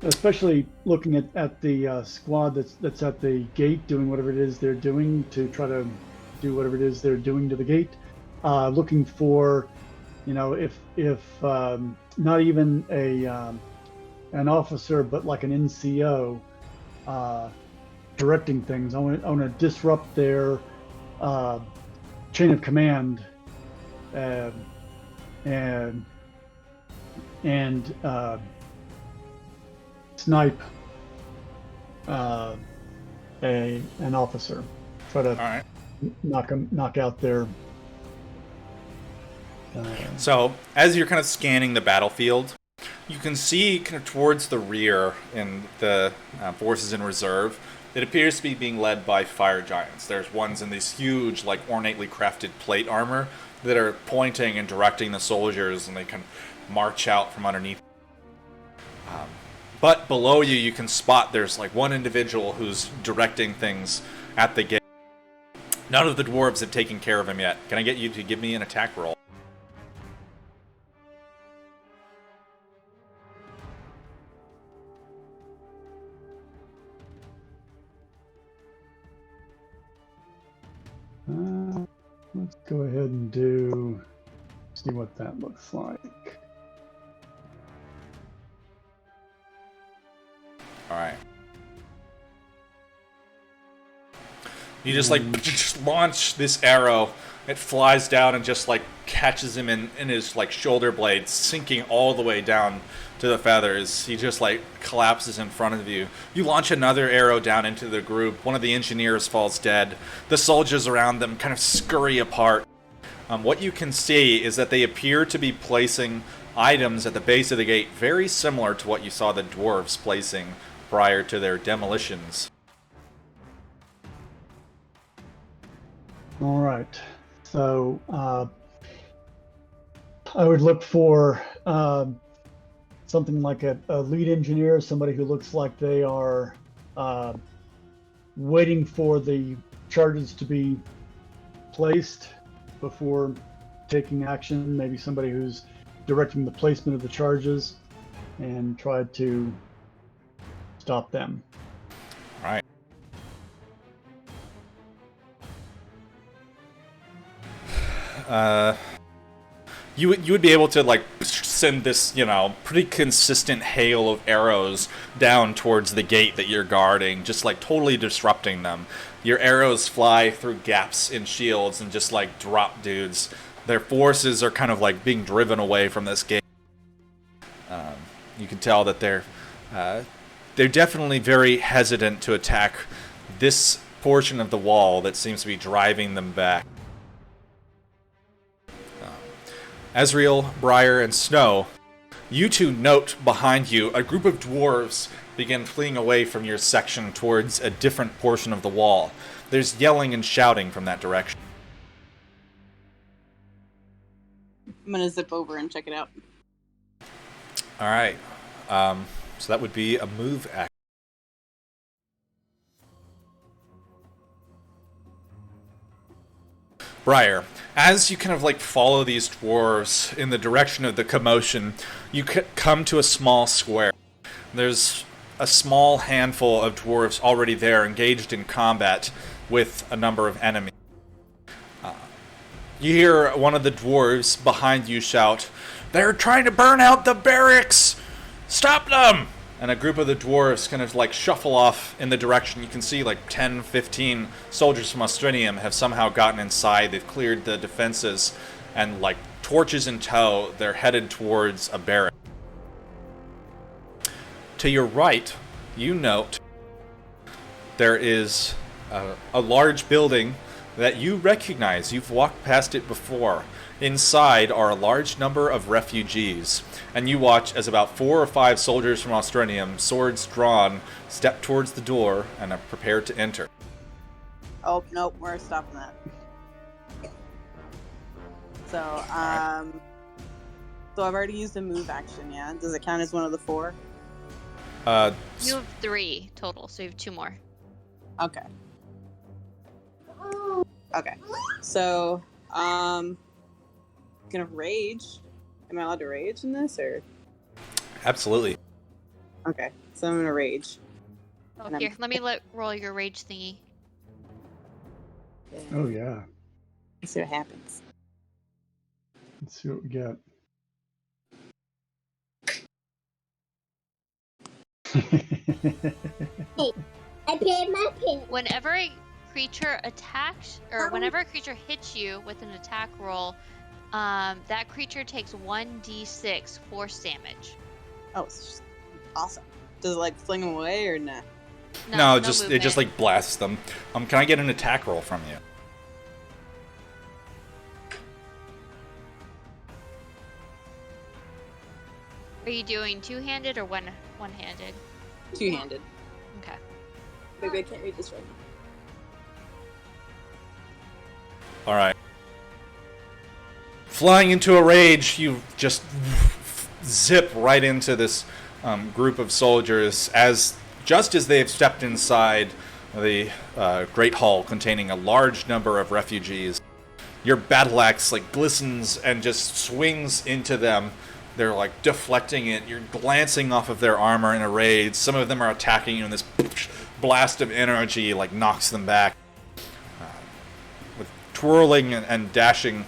especially looking at the squad that's at the gate doing whatever it is they're doing to try to do whatever it is they're doing to the gate, looking for, if not even an officer but like an NCO directing things. I want to disrupt their chain of command and snipe an officer. Try to All right. knock out their. So, as you're kind of scanning the battlefield, you can see kind of towards the rear in the forces in reserve, it appears to be being led by fire giants. There's ones in these huge, ornately crafted plate armor that are pointing and directing the soldiers, and they can march out from underneath. But below you, you can spot there's one individual who's directing things at the gate. None of the dwarves have taken care of him yet. Can I get you to give me an attack roll? Let's go ahead and see what that looks like. All right. You just like just launch this arrow. It flies down and just like catches him in his like shoulder blade, sinking all the way down to the feathers. He just like collapses in front of you. You launch another arrow down into the group. One of the engineers falls dead. The soldiers around them kind of scurry apart. What you can see is that they appear to be placing items at the base of the gate very similar to what you saw the dwarves placing prior to their demolitions. All right. So I would look for something like a lead engineer, somebody who looks like they are waiting for the charges to be placed before taking action. Maybe somebody who's directing the placement of the charges and try to stop them. All right. You would be able to like send this, you know, pretty consistent hail of arrows down towards the gate that you're guarding, just like totally disrupting them. Your arrows fly through gaps in shields and just like drop dudes. Their forces are kind of like being driven away from this gate. You can tell that they're definitely very hesitant to attack this portion of the wall that seems to be driving them back. Ezreal, Briar, and Snow, you two note behind you a group of dwarves begin fleeing away from your section towards a different portion of the wall. There's yelling and shouting from that direction. I'm gonna zip over and check it out. All right. So that would be a move action. Briar, as you kind of like follow these dwarves in the direction of the commotion, you come to a small square. There's a small handful of dwarves already there, engaged in combat with a number of enemies. You hear one of the dwarves behind you shout, "They're trying to burn out the barracks! Stop them!" And a group of the dwarves kind of like shuffle off in the direction. You can see like 10, 15 soldiers from Austrinium have somehow gotten inside. They've cleared the defenses, and like torches in tow, they're headed towards a barrack. To your right, you note there is a large building that you recognize. You've walked past it before. Inside are a large number of refugees, and you watch as about 4 or 5 soldiers from Austrinium, swords drawn, step towards the door and are prepared to enter. Oh, nope, we're stopping that. So, so I've already used a move action, yeah? Does it count as one of the 4? You have 3 total, so you have 2 more. Okay. Okay. So, gonna rage. Am I allowed to rage in this, or? Absolutely. Okay, so I'm gonna rage. Oh, here, let me roll your rage thingy. Oh yeah. Let's see what happens. Let's see what we got. I paid my pin. Whenever a creature attacks, or whenever a creature hits you with an attack roll, that creature takes 1d6 force damage. Oh, it's just awesome. Does it like fling them away or nah? No, it just like blasts them. Can I get an attack roll from you? Are you doing two-handed or one-handed? Two-handed. Okay. Maybe I can't read this right now. All right. Flying into a rage, you just zip right into this group of soldiers just as they've stepped inside the great hall containing a large number of refugees. Your battle axe like glistens and just swings into them. They're like deflecting it. You're glancing off of their armor in a rage. Some of them are attacking you, and this blast of energy like knocks them back. With twirling and dashing,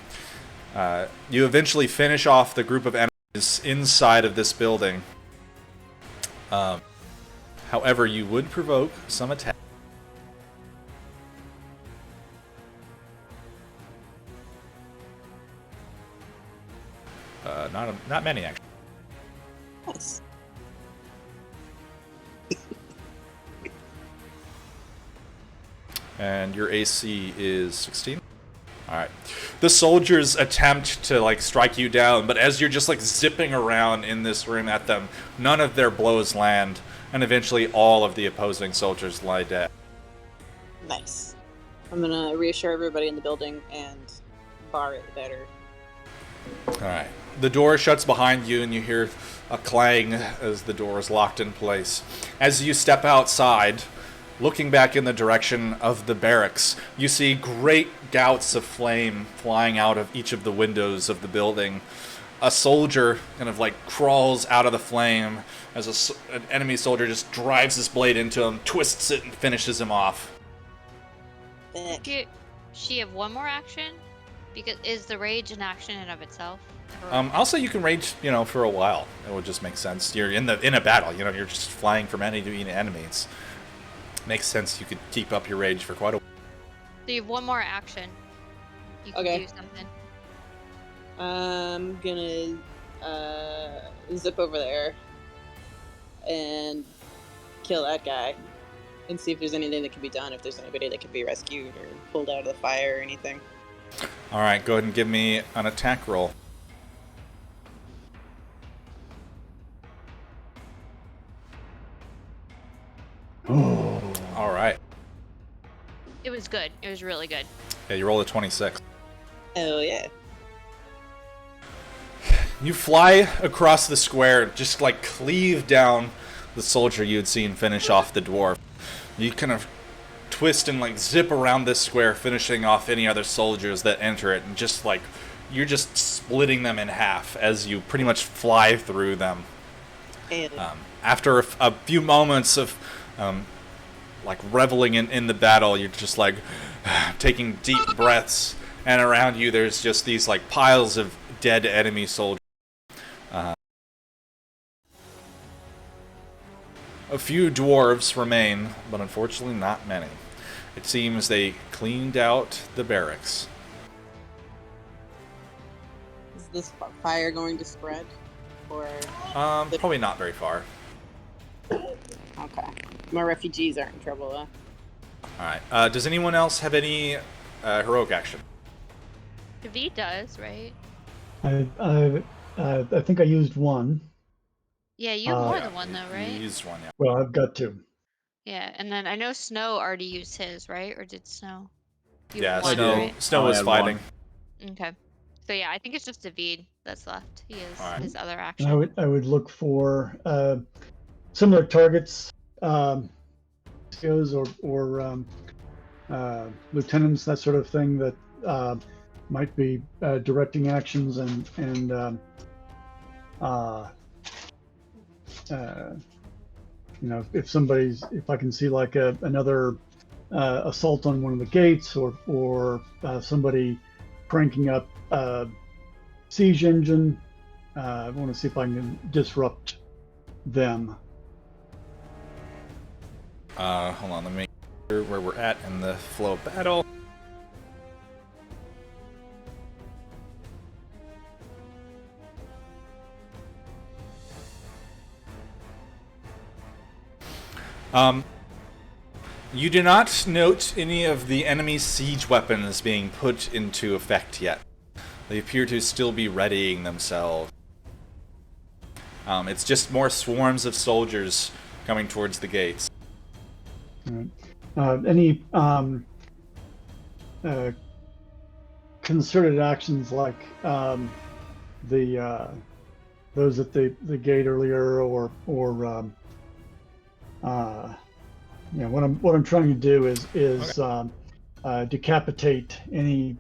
you eventually finish off the group of enemies inside of this building. However, you would provoke some attack. Not many, actually. Nice. And your AC is 16. Alright. The soldiers attempt to, like, strike you down, but as you're just, like, zipping around in this room at them, none of their blows land, and eventually all of the opposing soldiers lie dead. Nice. I'm gonna reassure everybody in the building and bar it better. Alright. The door shuts behind you, and you hear a clang as the door is locked in place. As you step outside, looking back in the direction of the barracks, you see great gouts of flame flying out of each of the windows of the building. A soldier kind of like crawls out of the flame as an enemy soldier just drives his blade into him, twists it, and finishes him off. She have one more action? Because is the rage an action in of itself? I'll say you can rage, for a while. It would just make sense. You're in a battle, you're just flying from enemy to enemy. It makes sense you could keep up your rage for quite a while. So you have one more action. You can do something. I'm gonna zip over there and kill that guy and see if there's anything that can be done, if there's anybody that can be rescued or pulled out of the fire or anything. Alright, go ahead and give me an attack roll. Oh. Alright. It was good. It was really good. Yeah, you roll a 26. Oh yeah. You fly across the square, just like cleave down the soldier you had seen finish off the dwarf. You kind of twist and like zip around this square, finishing off any other soldiers that enter it, and just like you're just splitting them in half as you pretty much fly through them. After a few moments of like reveling in the battle, you're just like taking deep breaths, and around you there's just these like piles of dead enemy soldiers. A few dwarves remain, but unfortunately not many. It seems they cleaned out the barracks. Is this fire going to spread? Or Probably not very far. okay. My refugees aren't in trouble though. Alright. Does anyone else have any heroic action? David does, right? I think I used one. Yeah, you have more than one though, right? You used one, yeah. Well, I've got two. Yeah, and then I know Snow already used his, right? Or did Snow? You Yeah, have one, Snow, right? Snow was had fighting. Okay. So yeah, I think it's just David that's left. He is Alright. his other And action. I would look for similar targets, COs or lieutenants, that sort of thing, that might be directing actions and if I can see like another assault on one of the gates, or somebody cranking up siege engine, I want to see if I can disrupt them. Hold on, let me make sure where we're at in the flow of battle. You do not note any of the enemy's siege weapons being put into effect yet. They appear to still be readying themselves. It's just more swarms of soldiers coming towards the gates. Any concerted actions like those at the gate earlier, or what I'm trying to do is decapitate any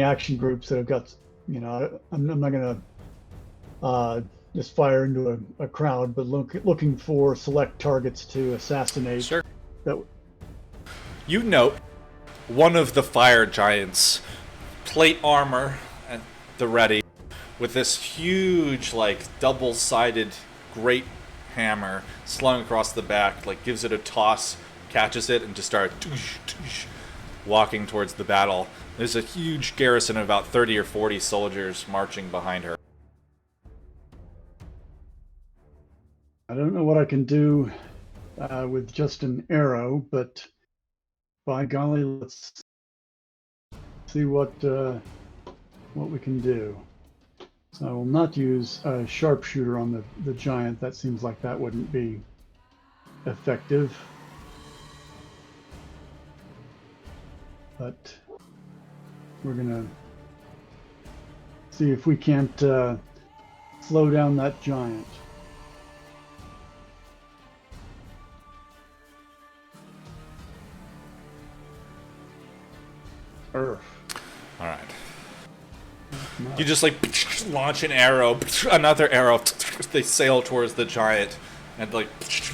action groups that have got, I'm not gonna just fire into a crowd, but looking for select targets to assassinate. Sure. That You note one of the fire giants, plate armor at the ready, with this huge, like, double-sided great hammer slung across the back, like, gives it a toss, catches it, and just starts walking towards the battle. There's a huge garrison of about 30 or 40 soldiers marching behind her. I don't know what I can do with just an arrow, but by golly, let's see what we can do. So I will not use a sharpshooter on the giant. That seems like that wouldn't be effective. But we're gonna see if we can't slow down that giant. All right. You just like launch an arrow, another arrow. They sail towards the giant, and like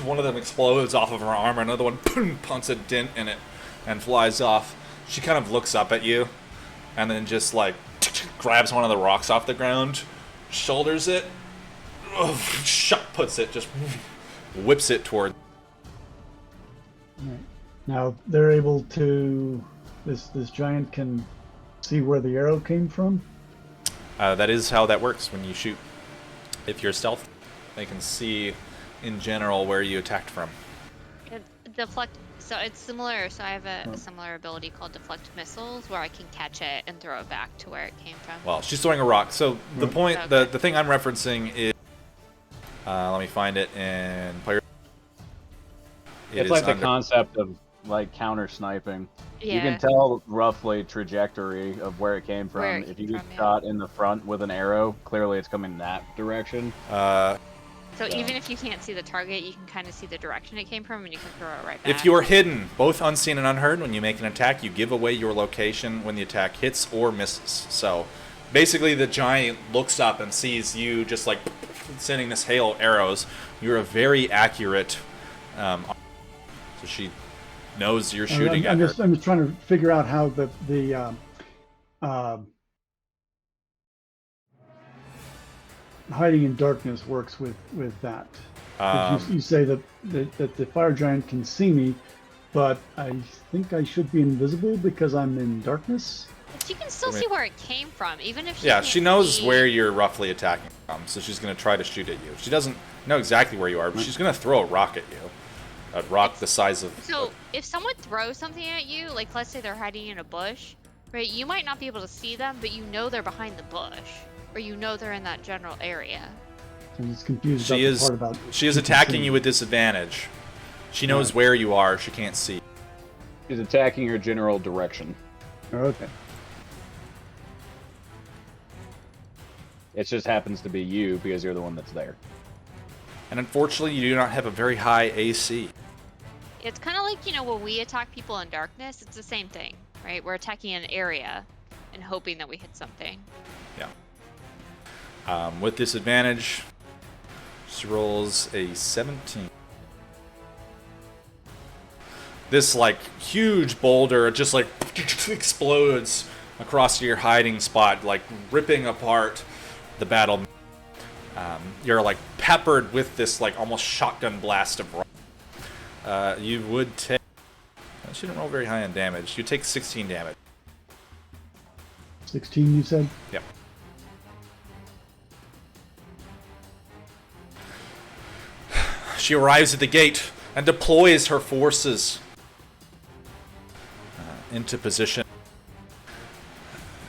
one of them explodes off of her armor. Another one punts a dent in it and flies off. She kind of looks up at you, and then just like grabs one of the rocks off the ground, shoulders it, puts it, just whips it toward. Right. Now they're able to. This giant can see where the arrow came from? That is how that works when you shoot. If you're stealth, they can see in general where you attacked from. Deflect. So it's similar. So I have a similar ability called deflect missiles, where I can catch it and throw it back to where it came from. Well, she's throwing a rock. So the point, okay. the thing I'm referencing is, let me find it in player. It's like the concept of like counter sniping. Yeah. You can tell roughly trajectory of where it came from. If you get shot in the front with an arrow, clearly it's coming that direction. So even if you can't see the target, you can kind of see the direction it came from, and you can throw it right back. If you are hidden, both unseen and unheard, when you make an attack, you give away your location when the attack hits or misses. So basically the giant looks up and sees you just like sending this hail of arrows. You're a very accurate, so she knows you're shooting at her. I'm just trying to figure out how the hiding in darkness works with that. You say that the fire giant can see me, but I think I should be invisible because I'm in darkness. She can still see where it came from, even if she Yeah, can't she knows see. where you're roughly attacking from, so she's going to try to shoot at you. She doesn't know exactly where you are, but she's going to throw a rock at you. A rock the size of... So, if someone throws something at you, like let's say they're hiding in a bush, right, you might not be able to see them, but you know they're behind the bush, or you know they're in that general area. I'm just confused about the part about... She is attacking you with disadvantage. She knows where you are, she can't see. She's attacking your general direction. Okay. It just happens to be you because you're the one that's there. And unfortunately, you do not have a very high AC. It's kind of like, when we attack people in darkness, it's the same thing, right? We're attacking an area and hoping that we hit something. Yeah. With disadvantage, she rolls a 17. This, like, huge boulder just, like, explodes across your hiding spot, like, ripping apart the battle. You're like peppered with this like almost shotgun blast of rock. You would take... She didn't roll very high on damage. You take 16 damage. 16, you said? Yep. She arrives at the gate and deploys her forces into position.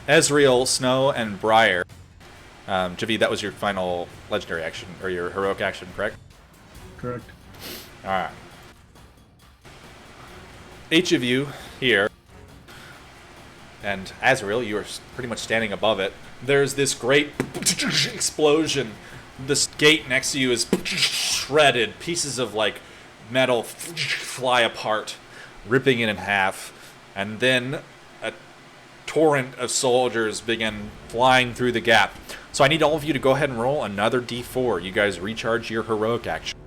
Ezreal, Snow, and Briar. Javi, that was your final legendary action, or your heroic action, correct? Correct. Alright. Each of you here, and Azrael, you are pretty much standing above it. There's this great explosion. This gate next to you is shredded. Pieces of, like, metal fly apart, ripping it in half. And then a torrent of soldiers begin flying through the gap. So I need all of you to go ahead and roll another d4. You guys recharge your heroic action.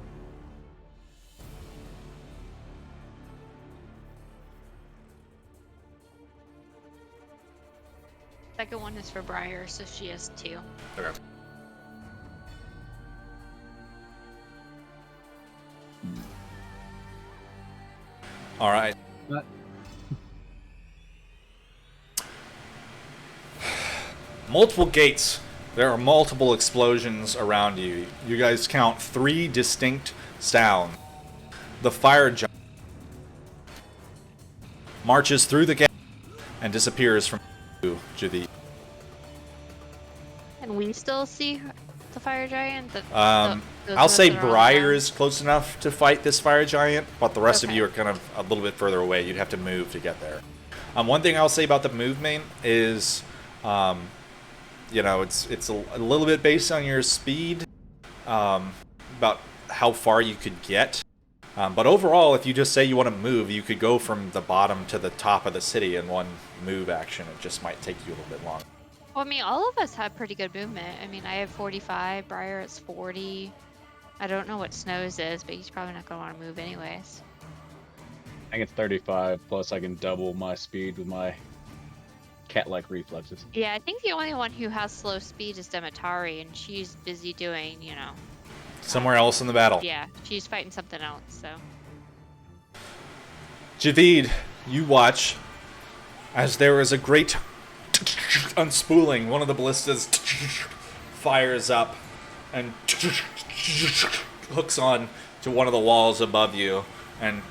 Second one is for Briar, so she has 2. Okay. All right. But- Multiple gates. There are multiple explosions around you. You guys count 3 distinct sounds. The fire giant marches through the gate and disappears from you, Javi. And we still see the fire giant? Those I'll of us say that are on the Briar ground? is close enough to fight this fire giant, but the rest of Okay. you are kind of a little bit further away. You'd have to move to get there. One thing I'll say about the movement is, it's a little bit based on your speed, about how far you could get. But overall, if you just say you want to move, you could go from the bottom to the top of the city in one move action. It just might take you a little bit longer. Well, I mean, all of us have pretty good movement. I mean, I have 45, Briar is 40. I don't know what Snow's is, but he's probably not going to want to move anyways. I think it's 35, plus I can double my speed with my cat-like reflexes. Yeah, I think the only one who has slow speed is Demetari, and she's busy doing, Somewhere else in the battle. yeah, she's fighting something else, so. Javid, you watch as there is a great unspooling. One of the ballistas fires up and hooks on to one of the walls above you and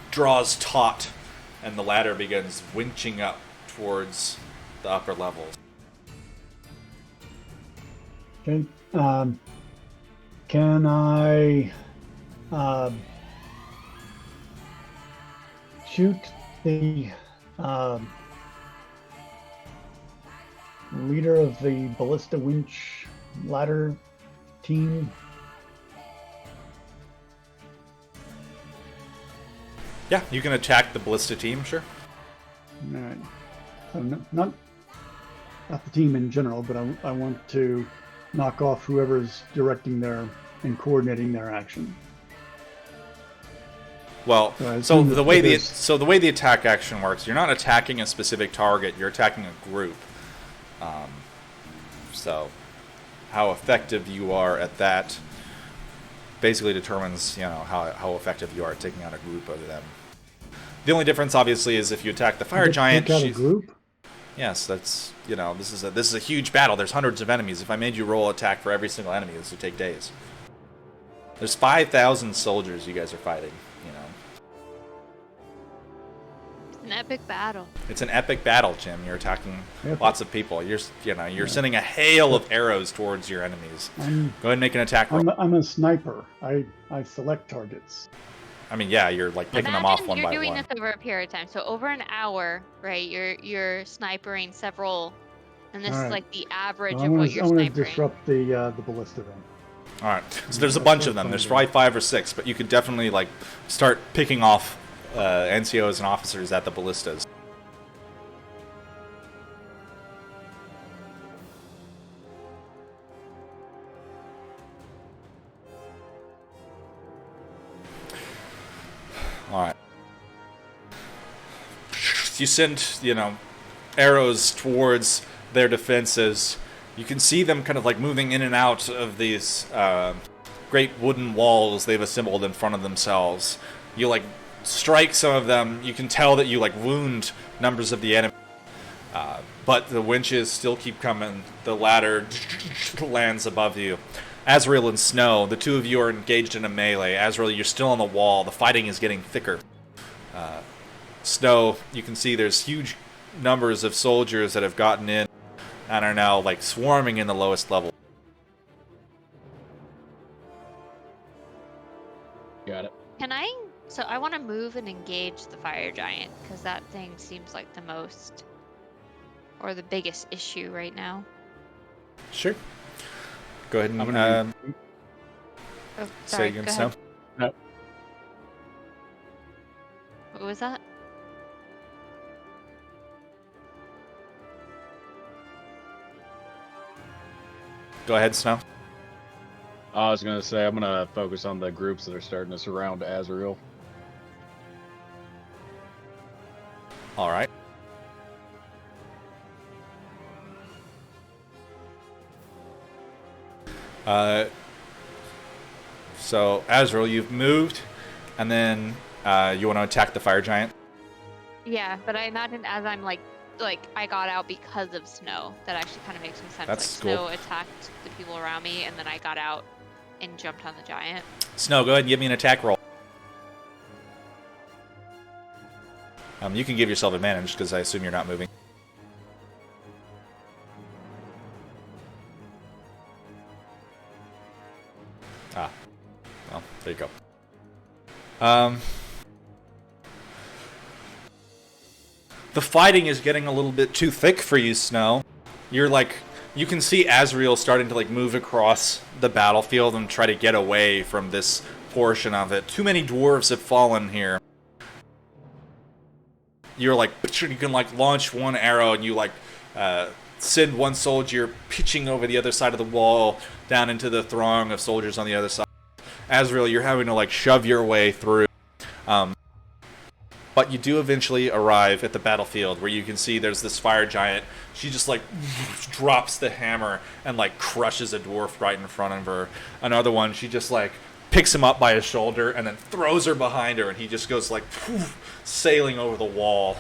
draws taut, and the ladder begins winching up towards the upper levels. Okay. Can I shoot the leader of the ballista winch ladder team? Yeah, you can attack the ballista team, sure. All right. So not the team in general, but I want to knock off whoever's directing their and coordinating their action. Well, I so assume the that way there's- the way the attack action works, you're not attacking a specific target. You're attacking a group. So, how effective you are at that basically determines, how effective you are at taking out a group of them. The only difference, obviously, is if you attack the fire Take giant. out a group? Yes, that's this is a huge battle. There's hundreds of enemies. If I made you roll attack for every single enemy, this would take days. There's 5,000 soldiers you guys are fighting. An epic battle. It's an epic battle, Jim. You're attacking Epic. lots of people. You're sending a hail of arrows towards your enemies. Go ahead and make an attack roll. I'm a sniper. I select targets. I mean, yeah, you're like picking them off one you're by doing one. this over a period of time. So over an hour, right? You're snipering several, and this All is right. like the average I of want what to you're snipering. disrupt the ballista then. All right. So there's a bunch of them. There's probably 5 or 6, but you could definitely start picking off NCOs and officers at the ballistas. All right. You send, arrows towards their defenses. You can see them kind of moving in and out of these great wooden walls they've assembled in front of themselves. You strike some of them. You can tell that you wound numbers of the enemy. But the winches still keep coming. The ladder lands above you. Azrael and Snow, the two of you are engaged in a melee. Azrael, you're still on the wall. The fighting is getting thicker. Snow, you can see there's huge numbers of soldiers that have gotten in and are now swarming in the lowest level. Got it. So I want to move and engage the fire giant because that thing seems like the most or the biggest issue right now. Sure. Go ahead and I'm gonna Oh, say sorry. again, Go Snow. ahead. No. What was that? Go ahead, Snow. I was gonna say I'm gonna focus on the groups that are starting to surround Azrael. All right. So, Azrael, you've moved, and then you want to attack the fire giant? Yeah, but I imagine as I'm like I got out because of snow. That actually kind of makes some sense. That's like cool. Snow attacked the people around me, and then I got out and jumped on the giant. Snow, go ahead and give me an attack roll. You can give yourself advantage, because I assume you're not moving. Ah. Well, there you go. The fighting is getting a little bit too thick for you, Snow. You're like, you can see Azrael starting to like move across the battlefield and try to get away from this portion of it. Too many dwarves have fallen here. You're like, you can like launch one arrow and you like send one soldier pitching over the other side of the wall down into the throng of soldiers on the other side. Azrael, you're having to like shove your way through. But you do eventually arrive at the battlefield where you can see there's this fire giant. She just like drops the hammer and like crushes a dwarf right in front of her. Another one, she just like picks him up by his shoulder and then throws her behind her, and he just goes like sailing over the wall.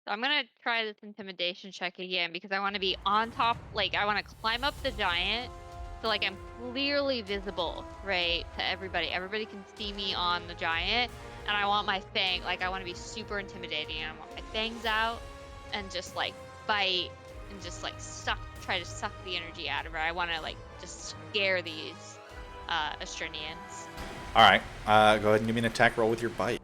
So I'm gonna try this intimidation check again because I want to be on top. Like I want to climb up the giant, so like I'm clearly visible, right, to everybody. Everybody can see me on the giant. And I want my fang, like I want to be super intimidating. I want my fangs out and just like bite and just like try to suck the energy out of her. I want to like just scare these Astrinians. All right, go ahead and give me an attack roll with your bite.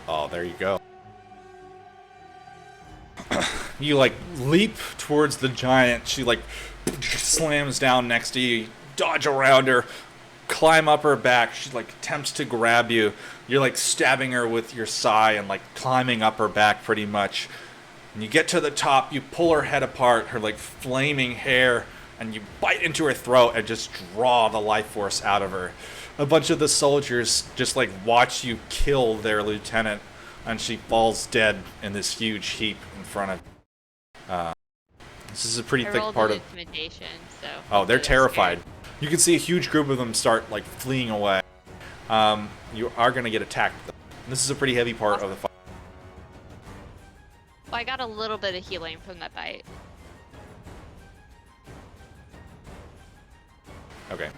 Oh, there you go. You like leap towards the giant. She like slams down next to you. Dodge around her, climb up her back. She like attempts to grab you. You're like stabbing her with your sai and like climbing up her back pretty much. And you get to the top, you pull her head apart, her like flaming hair, and you bite into her throat and just draw the life force out of her. A bunch of the soldiers just like watch you kill their lieutenant, and she falls dead in this huge heap in front of this is a pretty thick part of intimidation, so oh, they're terrified. You can see a huge group of them start like fleeing away. You are going to get attacked. This is a pretty heavy part of the fight. Well, I got a little bit of healing from that bite. Okay.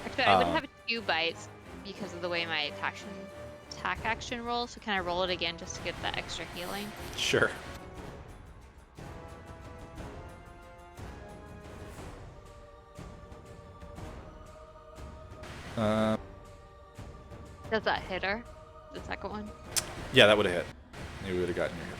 Actually, I would have 2 bites because of the way my attack action rolls. So can I roll it again just to get that extra healing? Sure. Does that hit her? The second one? Yeah, that would have hit. You would have gotten your hit.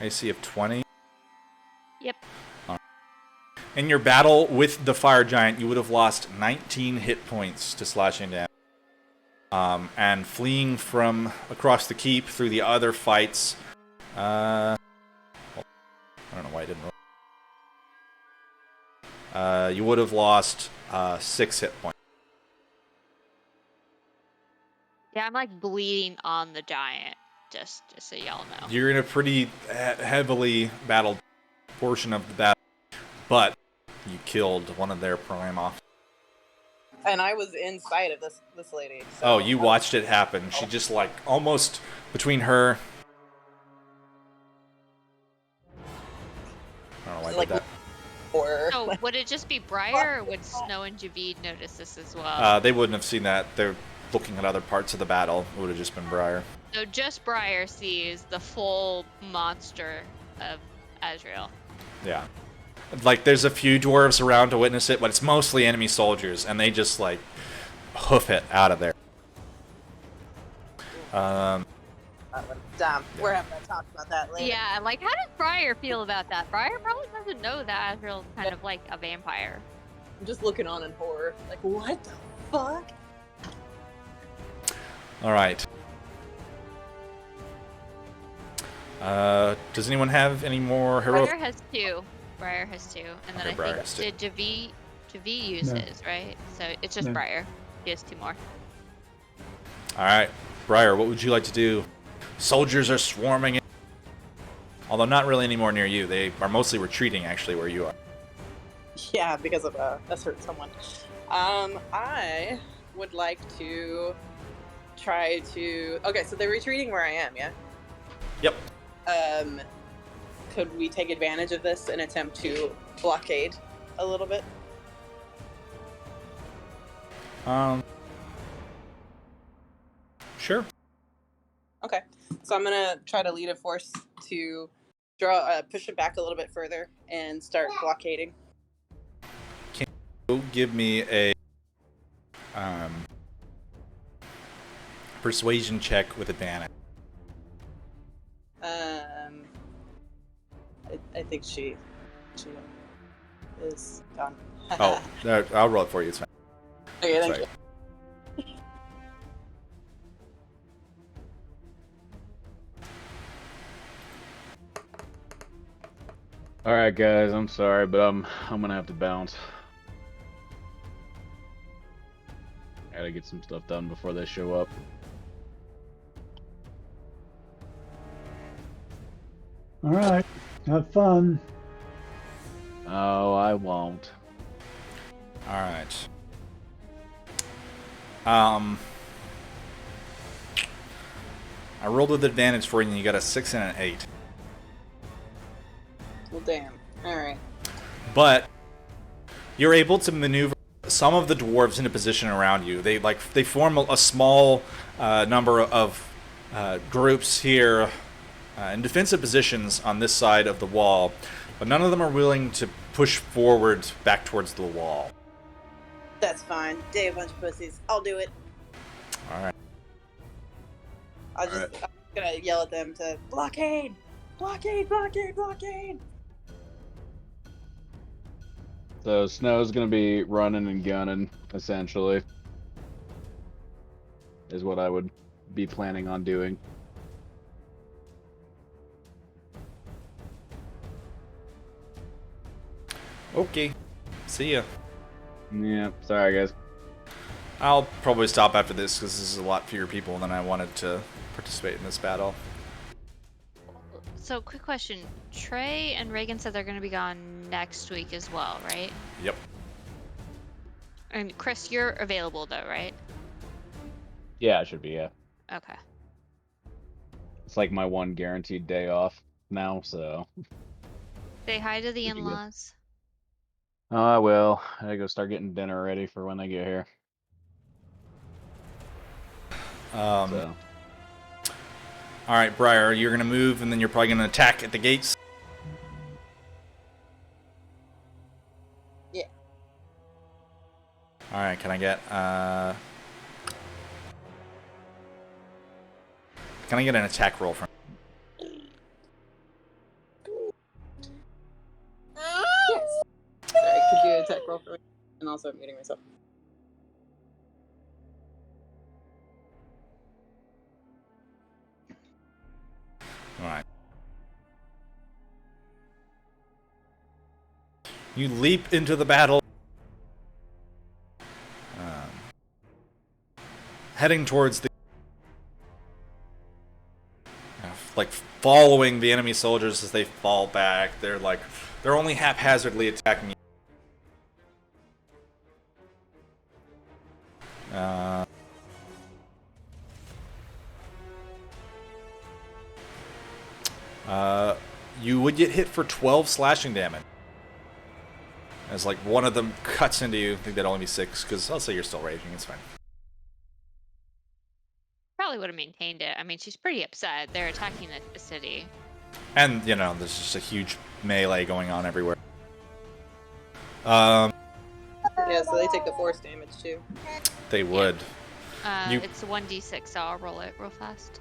AC of 20. Yep. In your battle with the fire giant, you would have lost 19 hit points to slashing damage. And fleeing from across the keep through the other fights. I don't know why I didn't roll. You would have lost 6 hit points. Yeah, I'm like bleeding on the giant, just so y'all know. You're in a pretty heavily battled portion of the battle, but you killed one of their prime officers. And I was inside of this lady. So Oh, you watched it happen. She just like almost between her. I don't know why I did that. Or So would it just be Briar, or would Snow and Javid notice this as well? They wouldn't have seen that. They're looking at other parts of the battle. It would have just been Briar. So just Briar sees the full monster of Azrael. Yeah. Like, there's a few dwarves around to witness it, but it's mostly enemy soldiers, and they just, like, hoof it out of there. damn, we're having to talk about that later. Yeah, like how does Briar feel about that? Briar probably doesn't know that Azrael's kind of like a vampire. I'm just looking on in horror. Like, what the fuck? All right. Does anyone have any more heroic? Briar has 2. Briar has 2. And then Okay, I Briar think, has 2. did Javi use No. his, right? So it's just No. Briar. He has 2 more. All right, Briar, what would you like to do? Soldiers are swarming in. Although not really anymore near you. They are mostly retreating, actually, where you are. Yeah, because of a certain someone. I would like to try to. Okay, so they're retreating where I am. Yeah. Yep. Could we take advantage of this and attempt to blockade a little bit? Sure. Okay, so I'm gonna try to lead a force to push it back a little bit further and start blockading. Can you give me a persuasion check with advantage? I think she is gone. Oh, I'll roll it for you. It's fine. Okay, thank Sorry. you. All right, guys. I'm sorry, but I'm gonna have to bounce. I gotta get some stuff done before they show up. All right. Have fun. Oh, I won't. All right. I rolled with advantage for you, and you got a 6 and an 8. Well, damn. All right. But you're able to maneuver some of the dwarves into position around you. They form a small number of groups here in defensive positions on this side of the wall, but none of them are willing to push forward back towards the wall. That's fine. Day a bunch of pussies. I'll do it. All right. I'm gonna yell at them to blockade, blockade, blockade, blockade. So Snow's gonna be running and gunning, essentially, is what I would be planning on doing. Okay. See ya. Yeah, sorry guys. I'll probably stop after this because this is a lot fewer people than I wanted to participate in this battle. So, quick question. Trey and Reagan said they're going to be gone next week as well, right? Yep. And Chris, you're available though, right? Yeah, it should be, yeah. Okay. It's like my one guaranteed day off now, so. Say hi to the Should be good. in-laws. Oh, I will. I gotta go start getting dinner ready for when they get here. So. All right, Briar, you're gonna move, and then you're probably gonna attack at the gates. Yeah. All right, can I get an attack roll from? Yes. Sorry, could you attack roll for me? And also I'm muting myself. All right. You leap into the battle, heading towards the, like following the enemy soldiers as they fall back. They're only haphazardly attacking you. You would get hit for 12 slashing damage. As like one of them cuts into you. I think that'd only be 6, because I'll say you're still raging. It's fine. Probably would have maintained it. I mean, she's pretty upset. They're attacking the city. And, there's just a huge melee going on everywhere. Yeah, so they take the force damage too. They would. It's 1d6, so I'll roll it real fast.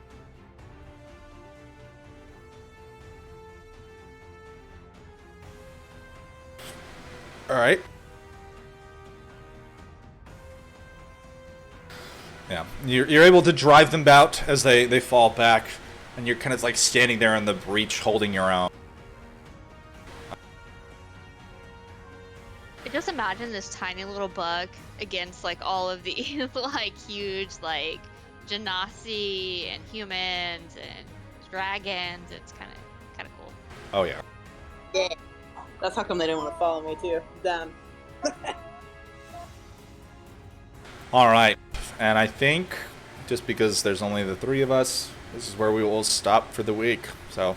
All right. Yeah, you're able to drive them out as they fall back. and you're kind of like standing there in the breach holding your own. I just imagine this tiny little bug against like all of these like huge like genasi and humans and dragons. It's kind of cool. Oh yeah. Yeah. That's how come they didn't want to follow me too. Damn. All right, and I think just because there's only the three of us, this is where we will stop for the week. So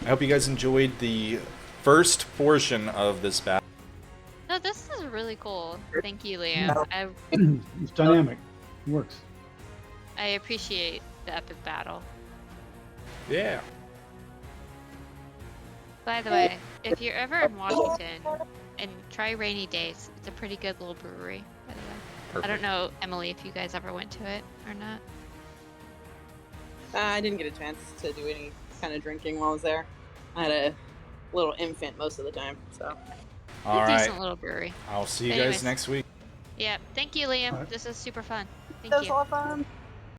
I hope you guys enjoyed the first portion of this battle. No, this is really cool. Thank you, Liam. It's dynamic. It works. I appreciate the epic battle. Yeah. By the way, if you're ever in Washington and try Rainy Days, it's a pretty good little brewery, by the way. Perfect. I don't know, Emily, if you guys ever went to it or not. I didn't get a chance to do any kind of drinking while I was there. I had a little infant most of the time, so. All right. Decent little brewery. I'll see you Anyways. guys next week. Yeah, thank you, Liam. Alright. This is super fun. Thank That was you. a lot of fun.